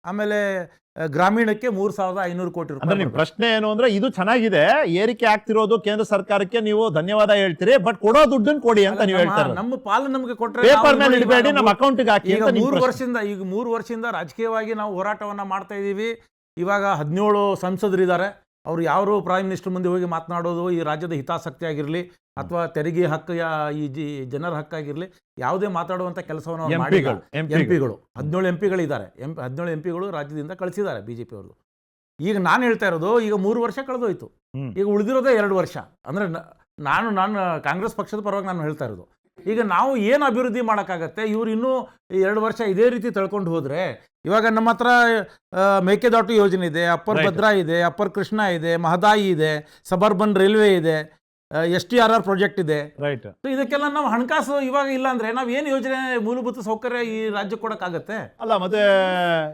ಆಮೇಲೆ ಗ್ರಾಮೀಣಕ್ಕೆ 3,500 ಕೋಟಿ ರೂಪಾಯಿ. ನಿಮ್ಮ ಪ್ರಶ್ನೆ ಏನು ಅಂದ್ರೆ, ಇದು ಚೆನ್ನಾಗಿದೆ, ಏರಿಕೆ ಆಗ್ತಿರೋದು ಕೇಂದ್ರ ಸರ್ಕಾರಕ್ಕೆ ನೀವು ಧನ್ಯವಾದ ಹೇಳ್ತೀರಿ, ಬಟ್ ಕೊಡೋ ದುಡ್ಡನ್ನು ಕೊಡಿ ಅಂತ ನೀವು ಹೇಳ್ತಾರೆ. ನಮ್ಮ ಪಾಲು ನಮಗೆ ಕೊಟ್ಟರೆ ಪೇಪರ್ ಮೇಲೆ ಇಡಬೇಡಿ, ನಮ್ಮ ಅಕೌಂಟ್ಗೆ ಹಾಕಿ. ಈಗ 3 ವರ್ಷದಿಂದ ರಾಜಕೀಯವಾಗಿ ನಾವು ಹೋರಾಟವನ್ನ ಮಾಡ್ತಾ ಇದ್ದೀವಿ. ಇವಾಗ 17 ಸಂಸದರಿದ್ದಾರೆ. ಅವ್ರು ಯಾರು ಪ್ರೈಮ್ ಮಿನಿಸ್ಟರ್ ಮುಂದೆ ಹೋಗಿ ಮಾತನಾಡೋದು ಈ ರಾಜ್ಯದ ಹಿತಾಸಕ್ತಿ ಆಗಿರಲಿ ಅಥವಾ ತೆರಿಗೆ ಹಕ್ಕು, ಈ ಜನರ ಹಕ್ಕಾಗಿರಲಿ, ಯಾವುದೇ ಮಾತಾಡುವಂಥ ಕೆಲಸವನ್ನು ಮಾಡಿಲ್ಲ. MP ಗಳು 17 MP ಗಳಿದ್ದಾರೆ. 17 MP ಗಳು ರಾಜ್ಯದಿಂದ ಕಳಿಸಿದ್ದಾರೆ BJP ಅವ್ರದ್ದು. ಈಗ ನಾನು ಹೇಳ್ತಾ ಇರೋದು, ಈಗ 3 ವರ್ಷ ಕಳೆದೋಯ್ತು, ಈಗ ಉಳಿದಿರೋದೇ 2 ವರ್ಷ. ಅಂದರೆ ನಾನು ಕಾಂಗ್ರೆಸ್ ಪಕ್ಷದ ಪರವಾಗಿ ನಾನು ಹೇಳ್ತಾ ಇರೋದು, ಈಗ ನಾವು ಏನು ಅಭಿವೃದ್ಧಿ ಮಾಡೋಕ್ಕಾಗತ್ತೆ? ಇವ್ರು ಇನ್ನೂ 2 ವರ್ಷ ಇದೇ ರೀತಿ ತಳ್ಕೊಂಡು ಹೋದರೆ, ಇವಾಗ ನಮ್ಮ ಹತ್ರ ಮೇಕೆದಾಟು ಯೋಜನೆ ಇದೆ, ಅಪ್ಪರ್ ಭದ್ರಾ ಇದೆ, ಅಪ್ಪರ್ ಕೃಷ್ಣ ಇದೆ, ಮಹದಾಯಿ ಇದೆ, ಸಬರ್ಬನ್ ರೈಲ್ವೆ ಇದೆ, STRR ಪ್ರಾಜೆಕ್ಟ್ ಇದೆ. ರೈಟ್. ಇದಕ್ಕೆಲ್ಲ ನಾವು ಹಣಕಾಸು ಇವಾಗ ಇಲ್ಲ ಅಂದ್ರೆ ನಾವು ಏನು ಯೋಜನೆ ಮೂಲಭೂತ ಸೌಕರ್ಯ ಈ ರಾಜ್ಯ ಕೊಡಕ್ಕಾಗತ್ತೆ? ಅಲ್ಲ, ಮತ್ತೆ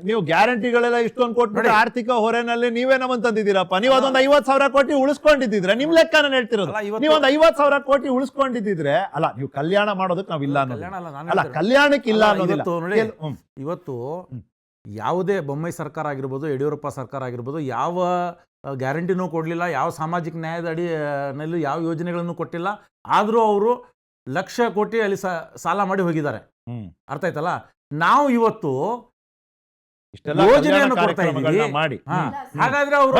ನೀವು ಗ್ಯಾರಂಟಿಗಳೆಲ್ಲ ಇಷ್ಟೊಂದು ಕೊಟ್ಬಿಟ್ಟು ಆರ್ಥಿಕ ಹೊರೆನಲ್ಲಿ ನೀವೇ ನಮ್ಮನ್ನು ತಂದಿದ್ದೀರಪ್ಪ. ನೀವು ಅದೊಂದು 50,000 ಕೋಟಿ ಉಳಿಸ್ಕೊಂಡಿದ್ದಿದ್ರೆ, ನಿಮ್ ಲೆಕ್ಕ ನಾನು ಹೇಳ್ತಿರೋದು, ನೀವು ಒಂದು 50,000 ಕೋಟಿ ಉಳಿಸ್ಕೊಂಡಿದ್ದಿದ್ರೆ, ಅಲ್ಲ ನೀವು ಕಲ್ಯಾಣ ಮಾಡೋದಕ್ಕೆ ನಾವಿಲ್ಲ ಅನ್ನೋದು, ಅಲ್ಲ ಕಲ್ಯಾಣಕ್ಕೆ ಇಲ್ಲ ಅನ್ನೋದಿಲ್ಲ. ಇವತ್ತು ಯಾವುದೇ ಬೊಮ್ಮಾಯಿ ಸರ್ಕಾರ ಆಗಿರ್ಬೋದು, ಯಡಿಯೂರಪ್ಪ ಸರ್ಕಾರ ಆಗಿರ್ಬೋದು, ಯಾವ ಗ್ಯಾರಂಟಿನೂ ಕೊಡಲಿಲ್ಲ, ಯಾವ ಸಾಮಾಜಿಕ ನ್ಯಾಯದ ಅಡಿನಲ್ಲಿ ಯಾವ ಯೋಜನೆಗಳನ್ನು ಕೊಟ್ಟಿಲ್ಲ. ಆದರೂ ಅವರು ಲಕ್ಷ ಕೋಟಿ ಅಲ್ಲಿ ಸಾಲ ಮಾಡಿ ಹೋಗಿದ್ದಾರೆ. ಅರ್ಥ ಆಯ್ತಲ್ಲ? ನಾವು ಇವತ್ತು ಯೋಜನೆಯನ್ನು ಕೊಡ್ತಾ ಇದ್ದೀವಿ. ಹಾಗಾದ್ರೆ ಅವರು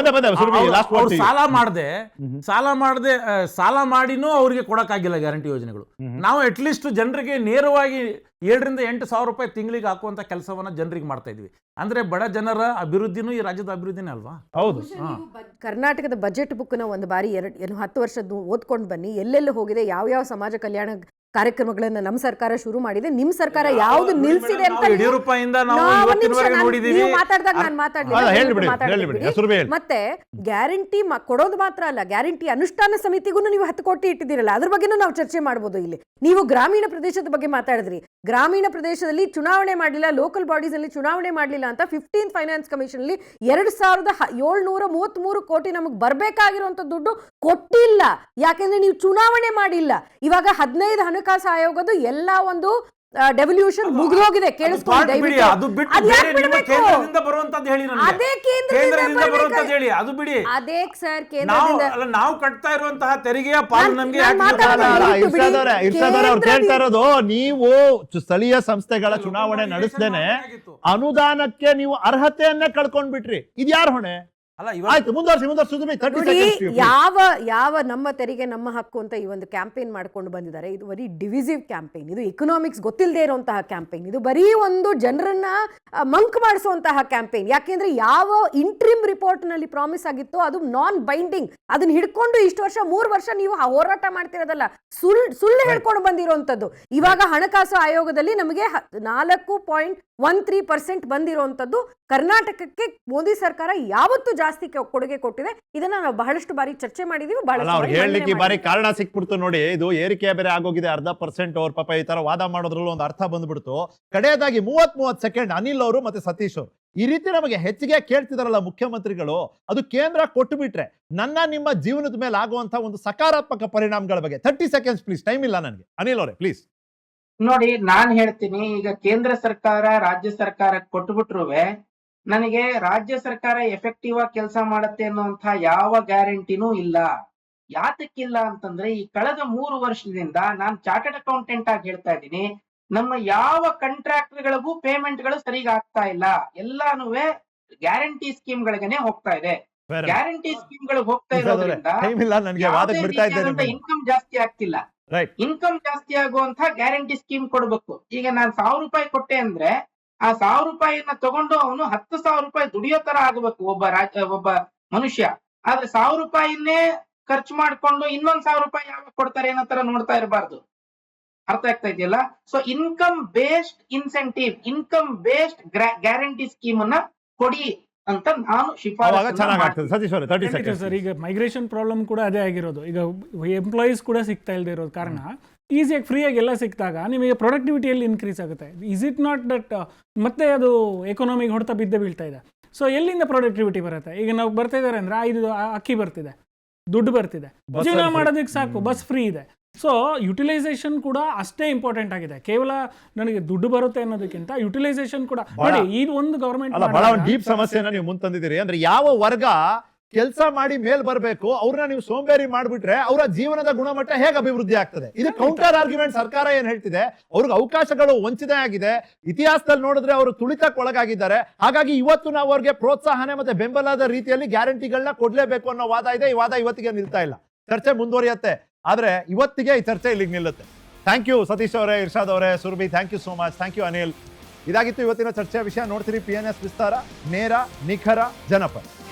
ಸಾಲ ಮಾಡಿನೂ ಅವ್ರಿಗೆ ಕೊಡಕ್ಕಾಗಿಲ್ಲ ಗ್ಯಾರಂಟಿ ಯೋಜನೆಗಳು. ನಾವು ಅಟ್ಲೀಸ್ಟ್ ಜನರಿಗೆ ನೇರವಾಗಿ 7,000 to 8,000 ರೂಪಾಯಿ ತಿಂಗಳಿಗೆ ಹಾಕುವಂತ ಕೆಲಸವನ್ನ ಜನರಿಗೆ ಮಾಡ್ತಾ ಇದ್ವಿ. ಅಂದ್ರೆ ಬಡ ಜನರ ಅಭಿವೃದ್ಧಿನೂ ಈ ರಾಜ್ಯದ ಅಭಿವೃದ್ಧಿನೇ ಅಲ್ವಾ? ಹೌದು. ಕರ್ನಾಟಕದ ಬಜೆಟ್ ಬುಕ್ ನ ಒಂದು ಬಾರಿ 10 ವರ್ಷದ್ದು ಓದ್ಕೊಂಡು ಬನ್ನಿ. ಎಲ್ಲೆಲ್ಲಿ ಹೋಗಿದೆ, ಯಾವ ಸಮಾಜ ಕಲ್ಯಾಣ ಕಾರ್ಯಕ್ರಮಗಳನ್ನ ನಮ್ಮ ಸರ್ಕಾರ ಶುರು ಮಾಡಿದೆ, ನಿಮ್ ಸರ್ಕಾರ ಯಾವ್ದು ನಿಲ್ಸಿದೆ ಅಂತ ಯಡಿಯೂರಪ್ಪಯಿಂದ ನಾವು ಇವತ್ತಿನವರೆಗೆ ನೋಡಿದೀವಿ. ಮಾತಾಡಿದಾಗ ನಾನು ಮಾತಾಡ್ಲಿ. ಮತ್ತೆ ಗ್ಯಾರಂಟಿ ಕೊಡೋದು ಮಾತ್ರ ಅಲ್ಲ, ಗ್ಯಾರಂಟಿ ಅನುಷ್ಠಾನ ಸಮಿತಿಗೂ ನೀವು 10 ಕೋಟಿ ಇಟ್ಟಿದ್ದೀರಲ್ಲ, ಅದ್ರ ಬಗ್ಗೆನೂ ನಾವು ಚರ್ಚೆ ಮಾಡ್ಬೋದು ಇಲ್ಲಿ. ನೀವು ಗ್ರಾಮೀಣ ಪ್ರದೇಶದ ಬಗ್ಗೆ ಮಾತಾಡಿದ್ರಿ. ಗ್ರಾಮೀಣ ಪ್ರದೇಶದಲ್ಲಿ ಚುನಾವಣೆ ಮಾಡಲಿಲ್ಲ, ಲೋಕಲ್ ಬಾಡೀಸ್ ಅಲ್ಲಿ ಚುನಾವಣೆ ಮಾಡಲಿಲ್ಲ ಅಂತ 15th ಫೈನಾನ್ಸ್ ಕಮಿಷನ್ ಅಲ್ಲಿ 2,733 ಕೋಟಿ ನಮಗೆ ಬರ್ಬೇಕಾಗಿರುವಂತ ದುಡ್ಡು ಕೊಟ್ಟಿಲ್ಲ. ಯಾಕೆಂದ್ರೆ ನೀವು ಚುನಾವಣೆ ಮಾಡಿಲ್ಲ. ಇವಾಗ 15 ಹಣಕಾಸು ಆಯೋಗದ ಎಲ್ಲಾ ಒಂದು ಡೆವಲ್ಯೂಷನ್ ಮುಗಿದೋಗಿದೆ. ಕೇಳಿಸ್ಕೊಂಡು ನಾವು ಕಟ್ತಾ ಇರುವಂತಹ ತೆರಿಗೆಯ ಪಾಲು ನಮಗೆ ಕೇಳ್ತಾ ಇರೋದು, ನೀವು ಸ್ಥಳೀಯ ಸಂಸ್ಥೆಗಳ ಚುನಾವಣೆ ನಡೆಸದೇನೆ ಅನುದಾನಕ್ಕೆ ನೀವು ಅರ್ಹತೆಯನ್ನೇ ಕಳ್ಕೊಂಡ್ಬಿಟ್ರಿ. ಇದ್ಯಾರ ಹೊಣೆ? ಯಾವ ನಮ್ಮ ತೆರಿಗೆ ನಮ್ಮ ಹಕ್ಕು ಅಂತ ಈ ಒಂದು ಕ್ಯಾಂಪೇನ್ ಮಾಡ್ಕೊಂಡು ಬಂದಿದ್ದಾರೆ. ಇದು ಬರೀ ಡಿವಿಸಿವ್ ಕ್ಯಾಂಪೇನ್, ಇದು ಎಕನಾಮಿಕ್ಸ್ ಗೊತ್ತಿಲ್ಲದೆ ಇರುವಂತಹ ಕ್ಯಾಂಪೇನ್, ಇದು ಬರೀ ಒಂದು ಜನರನ್ನ ಮಂಕ್ ಮಾಡಿಸುವಂತಹ ಕ್ಯಾಂಪೇನ್. ಯಾಕೆಂದ್ರೆ ಯಾವ ಇಂಟ್ರಿಮ್ ರಿಪೋರ್ಟ್ ನಲ್ಲಿ ಪ್ರಾಮಿಸ್ ಆಗಿತ್ತು ಅದು ನಾನ್ ಬೈಂಡಿಂಗ್. ಅದನ್ನ ಹಿಡ್ಕೊಂಡು ಇಷ್ಟು ವರ್ಷ 3 ವರ್ಷ ನೀವು ಹೋರಾಟ ಮಾಡ್ತಿರೋದಲ್ಲ, ಸುಳ್ಳು ಹೇಳ್ಕೊಂಡು ಬಂದಿರುವಂತದ್ದು. ಇವಾಗ ಹಣಕಾಸು ಆಯೋಗದಲ್ಲಿ ನಮಗೆ 4.13% ಬಂದಿರುವಂತದ್ದು. ಕರ್ನಾಟಕಕ್ಕೆ ಮೋದಿ ಸರ್ಕಾರ ಯಾವತ್ತೂ ಜಾಸ್ತಿ ಕೊಡುಗೆ ಕೊಟ್ಟಿದೆ. ಇದನ್ನ ನಾವು ಬಹಳಷ್ಟು ಬಾರಿ ಚರ್ಚೆ ಮಾಡಿದೀವಿ. ಹೇಳಲಿಕ್ಕೆ ಬಾರಿ ಕಾರಣ ಸಿಕ್ಬಿಡ್ತು ನೋಡಿ. ಇದು ಏರಿಕೆ ಬೇರೆ ಆಗೋಗಿದೆ 0.5%. ಅವ್ರ ಪಾಪ ಈ ತರ ವಾದ ಮಾಡೋದ್ರಲ್ಲೂ ಒಂದು ಅರ್ಥ ಬಂದ್ಬಿಡ್ತು. ಕಡೆಯದಾಗಿ 30 ಸೆಕೆಂಡ್ ಅನಿಲ್ ಅವರು ಮತ್ತೆ ಸತೀಶ್ ಅವರು ಈ ರೀತಿ ನಮಗೆ ಹೆಚ್ಚಿಗೆ ಕೇಳ್ತಿದಾರಲ್ಲ ಮುಖ್ಯಮಂತ್ರಿಗಳು, ಅದು ಕೇಂದ್ರ ಕೊಟ್ಟು ಬಿಟ್ರೆ ನಿಮ್ಮ ಜೀವನದ ಮೇಲೆ ಆಗುವಂತ ಒಂದು ಸಕಾರಾತ್ಮಕ ಪರಿಣಾಮಗಳ ಬಗ್ಗೆ 30 seconds ಪ್ಲೀಸ್. ಟೈಮ್ ಇಲ್ಲ ನನಗೆ. ಅನಿಲ್ ಅವರೇ ಪ್ಲೀಸ್. ನೋಡಿ, ನಾನ್ ಹೇಳ್ತೀನಿ, ಈಗ ಕೇಂದ್ರ ಸರ್ಕಾರ ರಾಜ್ಯ ಸರ್ಕಾರಕ್ಕೆ ಕೊಟ್ಬಿಟ್ರುವೆ ನನಗೆ ರಾಜ್ಯ ಸರ್ಕಾರ ಎಫೆಕ್ಟಿವ್ ಆಗಿ ಕೆಲಸ ಮಾಡುತ್ತೆ ಅನ್ನುವಂತ ಯಾವ ಗ್ಯಾರಂಟಿನೂ ಇಲ್ಲ. ಯಾತಕ್ಕಿಲ್ಲ ಅಂತಂದ್ರೆ, ಈ ಕಳೆದ 3 ವರ್ಷದಿಂದ ನಾನು ಚಾರ್ಟರ್ಡ್ ಅಕೌಂಟೆಂಟ್ ಆಗಿ ಹೇಳ್ತಾ ಇದ್ದೀನಿ, ನಮ್ಮ ಯಾವ ಕಾಂಟ್ರಾಕ್ಟ್ಗಳಿಗೂ ಪೇಮೆಂಟ್ಗಳು ಸರಿಯಾಗಿ ಆಗ್ತಾ ಇಲ್ಲ. ಎಲ್ಲಾನು ಗ್ಯಾರಂಟಿ ಸ್ಕೀಮ್ ಗಳಿಗೆನೆ ಹೋಗ್ತಾ ಇದೆ. ಗ್ಯಾರಂಟಿ ಸ್ಕೀಮ್ ಗಳಿಗೆ ಹೋಗ್ತಾ ಇರೋದ್ರಿಂದ ಇನ್ಕಮ್ ಜಾಸ್ತಿ ಆಗ್ತಿಲ್ಲ. ಇನ್ಕಮ್ ಜಾಸ್ತಿ ಆಗುವಂತ ಗ್ಯಾರಂಟಿ ಸ್ಕೀಮ್ ಕೊಡ್ಬೇಕು. ಈಗ ನಾನು 1,000 ರೂಪಾಯಿ ಕೊಟ್ಟೆ ಅಂದ್ರೆ ಆ 1,000 ರೂಪಾಯಿನ ತಗೊಂಡು ಅವನು 10,000 ರೂಪಾಯಿ ದುಡಿಯೋ ತರ ಆಗ್ಬೇಕು ಒಬ್ಬ ಮನುಷ್ಯ. ಆದ್ರೆ 1,000 ರೂಪಾಯಿನೇ ಖರ್ಚು ಮಾಡ್ಕೊಂಡು ಇನ್ನೊಂದ್ 1,000 ರೂಪಾಯಿ ಯಾವಾಗ ಕೊಡ್ತಾರೆ ಅನ್ನೋ ತರ ನೋಡ್ತಾ ಇರಬಾರ್ದು. ಅರ್ಥ ಆಗ್ತಾ ಇದೆಯಲ್ಲ? So income based incentive, income based guarantee scheme ಅನ್ನ ಕೊಡಿ ಅಂತ ನಾನು ಶಿಫಾರಸು. ಸರ್, ಈಗ ಮೈಗ್ರೇಷನ್ ಪ್ರಾಬ್ಲಮ್ ಕೂಡ ಅದೇ ಆಗಿರೋದು. ಈಗ ಎಂಪ್ಲಾಯೀಸ್ ಕೂಡ ಸಿಗ್ತಾ ಇಲ್ಲದೆ ಇರೋದು ಕಾರಣ ಈಸಿಯಾಗಿ ಫ್ರೀಯಾಗಿ ಎಲ್ಲ ಸಿಕ್ಕಿದಾಗ ನಿಮಗೆ ಪ್ರೊಡಕ್ಟಿವಿಟಿಯಲ್ಲಿ ಇನ್ಕ್ರೀಸ್ ಆಗುತ್ತೆ. ಇಸ್ ಇಟ್ ನಾಟ್ ದಟ್ ಮತ್ತೆ ಅದು ಎಕಾನಮಿಗೆ ಹೊಡೆತ ಬೀಳ್ತಾ ಇದೆ. ಸೊ ಎಲ್ಲಿಂದ ಪ್ರೊಡಕ್ಟಿವಿಟಿ ಬರುತ್ತೆ? ಈಗ ನಾವು ಬರ್ತಾ ಇದ್ದಾರೆ ಅಂದ್ರೆ ಇದು ಅಕ್ಕಿ ಬರ್ತಿದೆ, ದುಡ್ಡು ಬರ್ತಿದೆ, ಜೀವನ ಮಾಡೋದಕ್ಕೆ ಸಾಕು, ಬಸ್ ಫ್ರೀ ಇದೆ. ಸೊ ಯುಟಿಲೈಸೇಷನ್ ಕೂಡ ಅಷ್ಟೇ ಇಂಪಾರ್ಟೆಂಟ್ ಆಗಿದೆ. ಕೇವಲ ನನಗೆ ದುಡ್ಡು ಬರುತ್ತೆ ಅನ್ನೋದಕ್ಕಿಂತ ಯುಟಿಲೈಸೇಷನ್ ಕೂಡ ಈ ಒಂದು ಗವರ್ಮೆಂಟ್ ಡೀಪ್ ಸಮಸ್ಯೆನ ನೀವು ಮುಂತಂದಿದ್ದೀರಿ. ಅಂದ್ರೆ ಯಾವ ವರ್ಗ ಕೆಲಸ ಮಾಡಿ ಮೇಲ್ ಬರಬೇಕು ಅವ್ರನ್ನ ನೀವು ಸೋಂಬೇರಿ ಮಾಡ್ಬಿಟ್ರೆ ಅವರ ಜೀವನದ ಗುಣಮಟ್ಟ ಹೇಗೆ ಅಭಿವೃದ್ಧಿ ಆಗ್ತದೆ? ಇದು ಕೌಂಟರ್ ಆರ್ಗ್ಯುಮೆಂಟ್ ಸರ್ಕಾರ ಏನ್ ಹೇಳ್ತಿದೆ, ಅವ್ರಿಗೆ ಅವಕಾಶಗಳು ವಂಚಿತ ಆಗಿದೆ, ಇತಿಹಾಸದಲ್ಲಿ ನೋಡಿದ್ರೆ ಅವರು ತುಳಿತಕ್ಕೊಳಗಾಗಿದ್ದಾರೆ. ಹಾಗಾಗಿ ಇವತ್ತು ನಾವು ಅವ್ರಿಗೆ ಪ್ರೋತ್ಸಾಹನೆ ಮತ್ತೆ ಬೆಂಬಲದ ರೀತಿಯಲ್ಲಿ ಗ್ಯಾರಂಟಿಗಳನ್ನ ಕೊಡ್ಲೇಬೇಕು ಅನ್ನೋ ವಾದ ಇದೆ. ಈ ವಾದ ಇವತ್ತಿಗೆ ನಿಲ್ತಾ ಇಲ್ಲ, ಚರ್ಚೆ ಮುಂದುವರಿಯುತ್ತೆ. ಆದ್ರೆ ಇವತ್ತಿಗೆ ಈ ಚರ್ಚೆ ಇಲ್ಲಿಗೆ ನಿಲ್ಲುತ್ತೆ. ಥ್ಯಾಂಕ್ ಯು ಸತೀಶ್ ಅವರೇ, ಇರ್ಷಾದ್ ಅವರೇ, Surabhi, thank you so much. Thank you Anil. ಇದಾಗಿತ್ತು ಇವತ್ತಿನ ಚರ್ಚೆಯ ವಿಷಯ. ನೋಡ್ತೀರಿ PNS ವಿಸ್ತಾರ, ನೇರ, ನಿಖರ, ಜನಪರ.